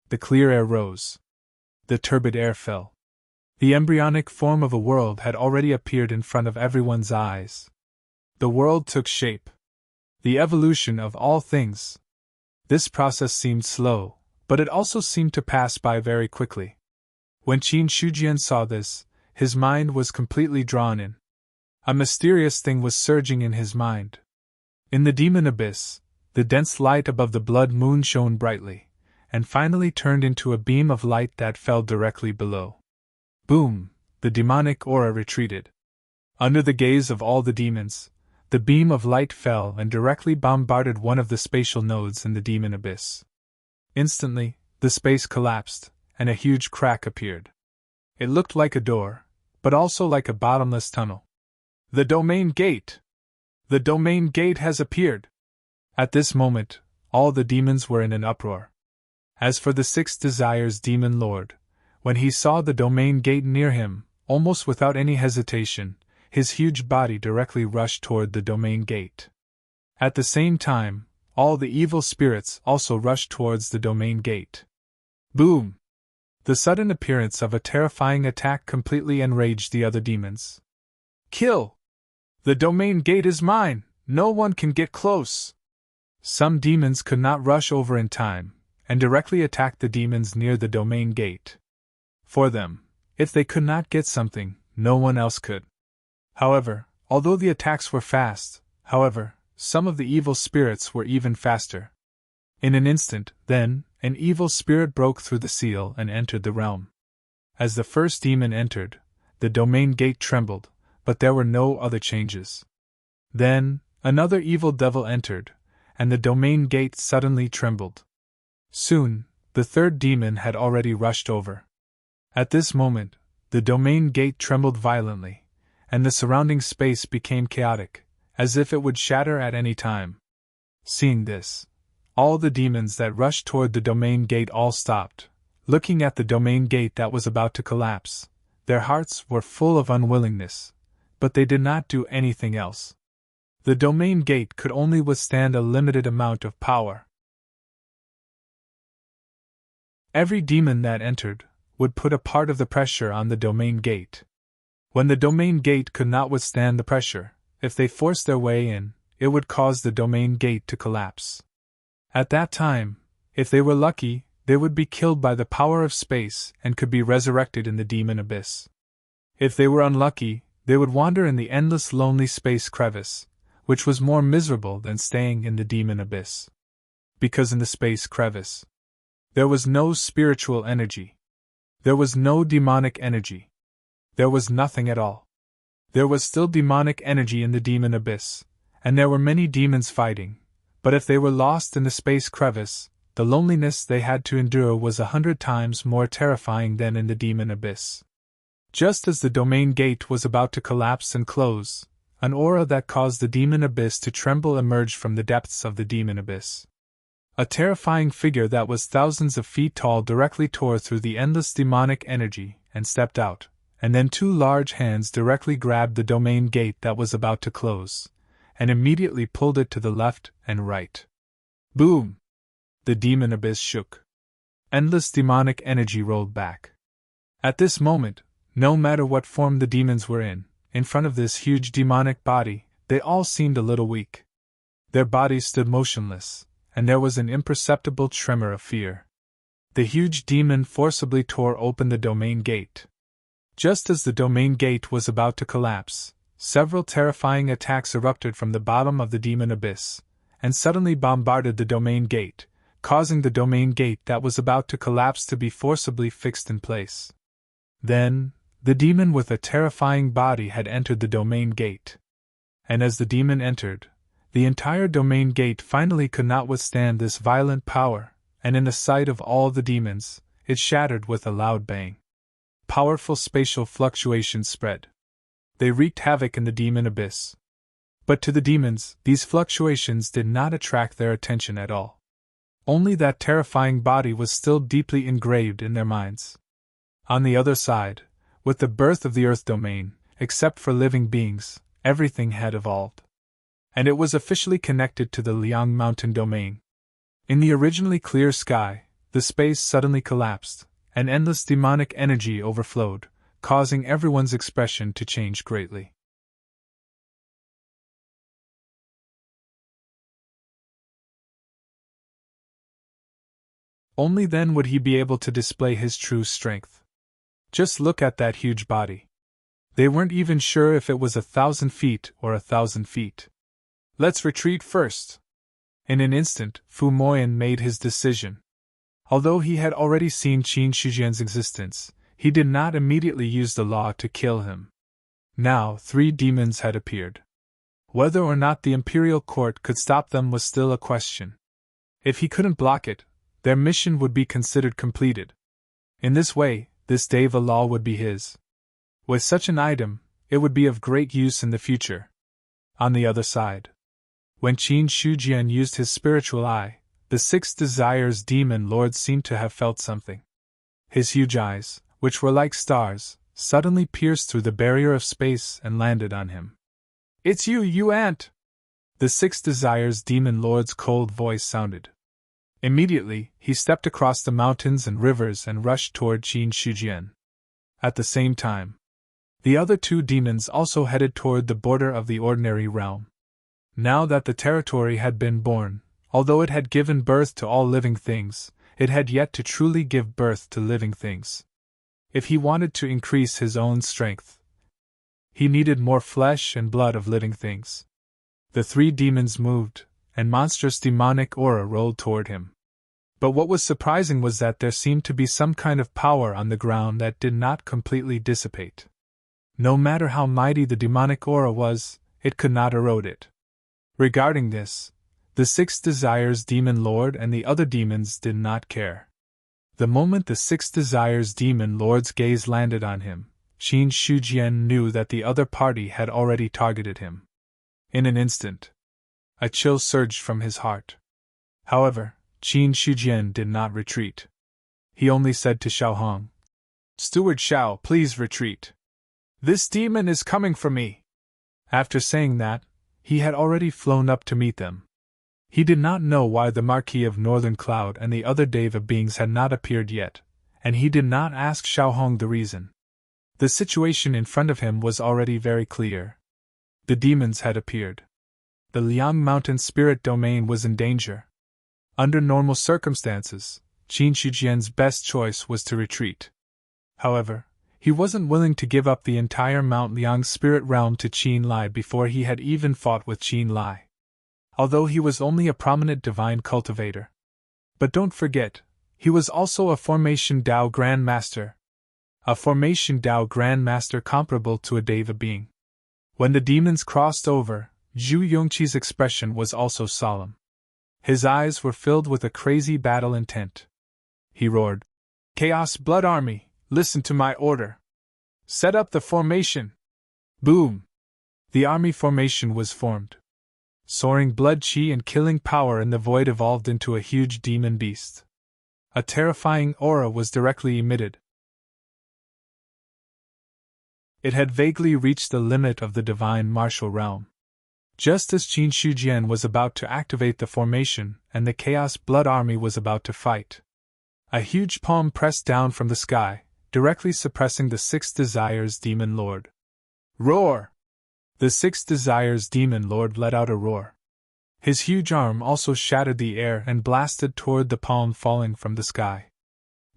The clear air rose. The turbid air fell. The embryonic form of a world had already appeared in front of everyone's eyes. The world took shape. The evolution of all things. This process seemed slow, but it also seemed to pass by very quickly. When Qin Shujian saw this, his mind was completely drawn in. A mysterious thing was surging in his mind. In the demon abyss, the dense light above the blood moon shone brightly, and finally turned into a beam of light that fell directly below. Boom! The demonic aura retreated. Under the gaze of all the demons, the beam of light fell and directly bombarded one of the spatial nodes in the demon abyss. Instantly, the space collapsed, and a huge crack appeared. It looked like a door, but also like a bottomless tunnel. The domain gate! The domain gate has appeared! At this moment, all the demons were in an uproar. As for the Six Desires Demon Lord, when he saw the domain gate near him, almost without any hesitation, his huge body directly rushed toward the domain gate. At the same time, all the evil spirits also rushed towards the domain gate. Boom! The sudden appearance of a terrifying attack completely enraged the other demons. Kill! The domain gate is mine! No one can get close! Some demons could not rush over in time, and directly attacked the demons near the domain gate. For them, if they could not get something, no one else could. However, although the attacks were fast, some of the evil spirits were even faster. In an instant, then, an evil spirit broke through the seal and entered the realm. As the first demon entered, the domain gate trembled, but there were no other changes. Then, another evil devil entered, and the domain gate suddenly trembled. Soon, the third demon had already rushed over. At this moment, the domain gate trembled violently, and the surrounding space became chaotic, as if it would shatter at any time. Seeing this, all the demons that rushed toward the domain gate all stopped, looking at the domain gate that was about to collapse. Their hearts were full of unwillingness, but they did not do anything else. The domain gate could only withstand a limited amount of power. Every demon that entered would put a part of the pressure on the domain gate. When the domain gate could not withstand the pressure, if they forced their way in, it would cause the domain gate to collapse. At that time, if they were lucky, they would be killed by the power of space and could be resurrected in the demon abyss. If they were unlucky, they would wander in the endless lonely space crevice, which was more miserable than staying in the demon abyss. Because in the space crevice, there was no spiritual energy. There was no demonic energy. There was nothing at all. There was still demonic energy in the demon abyss, and there were many demons fighting, but if they were lost in the space crevice, the loneliness they had to endure was 100 times more terrifying than in the demon abyss. Just as the domain gate was about to collapse and close, an aura that caused the demon abyss to tremble emerged from the depths of the demon abyss. A terrifying figure that was thousands of feet tall directly tore through the endless demonic energy and stepped out, and then two large hands directly grabbed the domain gate that was about to close, and immediately pulled it to the left and right. Boom! The demon abyss shook. Endless demonic energy rolled back. At this moment, no matter what form the demons were in front of this huge demonic body, they all seemed a little weak. Their bodies stood motionless, and there was an imperceptible tremor of fear. The huge demon forcibly tore open the domain gate. Just as the domain gate was about to collapse, several terrifying attacks erupted from the bottom of the demon abyss, and suddenly bombarded the domain gate, causing the domain gate that was about to collapse to be forcibly fixed in place. Then, the demon with a terrifying body had entered the domain gate. And as the demon entered, the entire domain gate finally could not withstand this violent power, and in the sight of all the demons, it shattered with a loud bang. Powerful spatial fluctuations spread. They wreaked havoc in the demon abyss. But to the demons, these fluctuations did not attract their attention at all. Only that terrifying body was still deeply engraved in their minds. On the other side, with the birth of the Earth domain, except for living beings, everything had evolved. And it was officially connected to the Liang Mountain domain. In the originally clear sky, the space suddenly collapsed, and endless demonic energy overflowed, causing everyone's expression to change greatly. Only then would he be able to display his true strength. Just look at that huge body. They weren't even sure if it was 1,000 feet or 1,000 feet. Let's retreat first. In an instant, Fu Moyan made his decision. Although he had already seen Qin Shijian's existence, he did not immediately use the law to kill him. Now, 3 demons had appeared. Whether or not the imperial court could stop them was still a question. If he couldn't block it, their mission would be considered completed. In this way, this Deva law would be his. With such an item, it would be of great use in the future. On the other side, when Qin Shijian used his spiritual eye, the 6 desires demon lord seemed to have felt something. His huge eyes, which were like stars, suddenly pierced through the barrier of space and landed on him. "It's you, you ant!" The 6 desires demon lord's cold voice sounded. Immediately, he stepped across the mountains and rivers and rushed toward Qin Shijian. At the same time, the other 2 demons also headed toward the border of the ordinary realm. Now that the territory had been born, although it had given birth to all living things, it had yet to truly give birth to living things. If he wanted to increase his own strength, he needed more flesh and blood of living things. The 3 demons moved, and monstrous demonic aura rolled toward him. But what was surprising was that there seemed to be some kind of power on the ground that did not completely dissipate. No matter how mighty the demonic aura was, it could not erode it. Regarding this, the 6 desires demon lord and the other demons did not care. The moment the 6 desires demon lord's gaze landed on him, Qin Shijian knew that the other party had already targeted him. In an instant, a chill surged from his heart. However, Qin Shijian did not retreat. He only said to Xiao Hong, "Steward Xiao, please retreat. This demon is coming for me." After saying that, he had already flown up to meet them. He did not know why the Marquis of Northern Cloud and the other Deva beings had not appeared yet, and he did not ask Xiao Hong the reason. The situation in front of him was already very clear. The demons had appeared. The Liang Mountain spirit domain was in danger. Under normal circumstances, Qin Shijian's best choice was to retreat. However, he wasn't willing to give up the entire Mount Liang spirit realm to Qin Lai before he had even fought with Qin Lai. Although he was only a prominent divine cultivator. But don't forget, he was also a Formation Dao Grand Master. A Formation Dao Grand Master comparable to a Deva being. When the demons crossed over, Zhu Yongqi's expression was also solemn. His eyes were filled with a crazy battle intent. He roared, "Chaos Blood Army, listen to my order. Set up the formation." Boom! The army formation was formed. Soaring blood chi and killing power in the void evolved into a huge demon beast. A terrifying aura was directly emitted. It had vaguely reached the limit of the divine martial realm. Just as Qin Shijian was about to activate the formation and the Chaos Blood Army was about to fight, a huge palm pressed down from the sky, directly suppressing the 6 desires demon lord. Roar! The 6 desires demon lord let out a roar. His huge arm also shattered the air and blasted toward the palm falling from the sky.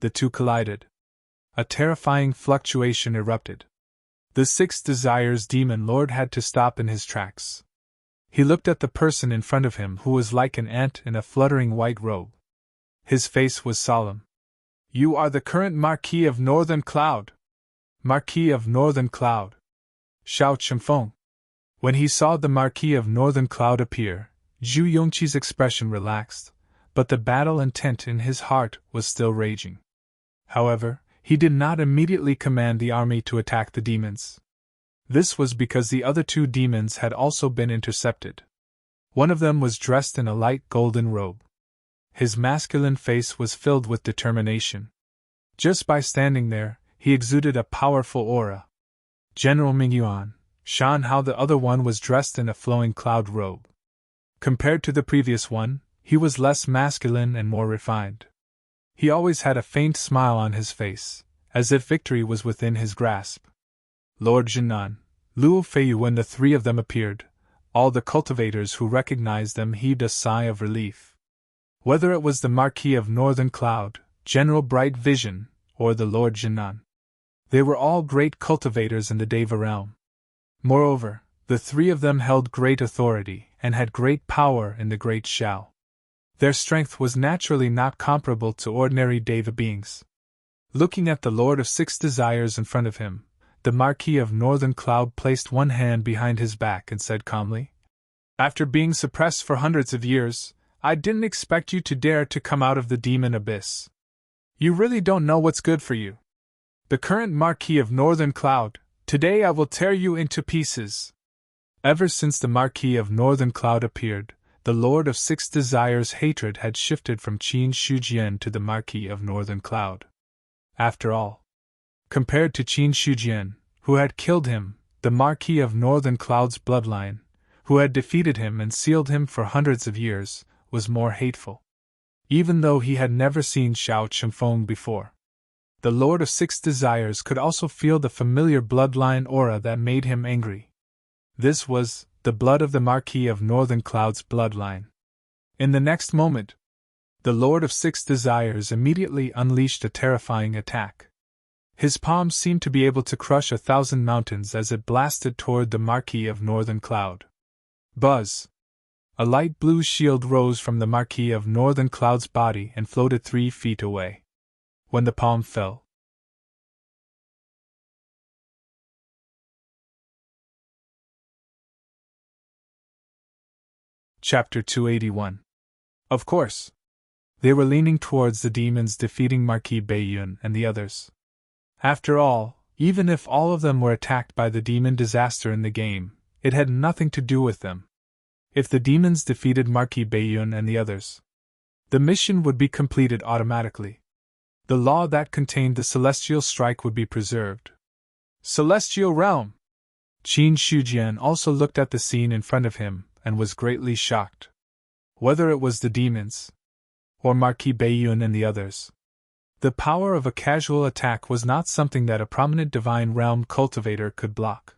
The two collided. A terrifying fluctuation erupted. The 6 desires demon lord had to stop in his tracks. He looked at the person in front of him who was like an ant in a fluttering white robe. His face was solemn. "You are the current Marquis of Northern Cloud." Marquis of Northern Cloud. Xiao Chengfeng. When he saw the Marquis of Northern Cloud appear, Zhu Yongqi's expression relaxed, but the battle intent in his heart was still raging. However, he did not immediately command the army to attack the demons. This was because the other 2 demons had also been intercepted. One of them was dressed in a light golden robe. His masculine face was filled with determination. Just by standing there, he exuded a powerful aura. General Mingyuan, Shan Hao the other one was dressed in a flowing cloud robe. Compared to the previous one, he was less masculine and more refined. He always had a faint smile on his face, as if victory was within his grasp. Lord Jinan, Luo Feiyu, when the three of them appeared, all the cultivators who recognized them heaved a sigh of relief. Whether it was the Marquis of Northern Cloud, General Bright Vision, or the Lord Jinan, they were all great cultivators in the Deva realm. Moreover, the three of them held great authority and had great power in the Great Shao. Their strength was naturally not comparable to ordinary Deva beings. Looking at the Lord of Six Desires in front of him, the Marquis of Northern Cloud placed one hand behind his back and said calmly, "After being suppressed for hundreds of years, I didn't expect you to dare to come out of the demon abyss. You really don't know what's good for you. The current Marquis of Northern Cloud, today I will tear you into pieces." Ever since the Marquis of Northern Cloud appeared, the Lord of Six Desires' hatred had shifted from Qin Shujian to the Marquis of Northern Cloud. After all, compared to Qin Shujian, who had killed him, the Marquis of Northern Cloud's bloodline, who had defeated him and sealed him for hundreds of years, was more hateful. Even though he had never seen Xiao Chengfeng before, the Lord of Six Desires could also feel the familiar bloodline aura that made him angry. This was the blood of the Marquis of Northern Cloud's bloodline. In the next moment, the Lord of Six Desires immediately unleashed a terrifying attack. His palm seemed to be able to crush 1,000 mountains as it blasted toward the Marquis of Northern Cloud. Buzz! A light blue shield rose from the Marquis of Northern Cloud's body and floated 3 feet away. When the palm fell, Chapter 281. Of course. They were leaning towards the demons defeating Marquis Beiyun and the others. After all, even if all of them were attacked by the demon disaster in the game, it had nothing to do with them. If the demons defeated Marquis Beiyun and the others, the mission would be completed automatically. The law that contained the celestial strike would be preserved. Celestial realm! Qin Shujian also looked at the scene in front of him and was greatly shocked. Whether it was the demons, or Marquis Beiyun and the others, the power of a casual attack was not something that a prominent divine realm cultivator could block.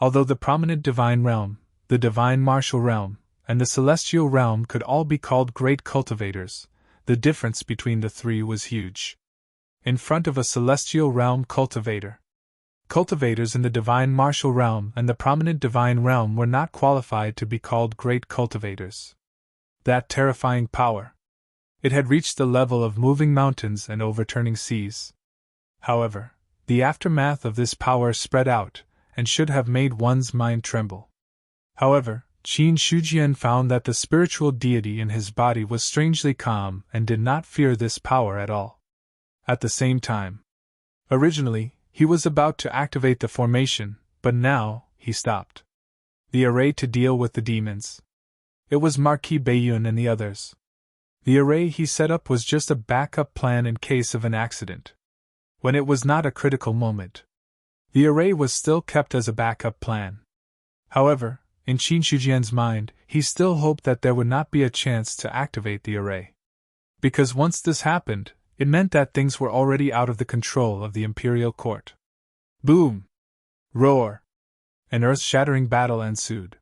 Although the prominent divine realm, the divine martial realm, and the celestial realm could all be called great cultivators, the difference between the three was huge. In front of a celestial realm cultivator, cultivators in the divine martial realm and the prominent divine realm were not qualified to be called great cultivators. That terrifying power! It had reached the level of moving mountains and overturning seas. However, the aftermath of this power spread out, and should have made one's mind tremble. However, Qin Shujian found that the spiritual deity in his body was strangely calm and did not fear this power at all. At the same time, originally, he was about to activate the formation, but now, he stopped the array to deal with the demons. It was Marquis Beiyun and the others. The array he set up was just a backup plan in case of an accident. When it was not a critical moment, the array was still kept as a backup plan. However, in Qin Shujian's mind, he still hoped that there would not be a chance to activate the array. Because once this happened, it meant that things were already out of the control of the Imperial Court. Boom! Roar! An earth-shattering battle ensued.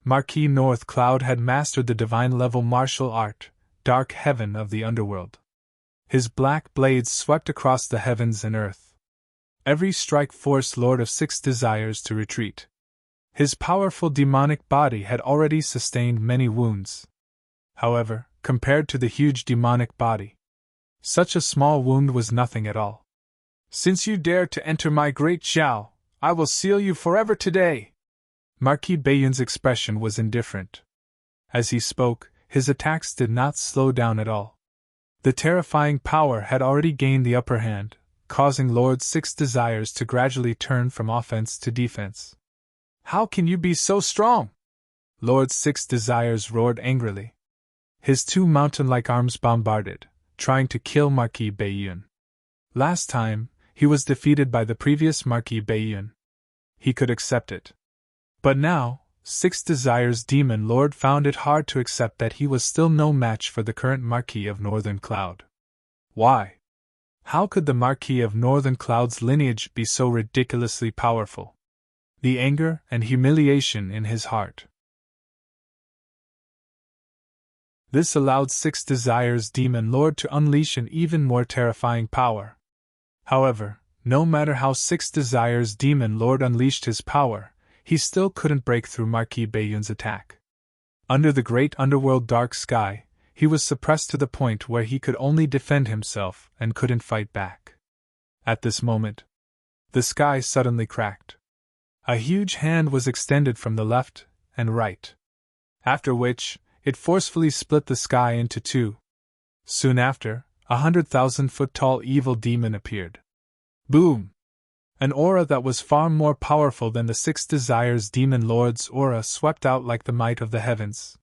Marquis North Cloud had mastered the divine-level martial art, Dark Heaven of the Underworld. His black blades swept across the heavens and earth. Every strike forced Lord of Six Desires to retreat. His powerful demonic body had already sustained many wounds. However, compared to the huge demonic body, such a small wound was nothing at all. "Since you dare to enter my great Xiao, I will seal you forever today!" Marquis Beiyun's expression was indifferent. As he spoke, his attacks did not slow down at all. The terrifying power had already gained the upper hand, causing Lord Six Desires to gradually turn from offense to defense. "How can you be so strong?" Lord Six Desires roared angrily. His two mountain-like arms bombarded, trying to kill Marquis Bayun. Last time, he was defeated by the previous Marquis Bayun. He could accept it. But now, Six Desires Demon Lord found it hard to accept that he was still no match for the current Marquis of Northern Cloud. Why? How could the Marquis of Northern Cloud's lineage be so ridiculously powerful? The anger and humiliation in his heart. This allowed Six Desires Demon Lord to unleash an even more terrifying power. However, no matter how Six Desires Demon Lord unleashed his power, he still couldn't break through Marquis Bayun's attack. Under the great underworld dark sky, he was suppressed to the point where he could only defend himself and couldn't fight back. At this moment, the sky suddenly cracked. A huge hand was extended from the left and right. After which, it forcefully split the sky into two. Soon after, 100,000-foot-tall evil demon appeared. Boom! An aura that was far more powerful than the Six Desires Demon Lord's aura swept out like the might of the heavens.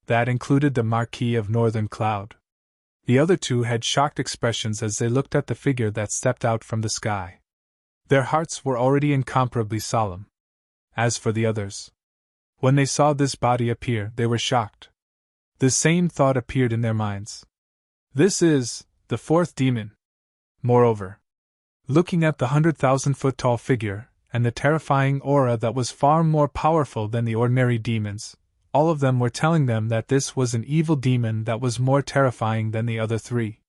That included the Marquis of Northern Cloud. The other two had shocked expressions as they looked at the figure that stepped out from the sky. Their hearts were already incomparably solemn. As for the others, when they saw this body appear, they were shocked. The same thought appeared in their minds. This is the fourth demon. Moreover, looking at the 100,000-foot-tall figure, and the terrifying aura that was far more powerful than the ordinary demons, all of them were telling them that this was an evil demon that was more terrifying than the other three.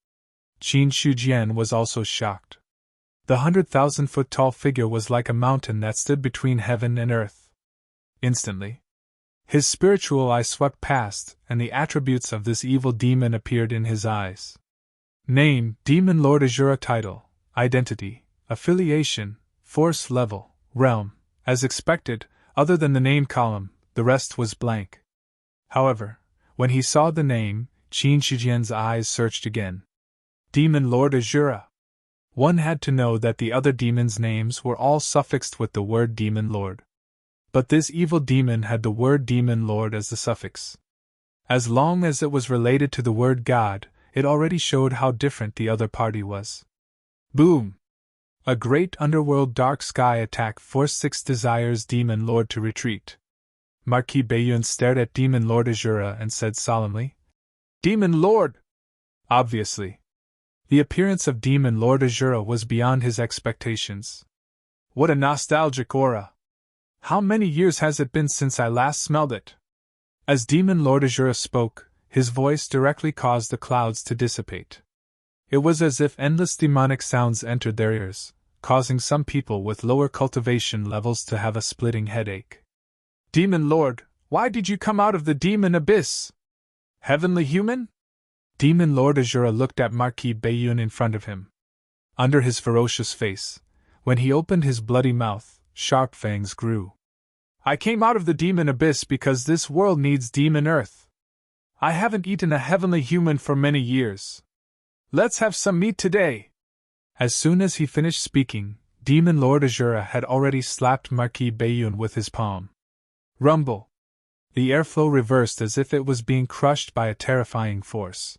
Qin Shujian was also shocked. The 100,000-foot-tall figure was like a mountain that stood between heaven and earth. Instantly, his spiritual eye swept past, and the attributes of this evil demon appeared in his eyes. Name, Demon Lord Azura. Title, Identity, Affiliation, Force Level, Realm. As expected, other than the name column, the rest was blank. However, when he saw the name, Qin Shijian's eyes searched again. Demon Lord Azura. One had to know that the other demons' names were all suffixed with the word Demon Lord. But this evil demon had the word Demon Lord as the suffix. As long as it was related to the word God, it already showed how different the other party was. Boom! A great underworld dark sky attack forced Six Desires Demon Lord to retreat. Marquis Bayun stared at Demon Lord Azura and said solemnly, Demon Lord! Obviously, the appearance of Demon Lord Azura was beyond his expectations. What a nostalgic aura! How many years has it been since I last smelled it? As Demon Lord Azura spoke, his voice directly caused the clouds to dissipate. It was as if endless demonic sounds entered their ears, causing some people with lower cultivation levels to have a splitting headache. Demon Lord, why did you come out of the demon abyss? Heavenly human? Demon Lord Azura looked at Marquis Bayun in front of him. Under his ferocious face, when he opened his bloody mouth, sharp fangs grew. I came out of the demon abyss because this world needs demon earth. I haven't eaten a heavenly human for many years. Let's have some meat today. As soon as he finished speaking, Demon Lord Azura had already slapped Marquis Bayun with his palm. Rumble! The airflow reversed as if it was being crushed by a terrifying force.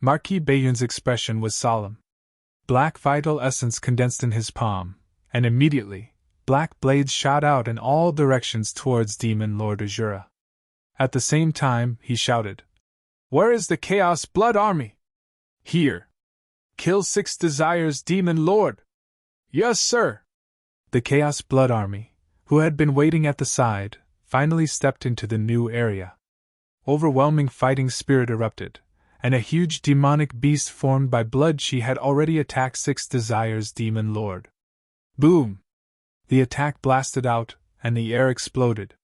Marquis Bayun's expression was solemn. Black vital essence condensed in his palm, and immediately, black blades shot out in all directions towards Demon Lord Azura. At the same time, he shouted, Where is the Chaos Blood Army? Here. Kill Six Desires Demon Lord. Yes, sir. The Chaos Blood Army, who had been waiting at the side, finally stepped into the new area. Overwhelming fighting spirit erupted, and a huge demonic beast formed by blood chi had already attacked Six Desires Demon Lord. Boom! The attack blasted out, and the air exploded.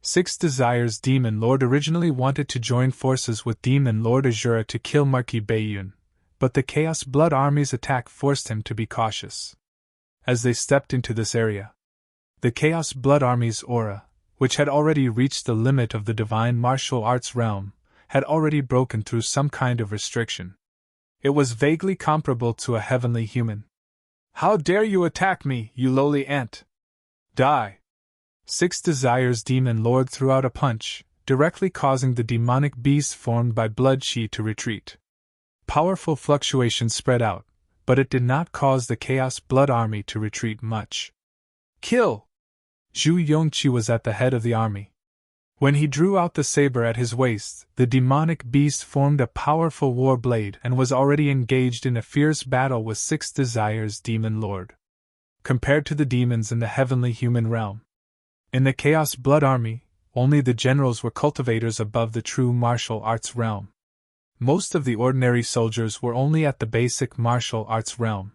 Six Desires Demon Lord originally wanted to join forces with Demon Lord Azura to kill Marquis Bayun, but the Chaos Blood Army's attack forced him to be cautious. As they stepped into this area, the Chaos Blood Army's aura, which had already reached the limit of the divine martial arts realm, had already broken through some kind of restriction. It was vaguely comparable to a heavenly human. How dare you attack me, you lowly ant! Die! Six Desires Demon Lord threw out a punch, directly causing the demonic beast formed by Blood Chi to retreat. Powerful fluctuations spread out, but it did not cause the Chaos Blood Army to retreat much. Kill! Zhu Yongqi was at the head of the army. When he drew out the saber at his waist, the demonic beast formed a powerful war blade and was already engaged in a fierce battle with 6 Desires Demon Lord. Compared to the demons in the heavenly human realm, in the Chaos Blood Army, only the generals were cultivators above the true martial arts realm. Most of the ordinary soldiers were only at the basic martial arts realm.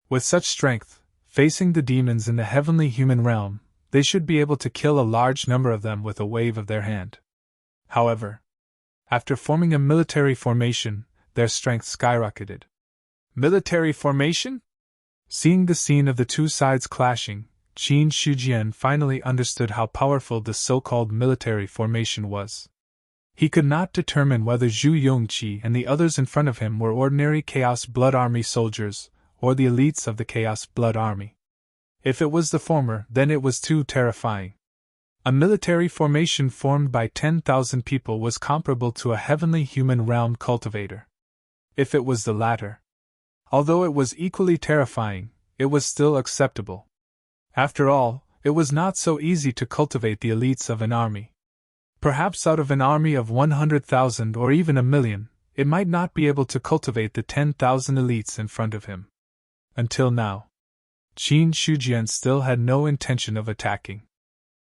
With such strength, facing the demons in the heavenly human realm, they should be able to kill a large number of them with a wave of their hand. However, after forming a military formation, their strength skyrocketed. Military formation? Seeing the scene of the two sides clashing, Qin Shujian finally understood how powerful the so-called military formation was. He could not determine whether Zhu Yongqi and the others in front of him were ordinary Chaos Blood Army soldiers, or the elites of the Chaos Blood Army. If it was the former, then it was too terrifying. A military formation formed by 10,000 people was comparable to a heavenly human realm cultivator. If it was the latter, although it was equally terrifying, it was still acceptable. After all, it was not so easy to cultivate the elites of an army. Perhaps out of an army of 100,000 or even 1,000,000, it might not be able to cultivate the 10,000 elites in front of him. Until now, Qin Shujian still had no intention of attacking.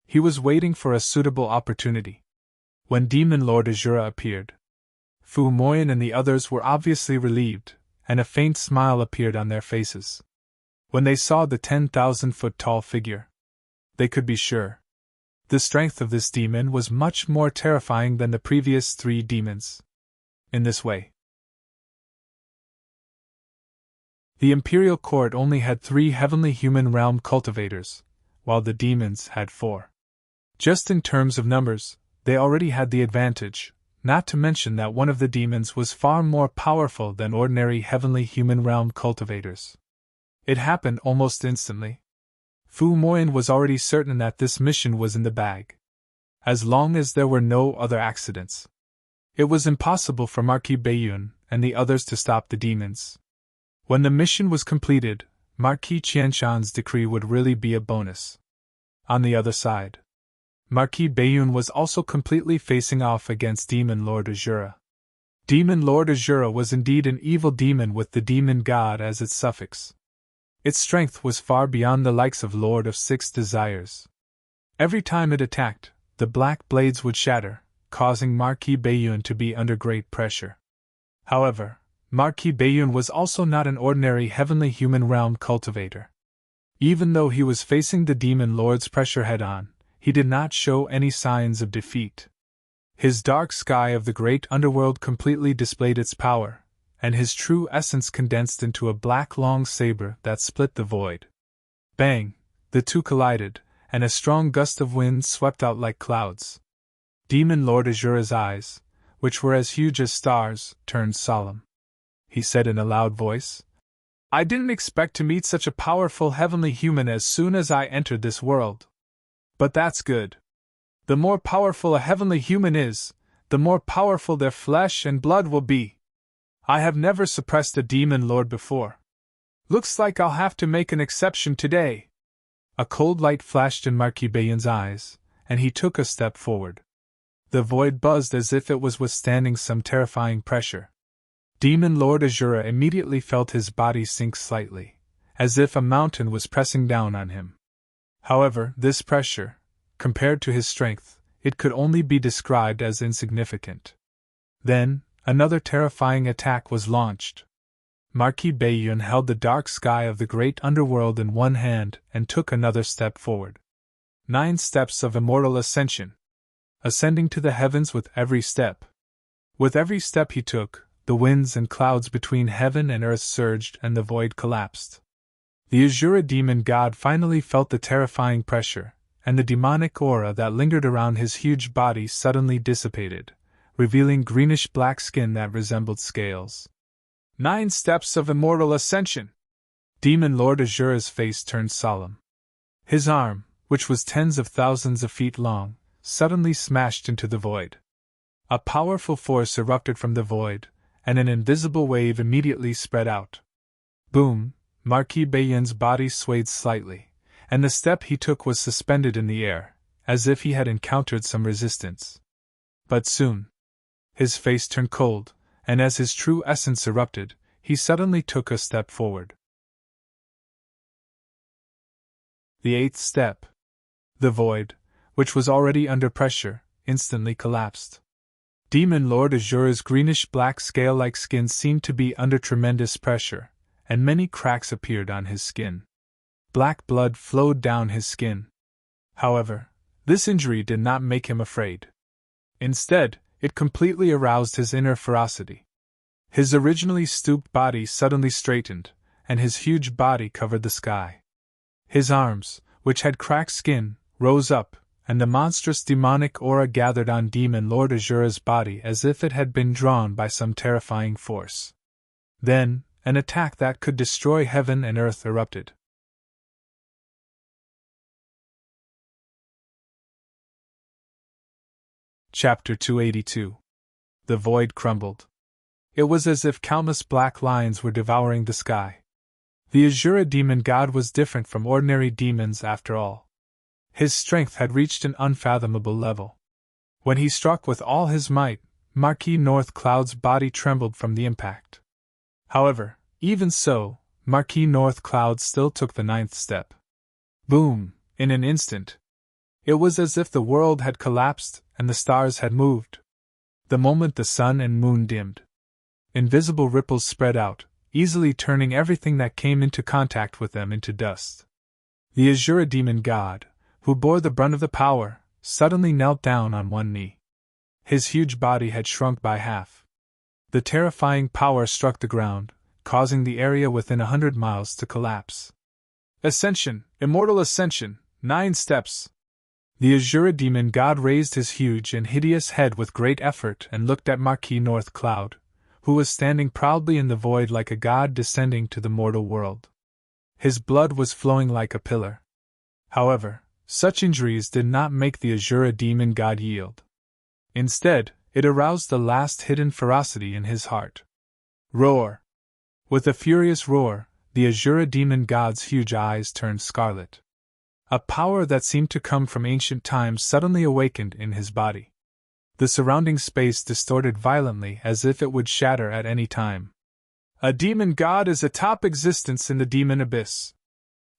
He was waiting for a suitable opportunity. When Demon Lord Azura appeared, Fu Moyan and the others were obviously relieved, and a faint smile appeared on their faces. When they saw the 10,000-foot-tall figure, they could be sure. The strength of this demon was much more terrifying than the previous 3 demons. In this way, the Imperial Court only had 3 heavenly human realm cultivators, while the demons had 4. Just in terms of numbers, they already had the advantage, not to mention that one of the demons was far more powerful than ordinary heavenly human realm cultivators. It happened almost instantly. Fu Moyan was already certain that this mission was in the bag. As long as there were no other accidents, it was impossible for Marquis Baiyun and the others to stop the demons. When the mission was completed, Marquis Qianshan's decree would really be a bonus. On the other side, Marquis Baiyun was also completely facing off against Demon Lord Azura. Demon Lord Azura was indeed an evil demon with the demon god as its suffix. Its strength was far beyond the likes of Lord of 6 Desires. Every time it attacked, the black blades would shatter, causing Marquis Baiyun to be under great pressure. However, Marquis Baiyun was also not an ordinary heavenly human realm cultivator. Even though he was facing the Demon Lord's pressure head-on, he did not show any signs of defeat. His dark sky of the great underworld completely displayed its power, and his true essence condensed into a black long saber that split the void. Bang! The two collided, and a strong gust of wind swept out like clouds. Demon Lord Azura's eyes, which were as huge as stars, turned solemn. He said in a loud voice, "I didn't expect to meet such a powerful heavenly human as soon as I entered this world. But that's good. The more powerful a heavenly human is, the more powerful their flesh and blood will be. I have never suppressed a demon lord before. Looks like I'll have to make an exception today." A cold light flashed in Marquis Baiyun's eyes, and he took a step forward. The void buzzed as if it was withstanding some terrifying pressure. Demon Lord Azura immediately felt his body sink slightly, as if a mountain was pressing down on him. However, this pressure, compared to his strength, it could only be described as insignificant. Then, another terrifying attack was launched. Marquis Baiyun held the dark sky of the great underworld in one hand and took another step forward. 9 steps of immortal ascension. Ascending to the heavens with every step. With every step he took, the winds and clouds between heaven and earth surged and the void collapsed. The Azura demon god finally felt the terrifying pressure, and the demonic aura that lingered around his huge body suddenly dissipated, revealing greenish-black skin that resembled scales. 9 steps of immortal ascension! Demon Lord Azura's face turned solemn. His arm, which was tens of thousands of feet long, suddenly smashed into the void. A powerful force erupted from the void, and an invisible wave immediately spread out. Boom! Marquis Bayen's body swayed slightly, and the step he took was suspended in the air, as if he had encountered some resistance. But soon, his face turned cold, and as his true essence erupted, he suddenly took a step forward. The eighth step. The void, which was already under pressure, instantly collapsed. Demon Lord Azura's greenish-black scale-like skin seemed to be under tremendous pressure, and many cracks appeared on his skin. Black blood flowed down his skin. However, this injury did not make him afraid. Instead, it completely aroused his inner ferocity. His originally stooped body suddenly straightened, and his huge body covered the sky. His arms, which had cracked skin, rose up, and the monstrous demonic aura gathered on Demon Lord Azura's body as if it had been drawn by some terrifying force. Then, an attack that could destroy heaven and earth erupted. Chapter 282. The void crumbled. It was as if countless black lions were devouring the sky. The Azura demon god was different from ordinary demons after all. His strength had reached an unfathomable level. When he struck with all his might, Marquis North Cloud's body trembled from the impact. However, even so, Marquis North Cloud still took the ninth step. Boom! In an instant. It was as if the world had collapsed and the stars had moved. The moment the sun and moon dimmed, invisible ripples spread out, easily turning everything that came into contact with them into dust. The Azura demon god, who bore the brunt of the power, suddenly knelt down on one knee. His huge body had shrunk by half. The terrifying power struck the ground, causing the area within 100 miles to collapse. Ascension, immortal ascension, 9 steps. The Azura demon god raised his huge and hideous head with great effort and looked at Marquis North Cloud, who was standing proudly in the void like a god descending to the mortal world. His blood was flowing like a pillar. However, such injuries did not make the Azura demon god yield. Instead, it aroused the last hidden ferocity in his heart. Roar! With a furious roar, the Azura demon god's huge eyes turned scarlet. A power that seemed to come from ancient times suddenly awakened in his body. The surrounding space distorted violently as if it would shatter at any time. A demon god is a top existence in the demon abyss.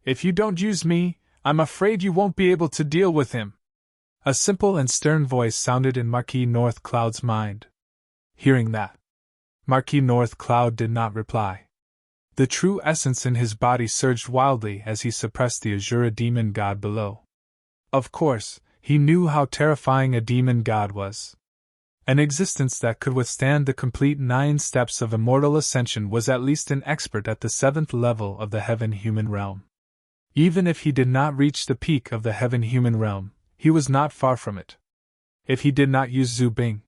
If you don't use me, I'm afraid you won't be able to deal with him. A simple and stern voice sounded in Marquis North Cloud's mind. Hearing that, Marquis North Cloud did not reply. The true essence in his body surged wildly as he suppressed the Azura demon god below. Of course, he knew how terrifying a demon god was. An existence that could withstand the complete 9 steps of immortal ascension was at least an expert at the 7th level of the heaven-human realm. Even if he did not reach the peak of the heaven-human realm, he was not far from it. If he did not use Zhu Bing,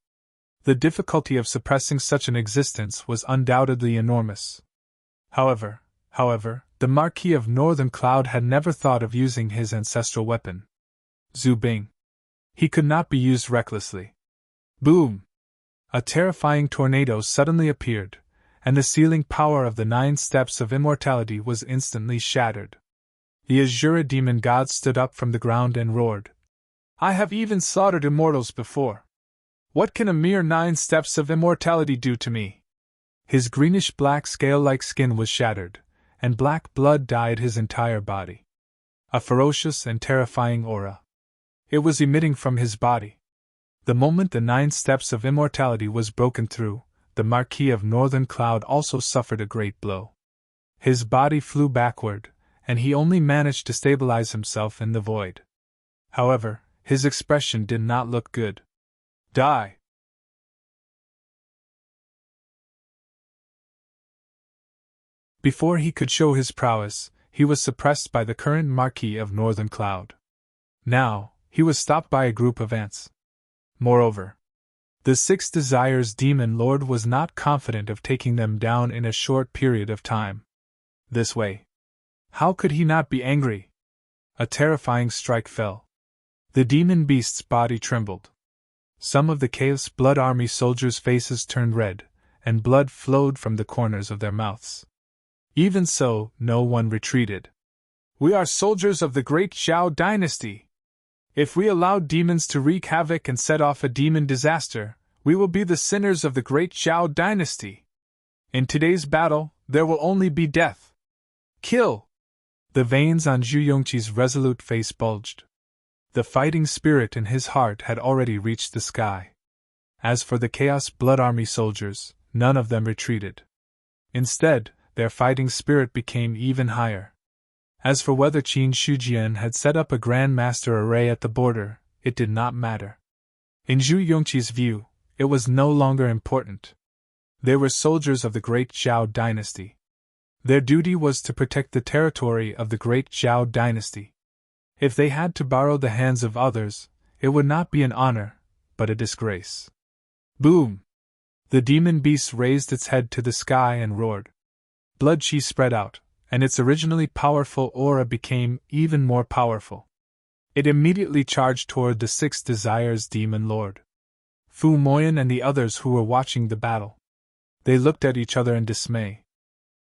the difficulty of suppressing such an existence was undoubtedly enormous. However, the Marquis of Northern Cloud had never thought of using his ancestral weapon, Zhu Bing. He could not be used recklessly. Boom! A terrifying tornado suddenly appeared, and the sealing power of the 9 steps of immortality was instantly shattered. The Azura demon god stood up from the ground and roared. I have even slaughtered immortals before. What can a mere 9 steps of immortality do to me? His greenish-black scale-like skin was shattered, and black blood dyed his entire body. A ferocious and terrifying aura. It was emitting from his body. The moment the 9 steps of immortality was broken through, the Marquis of Northern Cloud also suffered a great blow. His body flew backward, and he only managed to stabilize himself in the void. However, his expression did not look good. Die! Before he could show his prowess, he was suppressed by the current Marquis of Northern Cloud. Now, he was stopped by a group of ants. Moreover, the 6 Desires Demon Lord was not confident of taking them down in a short period of time. This way. How could he not be angry? A terrifying strike fell. The demon beast's body trembled. Some of the Chaos Blood Army soldiers' faces turned red, and blood flowed from the corners of their mouths. Even so, no one retreated. "We are soldiers of the great Zhao dynasty. If we allow demons to wreak havoc and set off a demon disaster, we will be the sinners of the great Zhao dynasty. In today's battle, there will only be death. Kill!" The veins on Zhu Yongqi's resolute face bulged. The fighting spirit in his heart had already reached the sky. As for the Chaos Blood Army soldiers, none of them retreated. Instead, their fighting spirit became even higher. As for whether Qin Shujian had set up a Grand Master array at the border, it did not matter. In Zhu Yongqi's view, it was no longer important. They were soldiers of the great Zhao dynasty. Their duty was to protect the territory of the great Zhao dynasty. If they had to borrow the hands of others, it would not be an honor, but a disgrace. Boom! The demon beast raised its head to the sky and roared. Blood chi spread out, and its originally powerful aura became even more powerful. It immediately charged toward the Six Desires Demon Lord. Fu Moyan and the others who were watching the battle. They looked at each other in dismay.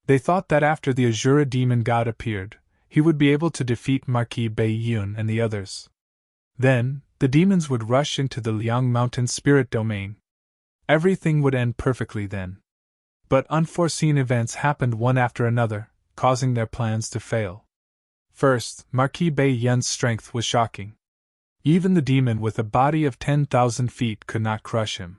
They thought that after the Azura demon god appeared, he would be able to defeat Marquis Bei Yun and the others. Then, the demons would rush into the Liang Mountain spirit domain. Everything would end perfectly then. But unforeseen events happened one after another, causing their plans to fail. First, Marquis Bei Yun's strength was shocking. Even the demon with a body of 10,000 feet could not crush him.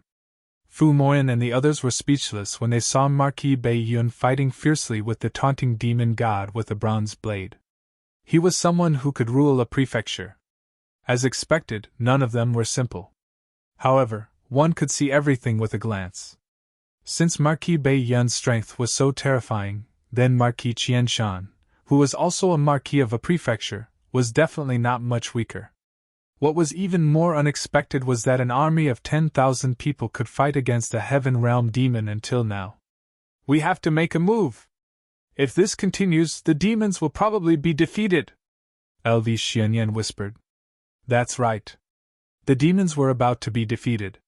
Fu Moyan and the others were speechless when they saw Marquis Bei Yun fighting fiercely with the taunting demon god with a bronze blade. He was someone who could rule a prefecture. As expected, none of them were simple. However, one could see everything with a glance. Since Marquis Bei Yun's strength was so terrifying, then Marquis Qianshan, who was also a marquis of a prefecture, was definitely not much weaker. What was even more unexpected was that an army of 10,000 people could fight against a Heaven Realm demon until now. "We have to make a move. If this continues, the demons will probably be defeated," LV Xianyan whispered. That's right. The demons were about to be defeated.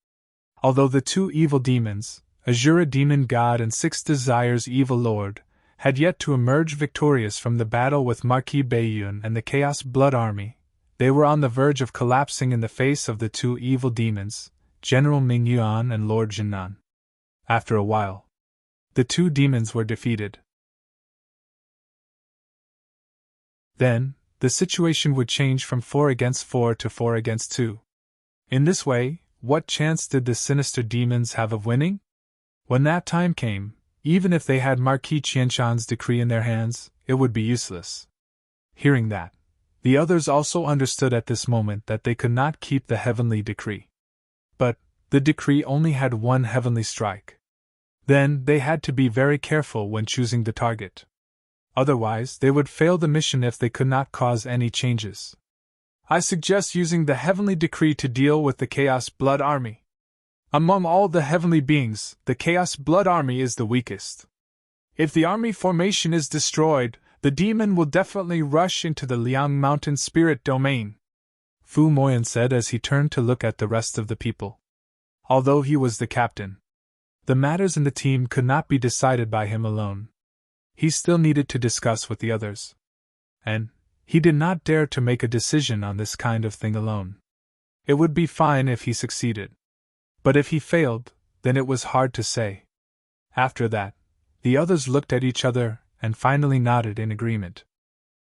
Although the two evil demons, Azura Demon God and Six Desires Evil Lord, had yet to emerge victorious from the battle with Marquis Bei Yun and the Chaos Blood Army, they were on the verge of collapsing in the face of the two evil demons, General Ming Yuan and Lord Jinnan. After a while, the two demons were defeated. Then, the situation would change from 4 against 4 to 4 against 2. In this way, what chance did the sinister demons have of winning? When that time came, even if they had Marquis Qianshan's decree in their hands, it would be useless. Hearing that, the others also understood at this moment that they could not keep the heavenly decree. But, the decree only had one heavenly strike. Then, they had to be very careful when choosing the target. Otherwise, they would fail the mission if they could not cause any changes. I suggest using the heavenly decree to deal with the Chaos Blood Army. Among all the heavenly beings, the Chaos Blood Army is the weakest. If the army formation is destroyed, the demon will definitely rush into the Liang Mountain spirit domain, Fu Moyan said as he turned to look at the rest of the people. Although he was the captain, the matters in the team could not be decided by him alone. He still needed to discuss with the others. And he did not dare to make a decision on this kind of thing alone. It would be fine if he succeeded. But if he failed, then it was hard to say. After that, the others looked at each other and finally nodded in agreement.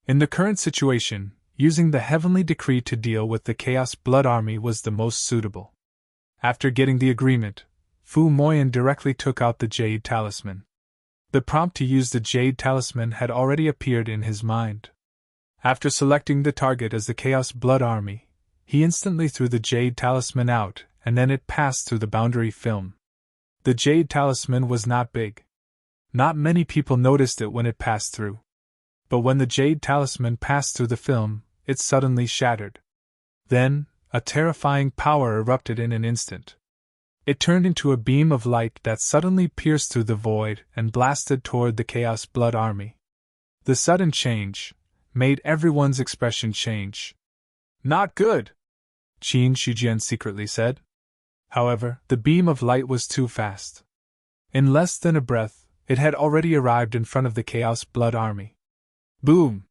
In the current situation, using the heavenly decree to deal with the Chaos Blood Army was the most suitable. After getting the agreement, Fu Moyan directly took out the Jade Talisman. The prompt to use the Jade Talisman had already appeared in his mind. After selecting the target as the Chaos Blood Army, he instantly threw the Jade Talisman out, and then it passed through the boundary film. The Jade Talisman was not big. Not many people noticed it when it passed through. But when the Jade Talisman passed through the film, it suddenly shattered. Then, a terrifying power erupted in an instant. It turned into a beam of light that suddenly pierced through the void and blasted toward the Chaos Blood Army. The sudden change made everyone's expression change. Not good! Qin Shujian secretly said. However, the beam of light was too fast. In less than a breath, it had already arrived in front of the Chaos Blood Army. Boom!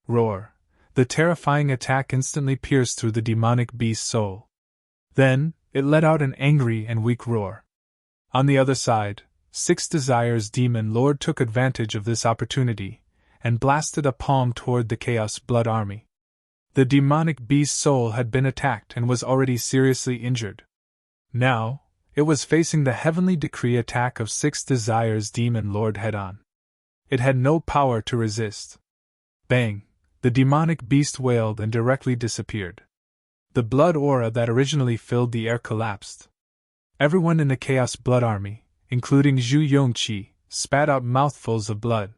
Roar! The terrifying attack instantly pierced through the demonic beast's soul. Then, it let out an angry and weak roar. On the other side, Six Desires Demon Lord took advantage of this opportunity, and blasted a palm toward the Chaos Blood Army. The demonic beast's soul had been attacked and was already seriously injured. Now, it was facing the heavenly decree attack of Six Desires Demon Lord head-on. It had no power to resist. Bang! The demonic beast wailed and directly disappeared. The blood aura that originally filled the air collapsed. Everyone in the Chaos Blood Army, including Zhu Yongqi, spat out mouthfuls of blood.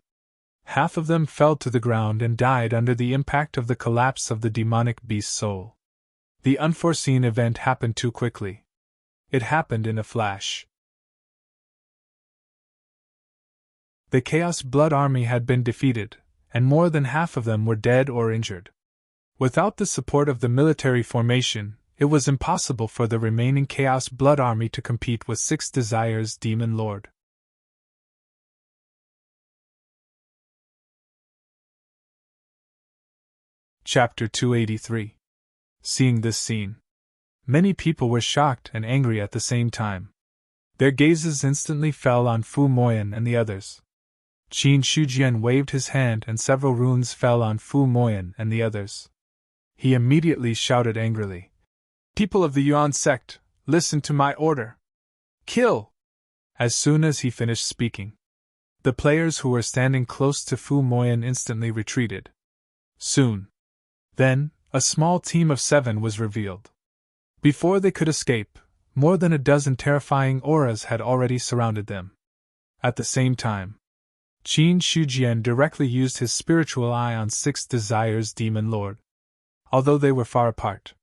Half of them fell to the ground and died under the impact of the collapse of the demonic beast's soul. The unforeseen event happened too quickly. It happened in a flash. The Chaos Blood Army had been defeated, and more than half of them were dead or injured. Without the support of the military formation, it was impossible for the remaining Chaos Blood Army to compete with Six Desires Demon Lord. Chapter 283. Seeing this scene, many people were shocked and angry at the same time. Their gazes instantly fell on Fu Moyan and the others. Qin Shujian waved his hand and several runes fell on Fu Moyan and the others. He immediately shouted angrily, "People of the Yuan sect, listen to my order! Kill!" As soon as he finished speaking, the players who were standing close to Fu Moyan instantly retreated. Soon. Then, a small team of 7 was revealed. Before they could escape, more than a dozen terrifying auras had already surrounded them. At the same time, Qin Shujian directly used his spiritual eye on Six Desires Demon Lord. Although they were far apart.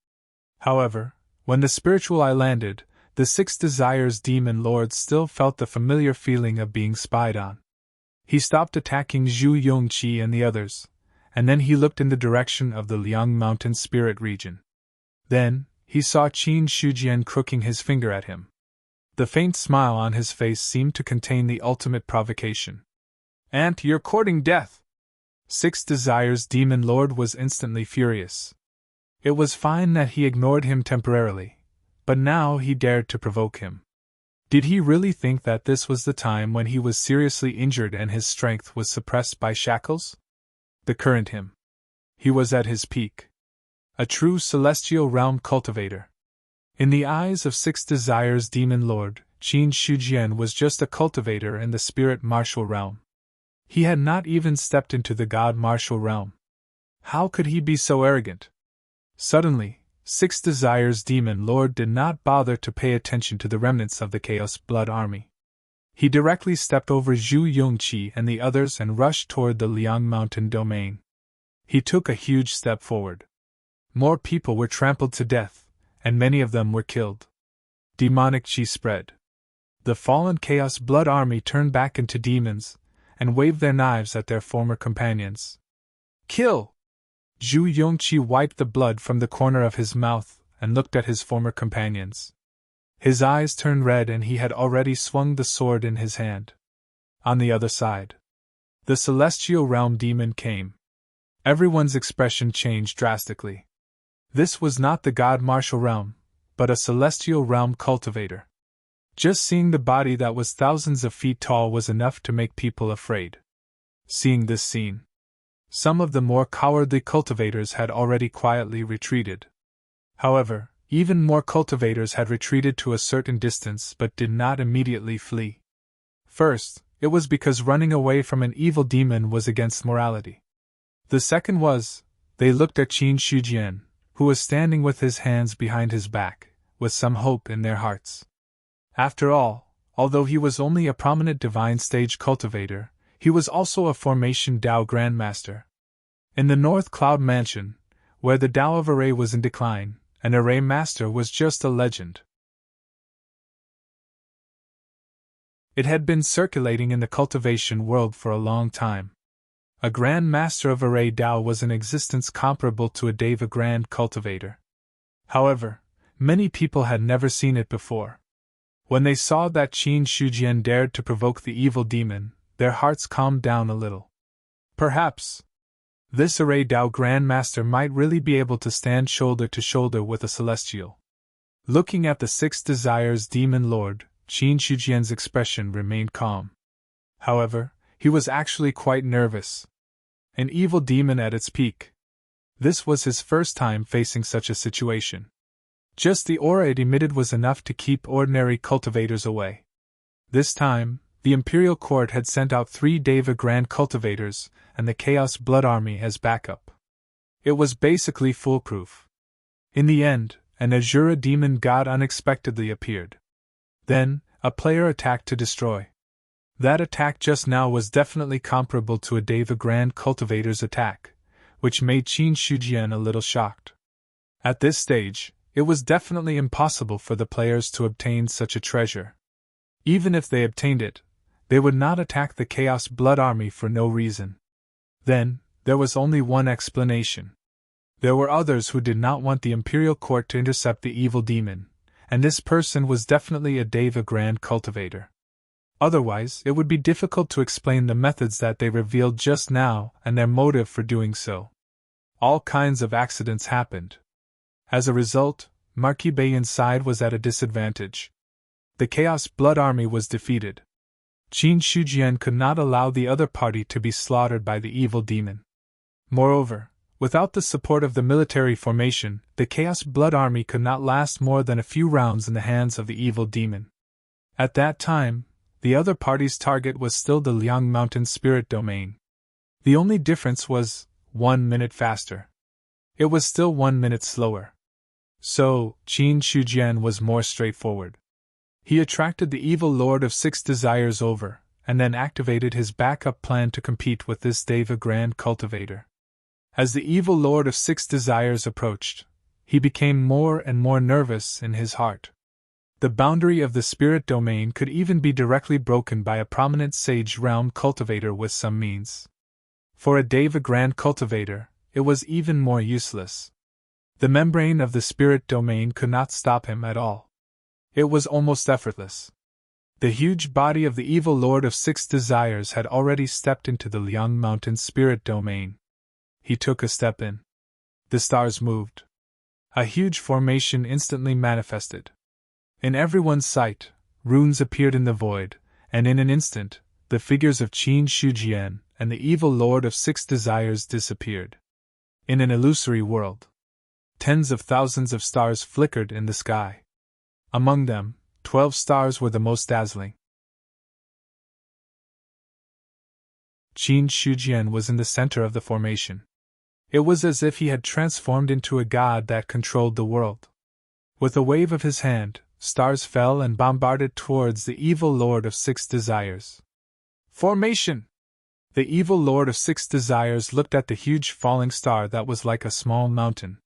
However, when the spiritual eye landed, the Six Desires Demon Lord still felt the familiar feeling of being spied on. He stopped attacking Zhu Yongqi and the others, and then he looked in the direction of the Liang Mountain Spirit region. Then, he saw Qin Shujian crooking his finger at him. The faint smile on his face seemed to contain the ultimate provocation. "Ant, you're courting death!" Six Desires Demon Lord was instantly furious. It was fine that he ignored him temporarily, but now he dared to provoke him. Did he really think that this was the time when he was seriously injured and his strength was suppressed by shackles? The current him. He was at his peak. A true celestial realm cultivator. In the eyes of Six Desires Demon Lord, Qin Shujian was just a cultivator in the spirit martial realm. He had not even stepped into the god martial realm. How could he be so arrogant? Suddenly, Six Desires Demon Lord did not bother to pay attention to the remnants of the Chaos Blood Army. He directly stepped over Zhu Yongqi and the others and rushed toward the Liang Mountain domain. He took a huge step forward. More people were trampled to death, and many of them were killed. Demonic chi spread. The fallen Chaos Blood Army turned back into demons, and waved their knives at their former companions. "Kill!" Zhu Yongqi wiped the blood from the corner of his mouth and looked at his former companions. His eyes turned red and he had already swung the sword in his hand. On the other side, the celestial realm demon came. Everyone's expression changed drastically. This was not the god martial realm, but a celestial realm cultivator. Just seeing the body that was thousands of feet tall was enough to make people afraid. Seeing this scene, some of the more cowardly cultivators had already quietly retreated. However, even more cultivators had retreated to a certain distance but did not immediately flee. First, it was because running away from an evil demon was against morality. The second was, they looked at Qin Shujian, who was standing with his hands behind his back, with some hope in their hearts. After all, although he was only a prominent divine stage cultivator, he was also a formation Dao Grandmaster. In the North Cloud Mansion, where the Dao of Array was in decline, an Array Master was just a legend. It had been circulating in the cultivation world for a long time. A Grand Master of Array Dao was in existence comparable to a Deva Grand Cultivator. However, many people had never seen it before. When they saw that Qin Shujian dared to provoke the evil demon, their hearts calmed down a little. Perhaps this Array Dao Grandmaster might really be able to stand shoulder to shoulder with a celestial. Looking at the Six Desires Demon Lord, Qin Shujian's expression remained calm. However, he was actually quite nervous. An evil demon at its peak. This was his first time facing such a situation. Just the aura it emitted was enough to keep ordinary cultivators away. This time, the Imperial Court had sent out 3 Deva Grand cultivators and the Chaos Blood Army as backup. It was basically foolproof. In the end, an Azura demon god unexpectedly appeared. Then, a player attacked to destroy. That attack just now was definitely comparable to a Deva Grand cultivator's attack, which made Qin Shujian a little shocked. At this stage, it was definitely impossible for the players to obtain such a treasure. Even if they obtained it, they would not attack the Chaos Blood Army for no reason. Then, there was only one explanation. There were others who did not want the Imperial Court to intercept the evil demon, and this person was definitely a Deva Grand cultivator. Otherwise, it would be difficult to explain the methods that they revealed just now and their motive for doing so. All kinds of accidents happened. As a result, Marquis Bayan's side was at a disadvantage. The Chaos Blood Army was defeated. Qin Shujian could not allow the other party to be slaughtered by the evil demon. Moreover, without the support of the military formation, the Chaos Blood Army could not last more than a few rounds in the hands of the evil demon. At that time, the other party's target was still the Liang Mountain Spirit Domain. The only difference was 1 minute faster. It was still 1 minute slower. So, Qin Shujian was more straightforward. He attracted the evil Lord of Six Desires over, and then activated his backup plan to compete with this Deva Grand Cultivator. As the evil Lord of Six Desires approached, he became more and more nervous in his heart. The boundary of the spirit domain could even be directly broken by a prominent Sage Realm cultivator with some means. For a Deva Grand Cultivator, it was even more useless. The membrane of the spirit domain could not stop him at all. It was almost effortless. The huge body of the evil Lord of Six Desires had already stepped into the Liang Mountain spirit domain. He took a step in. The stars moved. A huge formation instantly manifested. In everyone's sight, runes appeared in the void, and in an instant, the figures of Qin Shujian and the evil Lord of Six Desires disappeared. In an illusory world, tens of thousands of stars flickered in the sky. Among them, 12 stars were the most dazzling. Qin Shujian was in the center of the formation. It was as if he had transformed into a god that controlled the world. With a wave of his hand, stars fell and bombarded towards the evil Lord of Six Desires. Formation! The evil Lord of Six Desires looked at the huge falling star that was like a small mountain.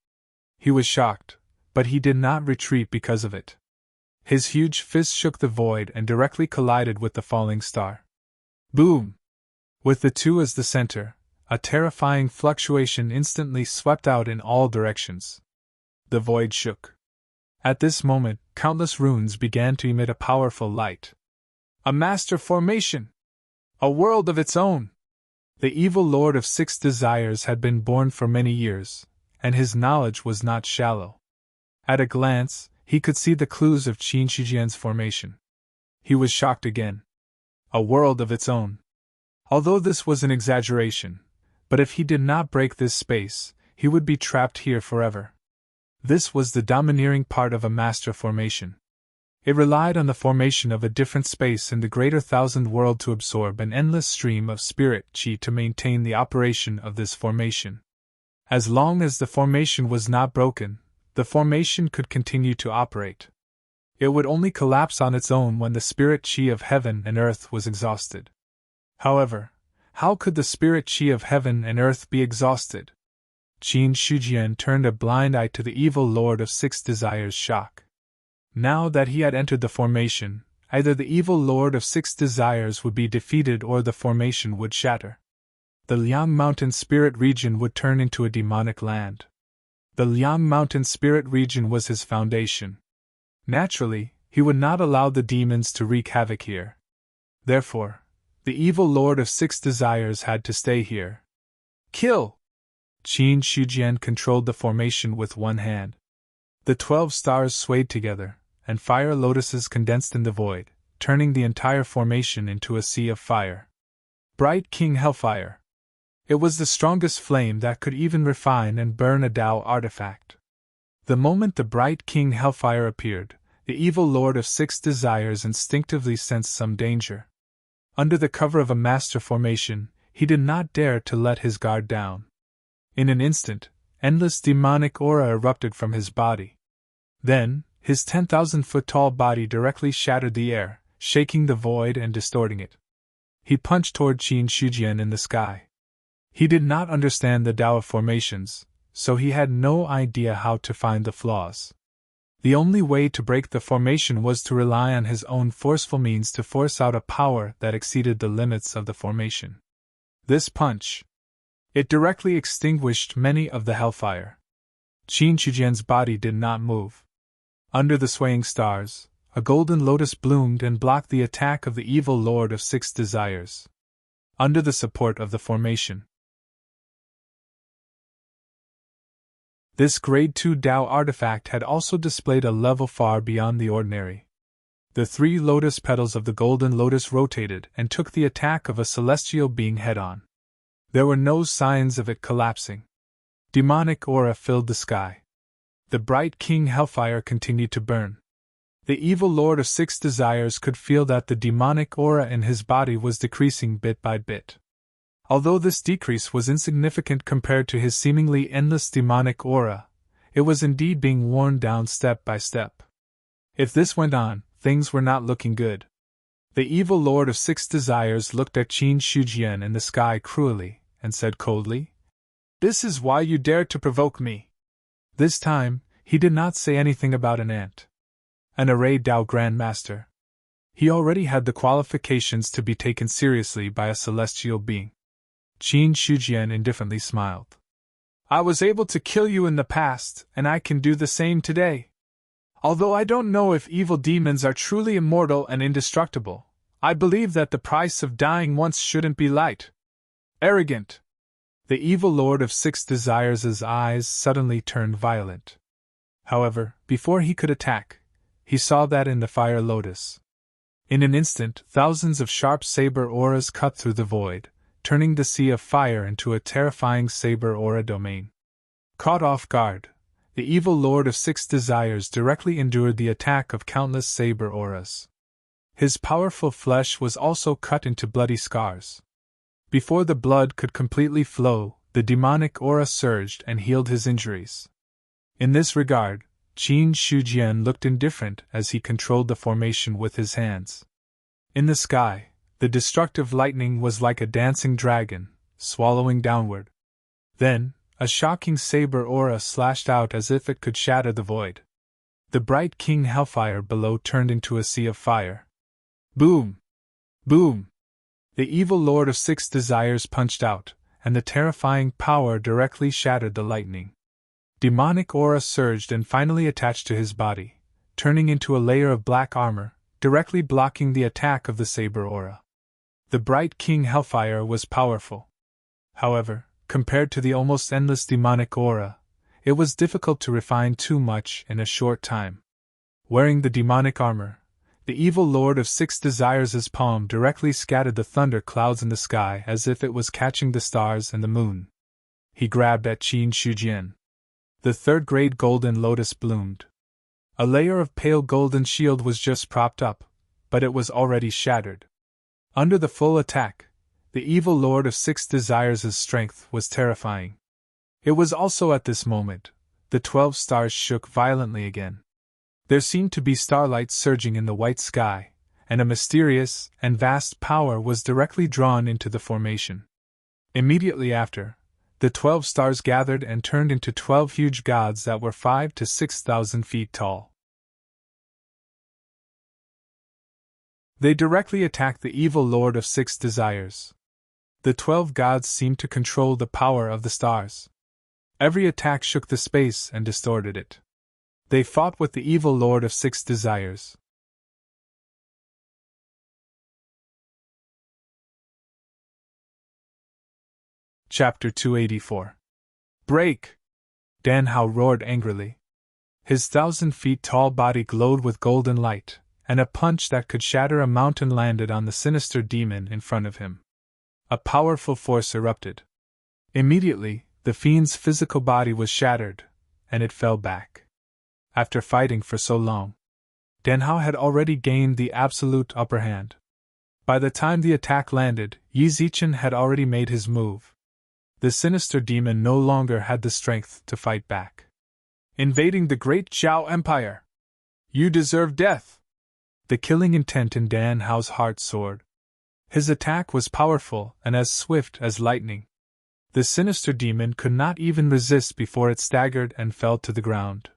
He was shocked, but he did not retreat because of it. His huge fist shook the void and directly collided with the falling star. Boom! With the two as the center, a terrifying fluctuation instantly swept out in all directions. The void shook. At this moment, countless runes began to emit a powerful light. A master formation! A world of its own! The evil Lord of Six Desires had been born for many years, and his knowledge was not shallow. At a glance, he could see the clues of Qin Shujian's formation. He was shocked again. A world of its own. Although this was an exaggeration, but if he did not break this space, he would be trapped here forever. This was the domineering part of a master formation. It relied on the formation of a different space in the greater thousand world to absorb an endless stream of spirit qi to maintain the operation of this formation. As long as the formation was not broken, the formation could continue to operate. It would only collapse on its own when the spirit qi of heaven and earth was exhausted. However, how could the spirit qi of heaven and earth be exhausted? Qin Shujian turned a blind eye to the evil Lord of Six Desires' shock. Now that he had entered the formation, either the evil Lord of Six Desires would be defeated or the formation would shatter. The Liang Mountain spirit region would turn into a demonic land. The Liang Mountain spirit region was his foundation. Naturally, he would not allow the demons to wreak havoc here. Therefore, the evil Lord of Six Desires had to stay here. Kill! Qin Shujian controlled the formation with one hand. The 12 stars swayed together, and fire lotuses condensed in the void, turning the entire formation into a sea of fire. Bright King Hellfire. It was the strongest flame that could even refine and burn a Tao artifact. The moment the bright King Hellfire appeared, the evil Lord of Six Desires instinctively sensed some danger. Under the cover of a master formation, he did not dare to let his guard down. In an instant, endless demonic aura erupted from his body. Then, his 10,000-foot-tall body directly shattered the air, shaking the void and distorting it. He punched toward Qin Shujian in the sky. He did not understand the Tao of formations, so he had no idea how to find the flaws. The only way to break the formation was to rely on his own forceful means to force out a power that exceeded the limits of the formation. This punch. It directly extinguished many of the hellfire. Qin Shujian's body did not move. Under the swaying stars, a golden lotus bloomed and blocked the attack of the evil Lord of Six Desires. Under the support of the formation, this Grade 2 Tao artifact had also displayed a level far beyond the ordinary. The 3 lotus petals of the golden lotus rotated and took the attack of a celestial being head-on. There were no signs of it collapsing. Demonic aura filled the sky. The bright King Hellfire continued to burn. The evil Lord of Six Desires could feel that the demonic aura in his body was decreasing bit by bit. Although this decrease was insignificant compared to his seemingly endless demonic aura, it was indeed being worn down step by step. If this went on, things were not looking good. The evil Lord of Six Desires looked at Qin Shujian in the sky cruelly, and said coldly, "This is why you dared to provoke me." This time, he did not say anything about an ant. An array Tao Grandmaster. He already had the qualifications to be taken seriously by a celestial being. Qin Shujian indifferently smiled. "I was able to kill you in the past, and I can do the same today. Although I don't know if evil demons are truly immortal and indestructible, I believe that the price of dying once shouldn't be light." Arrogant! The evil Lord of Six Desires' eyes suddenly turned violent. However, before he could attack, he saw that in the fire lotus. In an instant, thousands of sharp saber auras cut through the void, turning the sea of fire into a terrifying saber aura domain. Caught off guard, the evil Lord of Six Desires directly endured the attack of countless saber auras. His powerful flesh was also cut into bloody scars. Before the blood could completely flow, the demonic aura surged and healed his injuries. In this regard, Qin Shujian looked indifferent as he controlled the formation with his hands. In the sky, the destructive lightning was like a dancing dragon, swallowing downward. Then, a shocking saber aura slashed out as if it could shatter the void. The bright King Hellfire below turned into a sea of fire. Boom! Boom! The evil Lord of Six Desires punched out, and the terrifying power directly shattered the lightning. Demonic aura surged and finally attached to his body, turning into a layer of black armor, directly blocking the attack of the saber aura. The bright King Hellfire was powerful. However, compared to the almost endless demonic aura, it was difficult to refine too much in a short time. Wearing the demonic armor, the evil Lord of Six Desires' palm directly scattered the thunder clouds in the sky as if it was catching the stars and the moon. He grabbed at Qin Shujian. The third-grade golden lotus bloomed. A layer of pale golden shield was just propped up, but it was already shattered. Under the full attack, the evil Lord of Six Desires' strength was terrifying. It was also at this moment, the 12 stars shook violently again. There seemed to be starlight surging in the white sky, and a mysterious and vast power was directly drawn into the formation. Immediately after, the 12 stars gathered and turned into 12 huge gods that were 5,000 to 6,000 feet tall. They directly attacked the evil Lord of Six Desires. The 12 gods seemed to control the power of the stars. Every attack shook the space and distorted it. They fought with the evil Lord of Six Desires. Chapter 284. Break! Dan Hao roared angrily. His 1,000-feet-tall body glowed with golden light, and a punch that could shatter a mountain landed on the sinister demon in front of him. A powerful force erupted. Immediately, the fiend's physical body was shattered, and it fell back. After fighting for so long, Dan Hao had already gained the absolute upper hand. By the time the attack landed, Yi Zichen had already made his move. The sinister demon no longer had the strength to fight back. Invading the great Zhao Empire! You deserve death! The killing intent in Dan Hao's heart soared. His attack was powerful and as swift as lightning. The sinister demon could not even resist before it staggered and fell to the ground.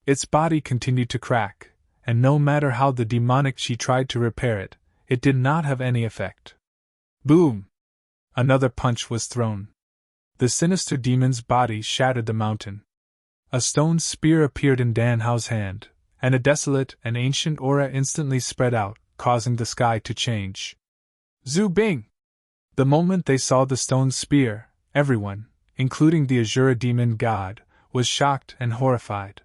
Its body continued to crack, and no matter how the demonic chi tried to repair it, it did not have any effect. Boom! Another punch was thrown. The sinister demon's body shattered the mountain. A stone spear appeared in Dan Hao's hand, and a desolate and ancient aura instantly spread out, causing the sky to change. Zhu Bing! The moment they saw the stone spear, everyone, including the Azura demon god, was shocked and horrified.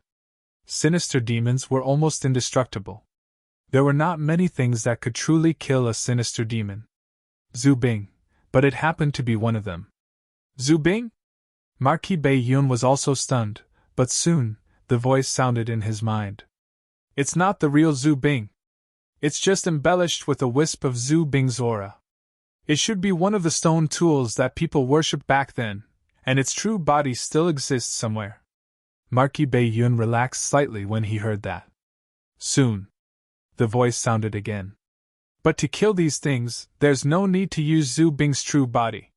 Sinister demons were almost indestructible. There were not many things that could truly kill a sinister demon. Zhu Bing, but it happened to be one of them. Zhu Bing? Marquis Bei Yun was also stunned, but soon, the voice sounded in his mind. It's not the real Zhu Bing. It's just embellished with a wisp of Zhu Bing's aura. It should be one of the stone tools that people worshipped back then, and its true body still exists somewhere. Marquis Bei Yun relaxed slightly when he heard that. Soon. The voice sounded again. But to kill these things, there's no need to use Zhu Bing's true body.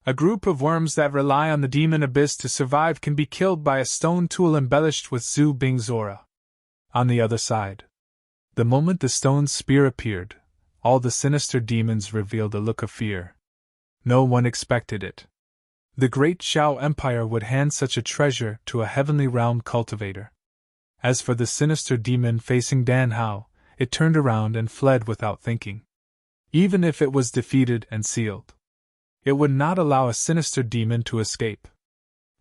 A group of worms that rely on the demon abyss to survive can be killed by a stone tool embellished with Zhu Bing's aura. On the other side. The moment the stone spear appeared, all the sinister demons revealed a look of fear. No one expected it. The great Zhao Empire would hand such a treasure to a heavenly realm cultivator. As for the sinister demon facing Dan Hao, it turned around and fled without thinking. Even if it was defeated and sealed, it would not allow a sinister demon to escape.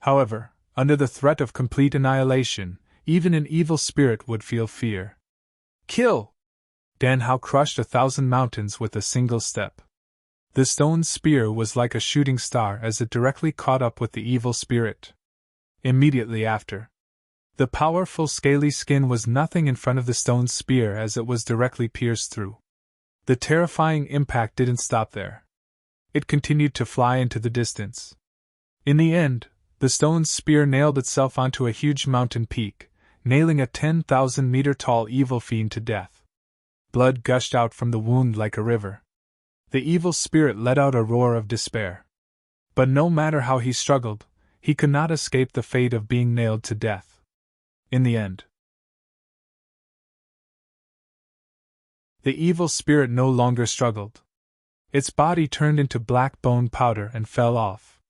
However, under the threat of complete annihilation, even an evil spirit would feel fear. Kill! Dan Hao crushed 1,000 mountains with a single step. The stone spear was like a shooting star as it directly caught up with the evil spirit. Immediately after, the powerful scaly skin was nothing in front of the stone spear as it was directly pierced through. The terrifying impact didn't stop there. It continued to fly into the distance. In the end, the stone spear nailed itself onto a huge mountain peak, nailing a 10,000-meter-tall evil fiend to death. Blood gushed out from the wound like a river. The evil spirit let out a roar of despair. But no matter how he struggled, he could not escape the fate of being nailed to death. In the end, the evil spirit no longer struggled. Its body turned into black bone powder and fell off.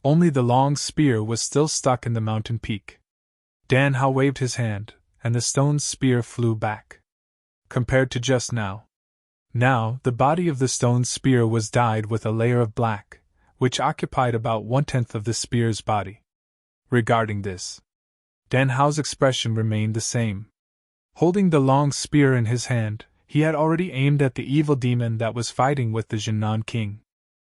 Only the long spear was still stuck in the mountain peak. Dan Hao waved his hand, and the stone spear flew back. Compared to just now, the body of the stone spear was dyed with a layer of black, which occupied about 1/10 of the spear's body. Regarding this, Dan Hao's expression remained the same. Holding the long spear in his hand, he had already aimed at the evil demon that was fighting with the Jinan King.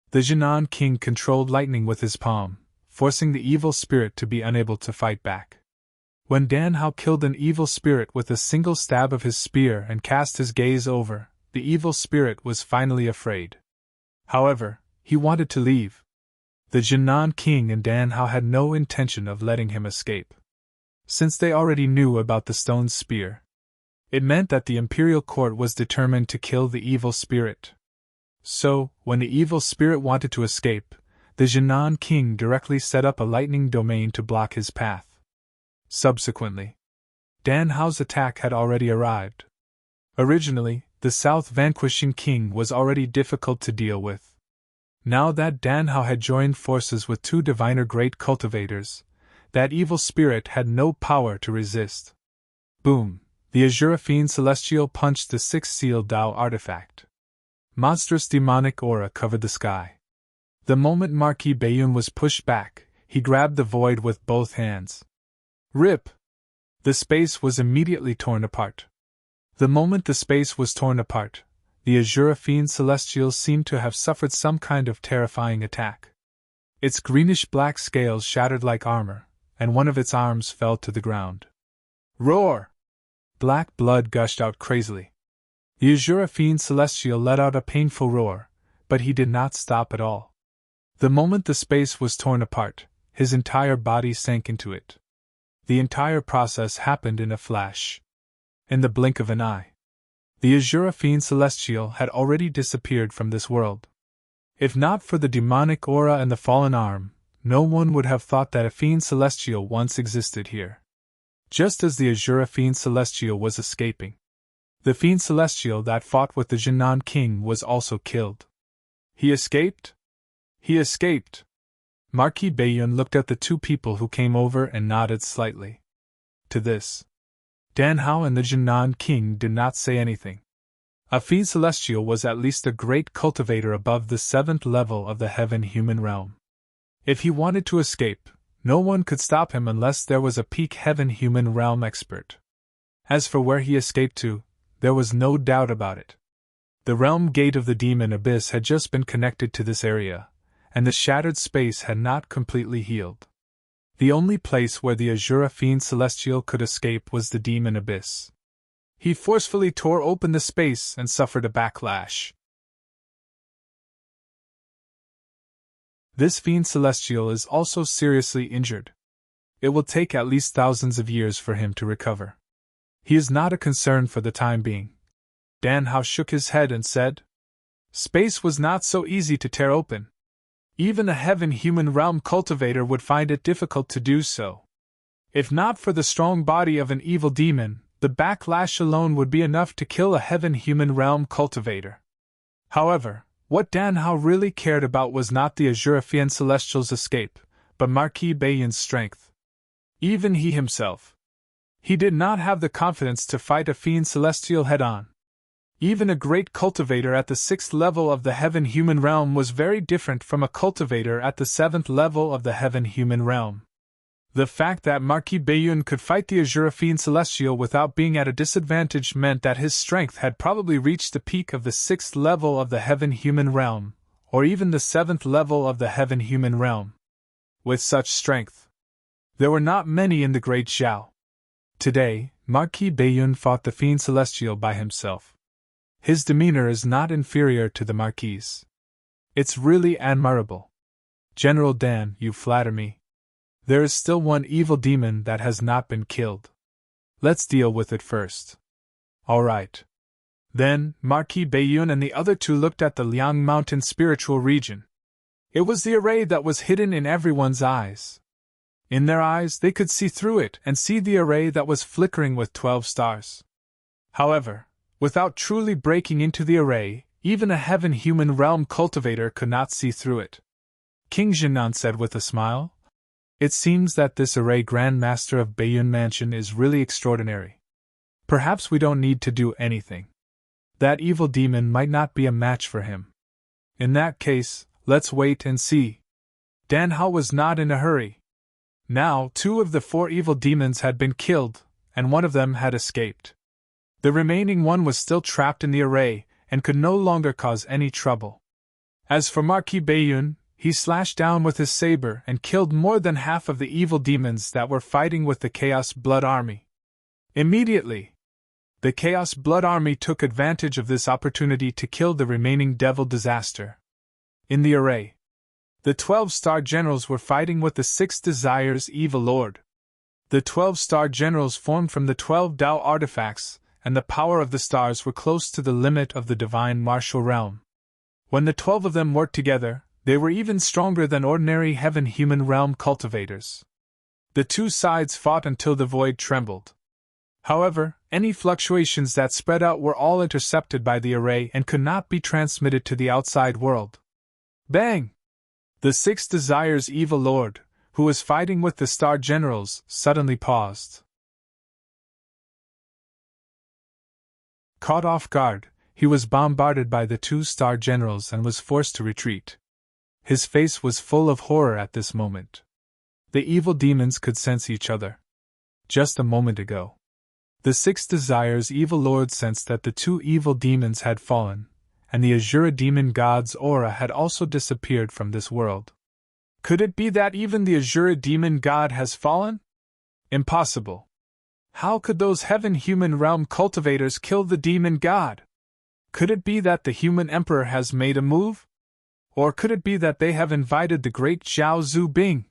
The Jinan King controlled lightning with his palm, forcing the evil spirit to be unable to fight back. When Dan Hao killed an evil spirit with a single stab of his spear and cast his gaze over, the evil spirit was finally afraid. However, he wanted to leave. The Jinan King and Dan Hao had no intention of letting him escape. Since they already knew about the stone spear, it meant that the imperial court was determined to kill the evil spirit. So, when the evil spirit wanted to escape, the Jinan King directly set up a lightning domain to block his path. Subsequently, Dan Hao's attack had already arrived. Originally, the South Vanquishing King was already difficult to deal with. Now that Dan Hao had joined forces with two diviner great cultivators, that evil spirit had no power to resist. Boom! The Azuraphine Celestial punched the sixth sealed Tao artifact. Monstrous demonic aura covered the sky. The moment Marquis Bayun was pushed back, he grabbed the void with both hands. Rip! The space was immediately torn apart. The moment the space was torn apart, the Azuraphine Celestial seemed to have suffered some kind of terrifying attack. Its greenish-black scales shattered like armor, and one of its arms fell to the ground. Roar! Black blood gushed out crazily. The Azuraphine Celestial let out a painful roar, but he did not stop at all. The moment the space was torn apart, his entire body sank into it. The entire process happened in a flash. In the blink of an eye. The Azuraphine Celestial had already disappeared from this world. If not for the demonic aura and the fallen arm, no one would have thought that a Fiend Celestial once existed here. Just as the Azuraphine Celestial was escaping, the Fiend Celestial that fought with the Jinan King was also killed. He escaped? He escaped! Marquis Bayun looked at the two people who came over and nodded slightly. To this, Dan Hao and the Jinan King did not say anything. A Fiend Celestial was at least a great cultivator above the 7th level of the Heaven-Human realm. If he wanted to escape, no one could stop him unless there was a peak Heaven-Human realm expert. As for where he escaped to, there was no doubt about it. The realm gate of the Demon Abyss had just been connected to this area, and the shattered space had not completely healed. The only place where the Azuraphine Celestial could escape was the Demon Abyss. He forcefully tore open the space and suffered a backlash. This Fiend Celestial is also seriously injured. It will take at least thousands of years for him to recover. He is not a concern for the time being. Dan Hao shook his head and said, Space was not so easy to tear open. Even a Heaven-Human realm cultivator would find it difficult to do so. If not for the strong body of an evil demon, the backlash alone would be enough to kill a Heaven-Human realm cultivator. However, what Dan Hao really cared about was not the Azuraphine Celestial's escape, but Marquis Bayun's strength. Even he himself. He did not have the confidence to fight a Fiend Celestial head-on. Even a great cultivator at the 6th level of the Heaven-Human realm was very different from a cultivator at the 7th level of the Heaven-Human realm. The fact that Marquis Bayun could fight the Azuraphine Celestial without being at a disadvantage meant that his strength had probably reached the peak of the 6th level of the Heaven-Human realm, or even the 7th level of the Heaven-Human realm. With such strength, there were not many in the Great Zhao. Today, Marquis Bayun fought the Fiend Celestial by himself. His demeanor is not inferior to the Marquis'. It's really admirable. General Dan, you flatter me. There is still one evil demon that has not been killed. Let's deal with it first. All right. Then, Marquis Bayun and the other two looked at the Liang Mountain spiritual region. It was the array that was hidden in everyone's eyes. In their eyes, they could see through it and see the array that was flickering with 12 stars. However, without truly breaking into the array, even a Heaven-Human realm cultivator could not see through it. King Jinan said with a smile, It seems that this array Grand Master of Bayun Mansion is really extraordinary. Perhaps we don't need to do anything. That evil demon might not be a match for him. In that case, let's wait and see. Dan Hao was not in a hurry. Now, 2 of the 4 evil demons had been killed, and one of them had escaped. The remaining one was still trapped in the array, and could no longer cause any trouble. As for Marquis Bayun, he slashed down with his saber and killed more than half of the evil demons that were fighting with the Chaos Blood Army. Immediately, the Chaos Blood Army took advantage of this opportunity to kill the remaining Devil Disaster. In the array, the 12-star generals were fighting with the 6 Desires Evil Lord. The 12-star generals formed from the 12 Tao artifacts, and the power of the stars were close to the limit of the divine martial realm. When the 12 of them worked together, they were even stronger than ordinary Heaven-Human realm cultivators. The 2 sides fought until the void trembled. However, any fluctuations that spread out were all intercepted by the array and could not be transmitted to the outside world. Bang! The 6 Desires Evil Lord, who was fighting with the Star Generals, suddenly paused. Caught off guard, he was bombarded by the 2 Star Generals and was forced to retreat. His face was full of horror at this moment. The evil demons could sense each other. Just a moment ago, the 6 Desires evil lord sensed that the 2 evil demons had fallen, and the Azura demon god's aura had also disappeared from this world. Could it be that even the Azura demon god has fallen? Impossible. How could those heaven-human realm cultivators kill the demon god? Could it be that the human emperor has made a move? Or could it be that they have invited the great Zhao Zubing?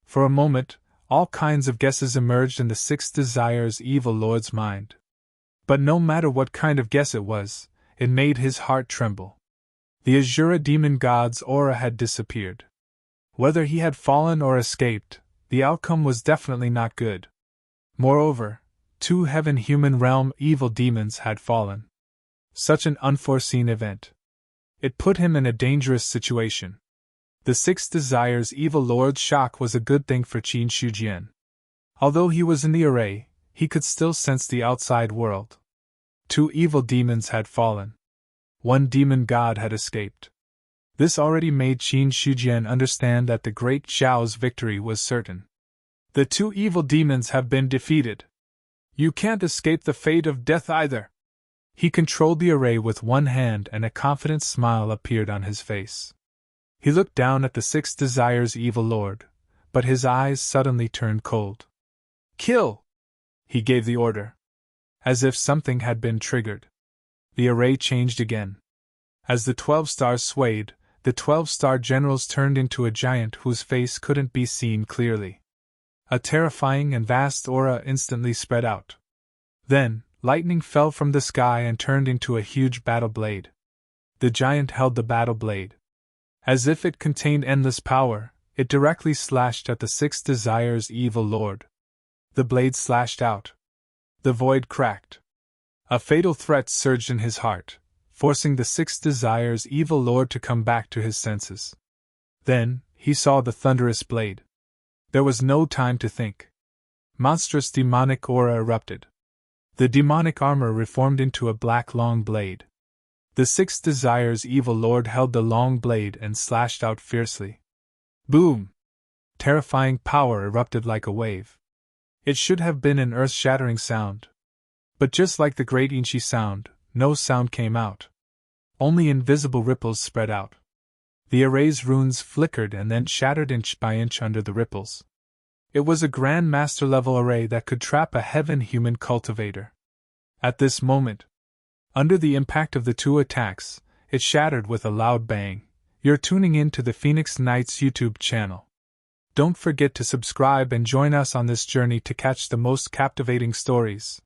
For a moment, all kinds of guesses emerged in the 6 Desires evil lord's mind. But no matter what kind of guess it was, it made his heart tremble. The Azura demon god's aura had disappeared. Whether he had fallen or escaped, the outcome was definitely not good. Moreover, 2 heaven-human realm evil demons had fallen. Such an unforeseen event. It put him in a dangerous situation. The 6 Desires evil lord's shock was a good thing for Qin Shujian. Although he was in the array, he could still sense the outside world. 2 evil demons had fallen. 1 demon god had escaped. This already made Qin Shujian understand that the great Zhao's victory was certain. The 2 evil demons have been defeated. You can't escape the fate of death either. He controlled the array with one hand and a confident smile appeared on his face. He looked down at the 6 Desires evil lord, but his eyes suddenly turned cold. Kill! He gave the order. As if something had been triggered. The array changed again. As the 12 stars swayed, the 12 Star Generals turned into a giant whose face couldn't be seen clearly. A terrifying and vast aura instantly spread out. Then, lightning fell from the sky and turned into a huge battle blade. The giant held the battle blade. As if it contained endless power, it directly slashed at the 6 Desires evil lord. The blade slashed out. The void cracked. A fatal threat surged in his heart, forcing the 6 Desires evil lord to come back to his senses. Then, he saw the thunderous blade. There was no time to think. Monstrous demonic aura erupted. The demonic armor reformed into a black long blade. The 6 Desires evil lord held the long blade and slashed out fiercely. Boom! Terrifying power erupted like a wave. It should have been an earth-shattering sound. But just like the great Inchi sound, no sound came out. Only invisible ripples spread out. The array's runes flickered and then shattered inch by inch under the ripples. It was a Grand Master-level array that could trap a heaven-human cultivator. At this moment, under the impact of the 2 attacks, it shattered with a loud bang. You're tuning in to the Phoenix Knights YouTube channel. Don't forget to subscribe and join us on this journey to catch the most captivating stories.